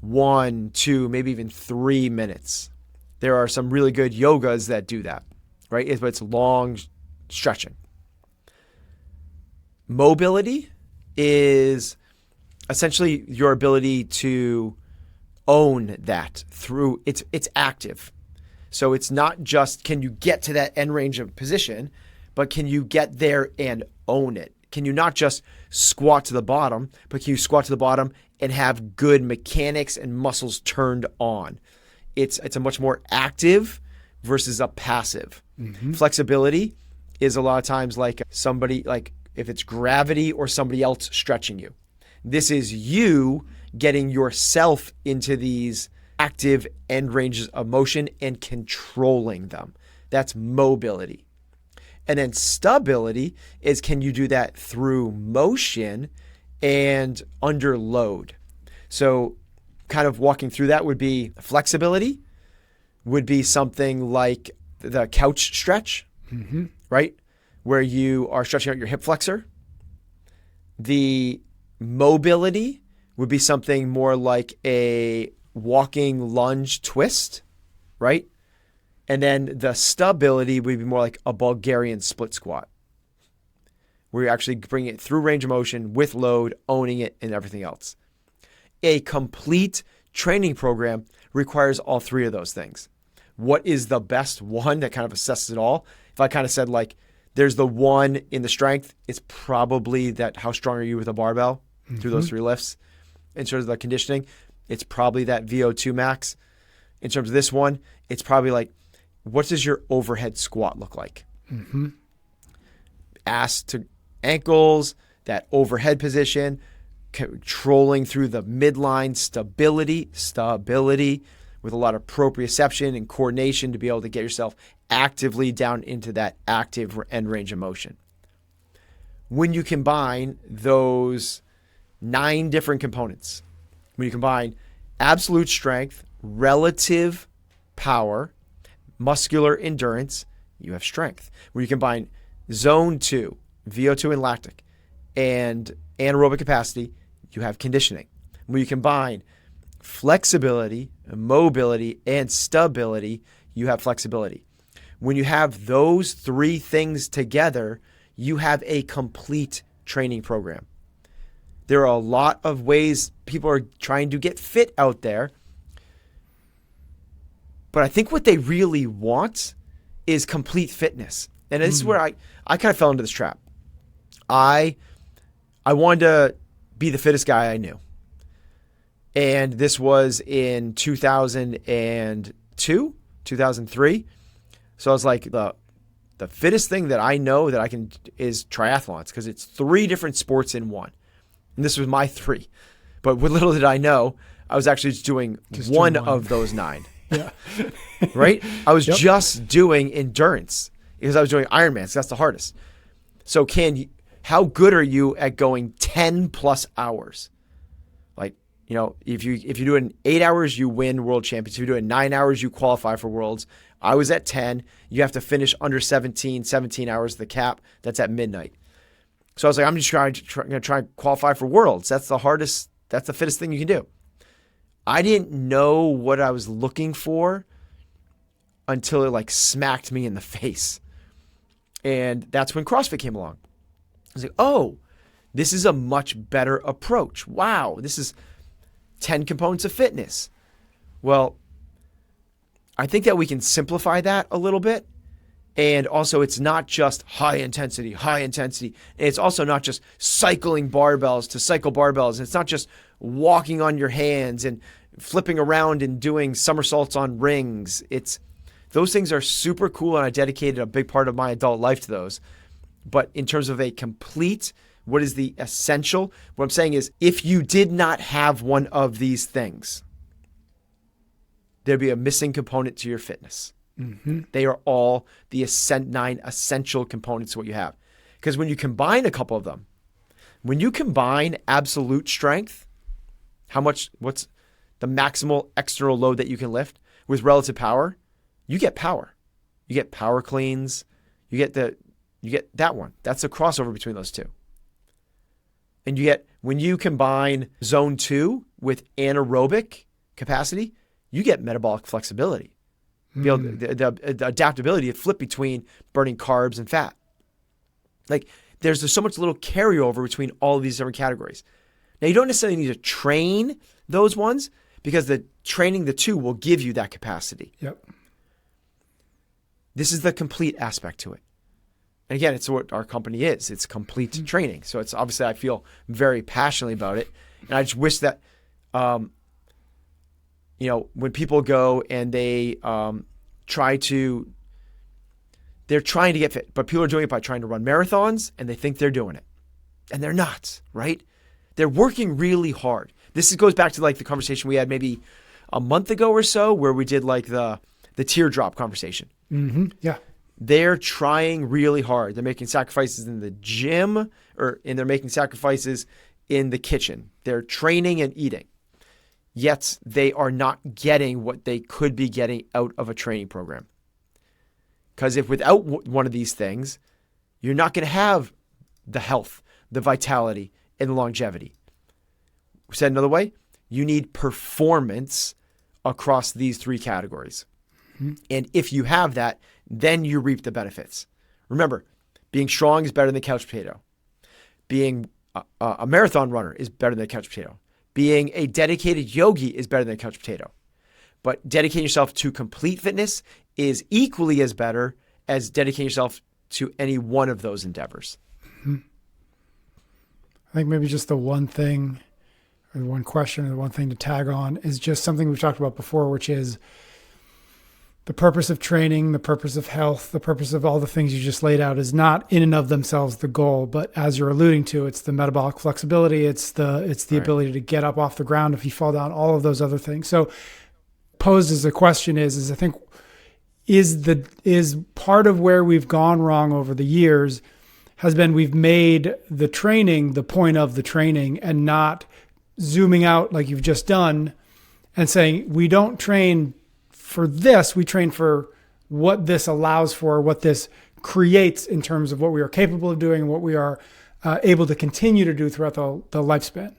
1, 2, maybe even 3 minutes. There are some really good yogas that do that, right? It's long stretching. Mobility is essentially your ability to own that through it's active. So it's not just can you get to that end range of position, but can you get there and own it? Can you not just squat to the bottom, but can you squat to the bottom and have good mechanics and muscles turned on? It's a much more active versus a passive. Mm-hmm. Flexibility is a lot of times like somebody, like if it's gravity or somebody else stretching you. This is you getting yourself into these active end ranges of motion and controlling them. That's mobility. And then stability is can you do that through motion and under load? So kind of walking through that would be flexibility, would be something like the couch stretch, mm-hmm. right? Where you are stretching out your hip flexor. The mobility would be something more like a walking lunge twist, right? And then the stability would be more like a Bulgarian split squat, where you're actually bringing it through range of motion with load, owning it, and everything else. A complete training program requires all 3 of those things. What is the best one that kind of assesses it all? If I kind of said like, there's the one in the strength, it's probably that how strong are you with a barbell through those 3 lifts. In terms of the conditioning, it's probably that VO2 max. In terms of this one, it's probably like, what does your overhead squat look like? Mm-hmm. Ass to ankles, that overhead position, controlling through the midline, stability with a lot of proprioception and coordination to be able to get yourself actively down into that active end range of motion. When you combine those 9 different components, when you combine absolute strength, relative power, muscular endurance, you have strength. When you combine zone 2, VO2 and lactic, and anaerobic capacity, you have conditioning. When you combine flexibility, mobility, and stability, you have flexibility. When you have those 3 things together, you have a complete training program. There are a lot of ways people are trying to get fit out there, but I think what they really want is complete fitness. And this is where I kind of fell into this trap. I wanted to be the fittest guy I knew. And this was in 2002, 2003. So I was like, the fittest thing that I know that I can is triathlons, because it's 3 different sports in one. And this was my 3. But what little did I know, I was actually just doing one of those 9. Yeah. Right? I was Yep. just doing endurance because I was doing Ironmans. That's the hardest. So how good are you at going 10 plus hours? Like, if you do it in 8 hours, you win world champions. If you do it in 9 hours, you qualify for worlds. I was at 10. You have to finish under 17 hours, the cap. That's at midnight. So I was like, I'm just going to try and qualify for worlds. That's the hardest, that's the fittest thing you can do. I didn't know what I was looking for until it like smacked me in the face. And that's when CrossFit came along. I was like, oh, this is a much better approach. Wow, this is 10 components of fitness. Well, I think that we can simplify that a little bit. And also, it's not just high intensity. And it's also not just cycling barbells to cycle barbells. And it's not just walking on your hands and flipping around and doing somersaults on rings. Those things are super cool, and I dedicated a big part of my adult life to those. But in terms of a complete, what is the essential? What I'm saying is, if you did not have one of these things, there'd be a missing component to your fitness. Mm-hmm. They are all the 9 essential components to what you have. Because when you combine a couple of them, when you combine absolute strength, what's the maximal external load that you can lift with relative power, you get power. You get power cleans. You get that one. That's the crossover between those two. And when you combine zone 2 with anaerobic capacity, you get metabolic flexibility. The adaptability to flip between burning carbs and fat. Like there's so much little carryover between all of these different categories. Now you don't necessarily need to train those ones because training the two will give you that capacity. Yep. This is the complete aspect to it. And again, it's what our company is. It's complete training. So it's obviously, I feel very passionately about it. And I just wish that, when people go and they're trying to get fit, but people are doing it by trying to run marathons and they think they're doing it. And they're not, right? They're working really hard. This goes back to like the conversation we had maybe a month ago or so where we did like the teardrop conversation. Mm-hmm. Yeah. They're trying really hard. They're making sacrifices in the gym and they're making sacrifices in the kitchen. They're training and eating. Yet they are not getting what they could be getting out of a training program. Because if without one of these things, you're not going to have the health, the vitality, and the longevity. Said another way, you need performance across these 3 categories. Mm-hmm. And if you have that, then you reap the benefits. Remember, being strong is better than the couch potato. Being a marathon runner is better than the couch potato. Being a dedicated yogi is better than a couch potato. But dedicating yourself to complete fitness is equally as better as dedicating yourself to any one of those endeavors. Mm-hmm. I think maybe just the one thing, or the one question, or the one thing to tag on is just something we've talked about before, which is the purpose of training, the purpose of health, the purpose of all the things you just laid out is not in and of themselves the goal, but as you're alluding to, it's the metabolic flexibility, it's the right. Ability to get up off the ground if you fall down, all of those other things. So posed as a question is I think is part of where we've gone wrong over the years has been we've made the training the point of the training and not zooming out like you've just done and saying we don't train for this, we train for what this allows for, what this creates in terms of what we are capable of doing and what we are able to continue to do throughout the lifespan.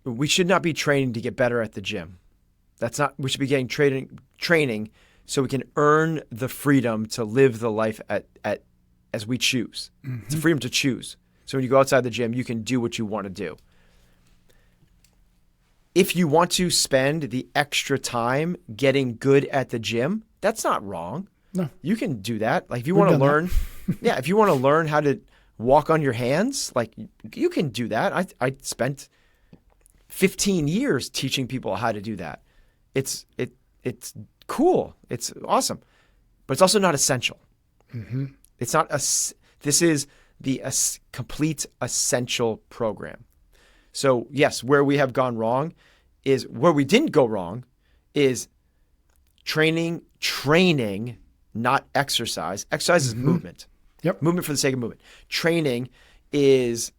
We should not be training to get better at the gym. We should be getting training so we can earn the freedom to live the life as we choose. Mm-hmm. It's a freedom to choose. So when you go outside the gym, you can do what you want to do. If you want to spend the extra time getting good at the gym, that's not wrong. No. You can do that. Like if you want to learn, if you want to learn how to walk on your hands, like you can do that. I spent 15 years teaching people how to do that. It's cool. It's awesome, but it's also not essential. Mm-hmm. It's not this is the complete essential program. So yes, where we have gone wrong is where we didn't go wrong is training, not exercise. Exercise is movement. Yep. Movement for the sake of movement. Training is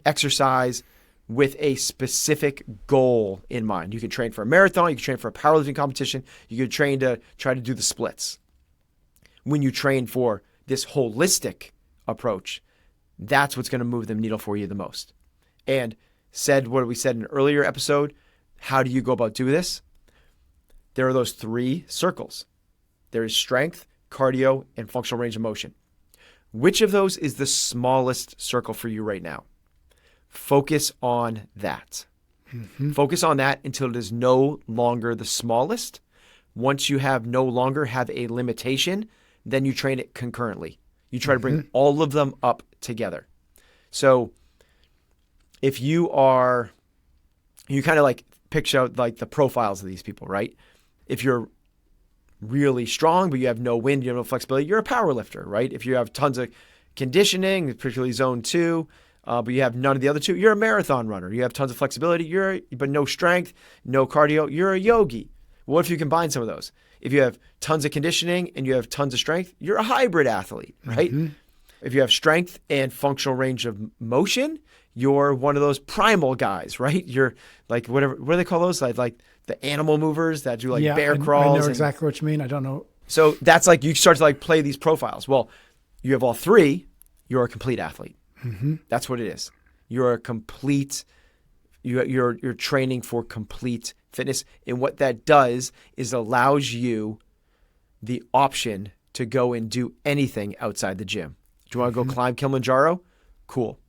exercise with a specific goal in mind. You can train for a marathon. You can train for a powerlifting competition. You can train to try to do the splits. When you train for this holistic approach, that's what's going to move the needle for you the most. And what we said in an earlier episode, how do you go about doing this? There are those 3 circles. There is strength, cardio, and functional range of motion. Which of those is the smallest circle for you right now? Focus on that. Focus on that until it is no longer the smallest. Once you no longer have a limitation, then you train it concurrently. You try to bring all of them up together. So if you kind of like picture out like the profiles of these people, right? If you're really strong, but you have no wind, you have no flexibility, you're a power lifter, right? If you have tons of conditioning, particularly zone 2, but you have none of the other 2, you're a marathon runner. You have tons of flexibility, but no strength, no cardio, you're a yogi. What if you combine some of those? If you have tons of conditioning and you have tons of strength, you're a hybrid athlete, right? If you have strength and functional range of motion, you're one of those primal guys, right? You're like whatever, what do they call those? Like the animal movers that do like bear crawls. I know exactly what you mean. I don't know. So that's like you start to like play these profiles. Well, you have all 3, you're a complete athlete. That's what it is. You're a complete, you're training for complete fitness. And what that does is allows you the option to go and do anything outside the gym. Do you want to go climb Kilimanjaro? Cool.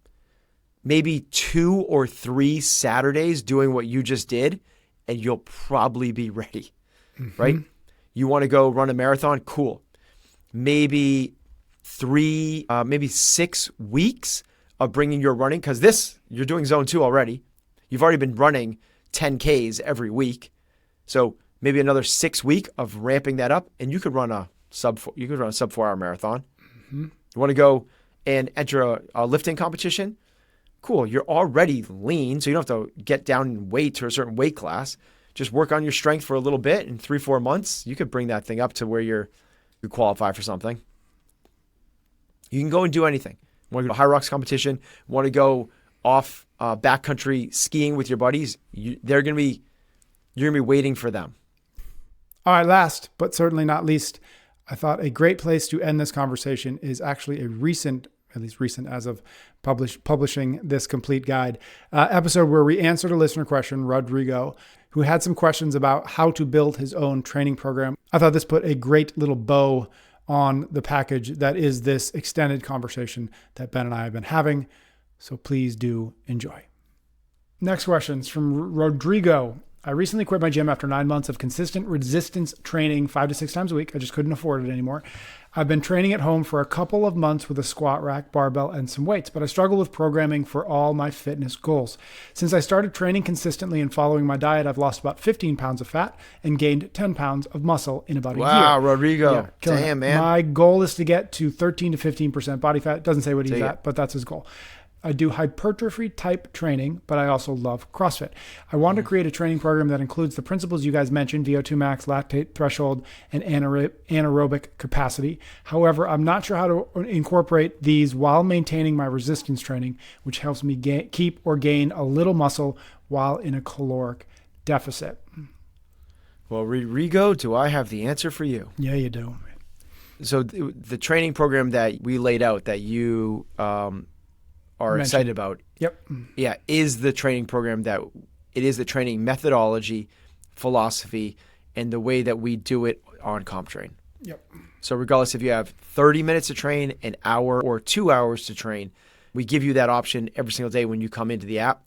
Maybe 2 or 3 Saturdays doing what you just did, and you'll probably be ready, right? You want to go run a marathon? Cool. Maybe 6 weeks of bringing your running, because you're doing zone 2 already. You've already been running 10Ks every week. So maybe another 6 week of ramping that up, and you could run a sub 4-hour marathon. You want to go and enter a lifting competition? Cool. You're already lean, so you don't have to get down in weight to a certain weight class. Just work on your strength for a little bit. In 3-4 months, you could bring that thing up to where you qualify for something. You can go and do anything. Want to go to a high rocks competition? Want to go off backcountry skiing with your buddies? You're gonna be waiting for them. All right. Last but certainly not least, I thought a great place to end this conversation is actually a recent, at least recent as of publishing this complete guide, episode where we answered a listener question, Rodrigo, who had some questions about how to build his own training program. I thought this put a great little bow on the package that is this extended conversation that Ben and I have been having. So please do enjoy. Next question is from Rodrigo. I recently quit my gym after 9 months of consistent resistance training 5 to 6 times a week. I just couldn't afford it anymore. I've been training at home for a couple of months with a squat rack, barbell, and some weights, but I struggle with programming for all my fitness goals. Since I started training consistently and following my diet, I've lost about 15 pounds of fat and gained 10 pounds of muscle in about a year. Wow, Rodrigo. Yeah, damn, man. My goal is to get to 13 to 15% body fat. Doesn't say what he's at, but that's his goal. I do hypertrophy type training, but I also love CrossFit. I want to create a training program that includes the principles you guys mentioned, VO2 max, lactate threshold, and anaerobic capacity. However, I'm not sure how to incorporate these while maintaining my resistance training, which helps me keep or gain a little muscle while in a caloric deficit. Well, Rodrigo, do I have the answer for you? Yeah, you do. So the training program that we laid out that you are excited about, is the training program it is the training methodology, philosophy, and the way that we do it on CompTrain. Yep. So regardless if you have 30 minutes to train, an hour, or 2 hours to train, we give you that option every single day when you come into the app,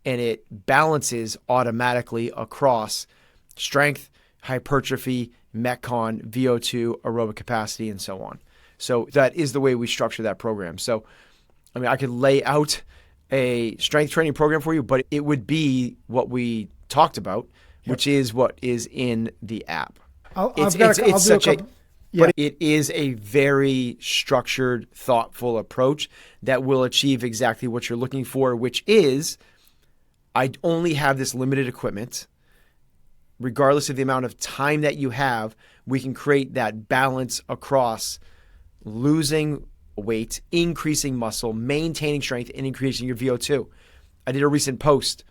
and it balances automatically across strength, hypertrophy, Metcon, VO2, aerobic capacity, and so on. So that is the way we structure that program. So I mean, I could lay out a strength training program for you, but it would be what we talked about, which is what is in the app. But it is a very structured, thoughtful approach that will achieve exactly what you're looking for, which is I only have this limited equipment. regardless of the amount of time that you have, we can create that balance across losing weight, increasing muscle, maintaining strength, and increasing your VO2. I did a recent post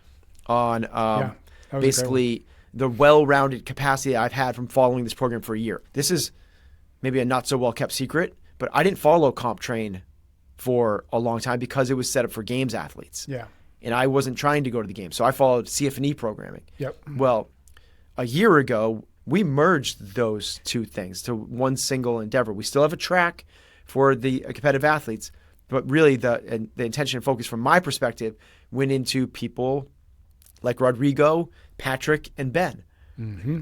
on basically the well-rounded capacity I've had from following this program for a year. This is maybe a not so well-kept secret, but I didn't follow CompTrain for a long time because it was set up for games athletes. Yeah. And I wasn't trying to go to the games. So I followed CF&E programming. Yep. Well, a year ago, we merged those two things to one single endeavor. We still have a track for the competitive athletes, but really the intention and focus from my perspective went into people like Rodrigo, Patrick, and Ben,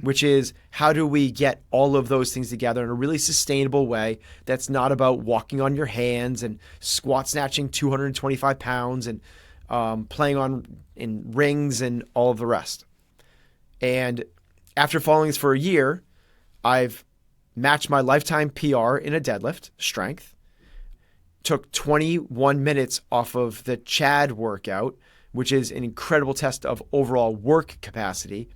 which is how do we get all of those things together in a really sustainable way that's not about walking on your hands and squat snatching 225 pounds and playing in rings and all of the rest. And after following this for a year, I've matched my lifetime PR in a deadlift strength, took 21 minutes off of the Chad workout, which is an incredible test of overall work capacity.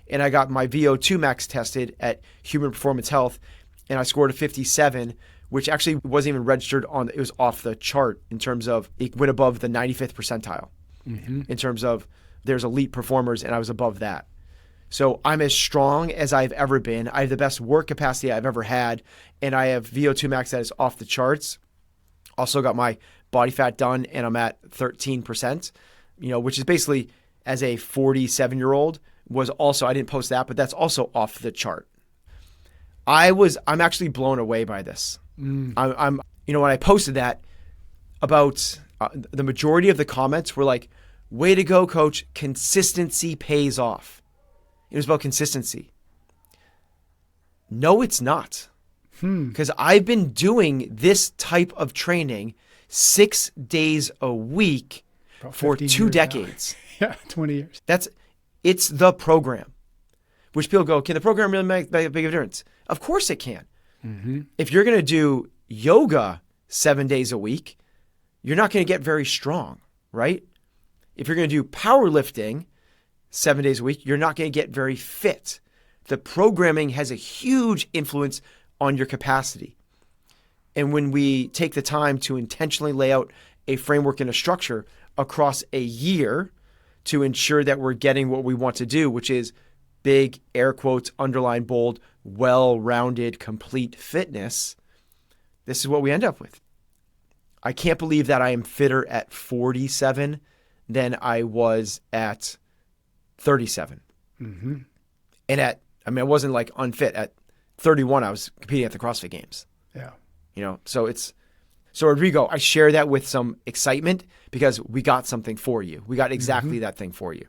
And I got my VO2 max tested at Human Performance Health, and I scored a 57, which actually wasn't even registered it was off the chart in terms of it went above the 95th percentile in terms of there's elite performers, and I was above that. So I'm as strong as I've ever been. I have the best work capacity I've ever had, and I have VO2 max that is off the charts. Also got my body fat done, and I'm at 13%, which is basically, as a 47-year-old, was also, I didn't post that, but that's also off the chart. I'm actually blown away by this. When I posted that, about the majority of the comments were like, way to go, coach, consistency pays off. It was about consistency. No, it's not. Because I've been doing this type of training 6 days a week for 2 decades. Yeah, 20 years. It's the program. Which people go, can the program really make a big difference? Of course it can. If you're going to do yoga 7 days a week, you're not going to get very strong, right? If you're going to do powerlifting 7 days a week, you're not going to get very fit. The programming has a huge influence on your capacity. And when we take the time to intentionally lay out a framework and a structure across a year to ensure that we're getting what we want to do, which is big air quotes, underline bold, well-rounded, complete fitness, this is what we end up with. I can't believe that I am fitter at 47 than I was at 37. And I wasn't like unfit. At 31, I was competing at the CrossFit Games. Yeah. So Rodrigo, I share that with some excitement because we got something for you. We got exactly that thing for you.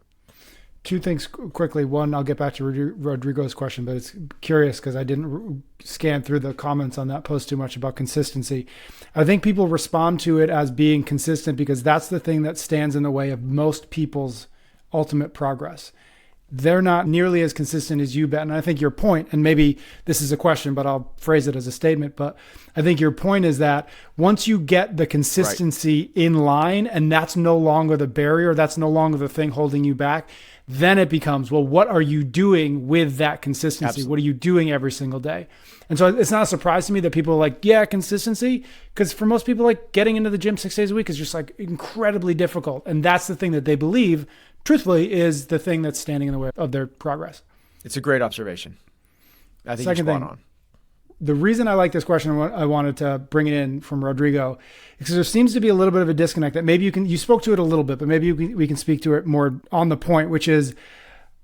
Two things quickly. One, I'll get back to Rodrigo's question, but it's curious because I didn't scan through the comments on that post too much about consistency. I think people respond to it as being consistent because that's the thing that stands in the way of most people's ultimate progress. They're not nearly as consistent as you, Ben. And I think your point, and maybe this is a question, but I'll phrase it as a statement, but I think your point is that once you get the consistency in line and that's no longer the barrier, that's no longer the thing holding you back, then it becomes, well, what are you doing with that consistency? Absolutely. What are you doing every single day? And so it's not a surprise to me that people are like, yeah, consistency. Because for most people, like getting into the gym 6 days a week is just like incredibly difficult. And that's the thing that they believe, truthfully, is the thing that's standing in the way of their progress. It's a great observation. I think Second you're spot thing, on. The reason I like this question, I wanted to bring it in from Rodrigo, is because there seems to be a little bit of a disconnect that maybe you spoke to it a little bit, but maybe we can speak to it more on the point, which is,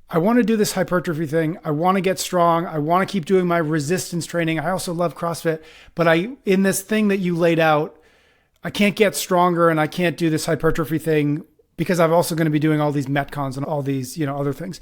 I want to do this hypertrophy thing. I want to get strong. I want to keep doing my resistance training. I also love CrossFit, but in this thing that you laid out, I can't get stronger and I can't do this hypertrophy thing because I'm also going to be doing all these Metcons and all these, other things.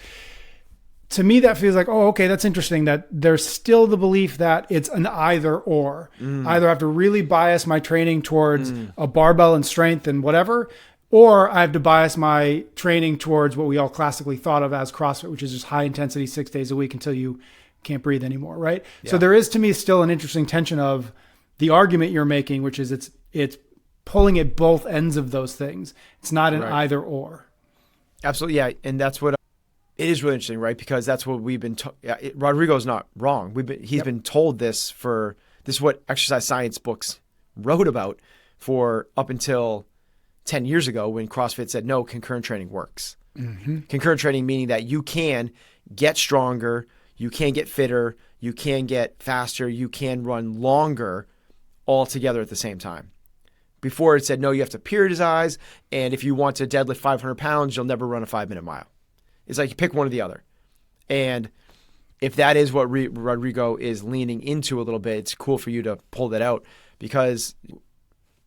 To me, that feels like, oh, okay, that's interesting that there's still the belief that it's an either or. Either I have to really bias my training towards a barbell and strength and whatever, or I have to bias my training towards what we all classically thought of as CrossFit, which is just high intensity 6 days a week until you can't breathe anymore, right? Yeah. So there is, to me, still an interesting tension of the argument you're making, which is it's pulling at both ends of those things. It's not an either or. Absolutely, yeah. And that's what It is really interesting, right? Because that's what we've been told. Rodrigo's not wrong. He's been told this is what exercise science books wrote about for up until 10 years ago when CrossFit said, no, concurrent training works. Mm-hmm. Concurrent training meaning that you can get stronger, you can get fitter, you can get faster, you can run longer all together at the same time. Before it said, no, you have to periodize, and if you want to deadlift 500 pounds, you'll never run a 5-minute mile. It's like you pick one or the other. And if that is what Rodrigo is leaning into a little bit, it's cool for you to pull that out because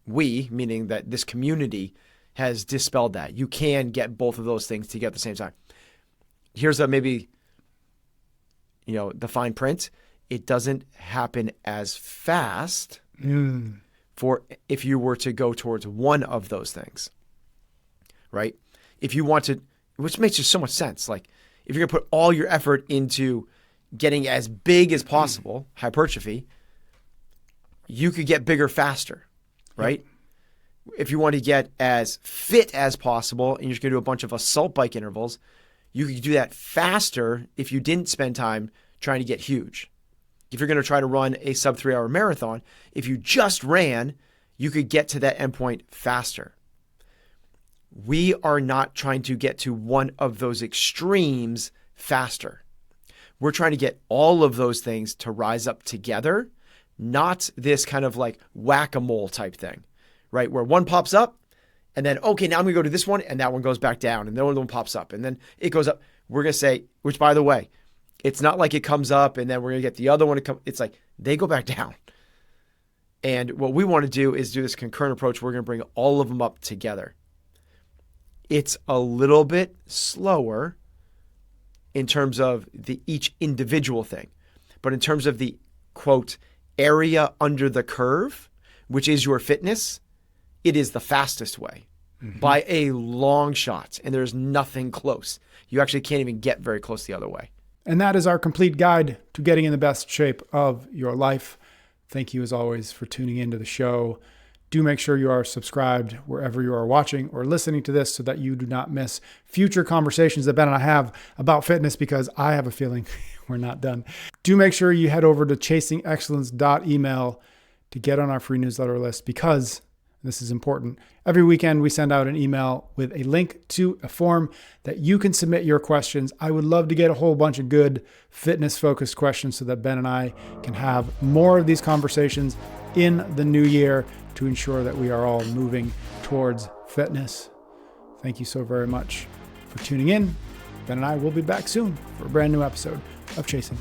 we, meaning that this community, has dispelled that. You can get both of those things together at the same time. Here's maybe, the fine print. It doesn't happen as fast for if you were to go towards one of those things, right? If you want to, which makes just so much sense. Like if you're going to put all your effort into getting as big as possible, hypertrophy, you could get bigger faster, right? Yep. If you want to get as fit as possible and you're just going to do a bunch of assault bike intervals, you could do that faster if you didn't spend time trying to get huge. If you're going to try to run a sub 3-hour marathon, if you just ran, you could get to that endpoint faster. We are not trying to get to one of those extremes faster. We're trying to get all of those things to rise up together, not this kind of like whack-a-mole type thing, right? Where one pops up and then, okay, now I'm going to go to this one and that one goes back down and the other one pops up and then it goes up. We're going to say, which by the way, it's not like it comes up and then we're going to get the other one to come. It's like they go back down. And what we want to do is do this concurrent approach. We're going to bring all of them up together. It's a little bit slower in terms of each individual thing. But in terms of the, quote, area under the curve, which is your fitness, it is the fastest way by a long shot. And there's nothing close. You actually can't even get very close the other way. And that is our complete guide to getting in the best shape of your life. Thank you as always for tuning into the show. Do make sure you are subscribed wherever you are watching or listening to this so that you do not miss future conversations that Ben and I have about fitness, because I have a feeling we're not done. Do make sure you head over to chasingexcellence.email to get on our free newsletter list, because this is important. Every weekend we send out an email with a link to a form that you can submit your questions. I would love to get a whole bunch of good fitness-focused questions so that Ben and I can have more of these conversations in the new year to ensure that we are all moving towards fitness. Thank you so very much for tuning in. Ben and I will be back soon for a brand new episode of Chasing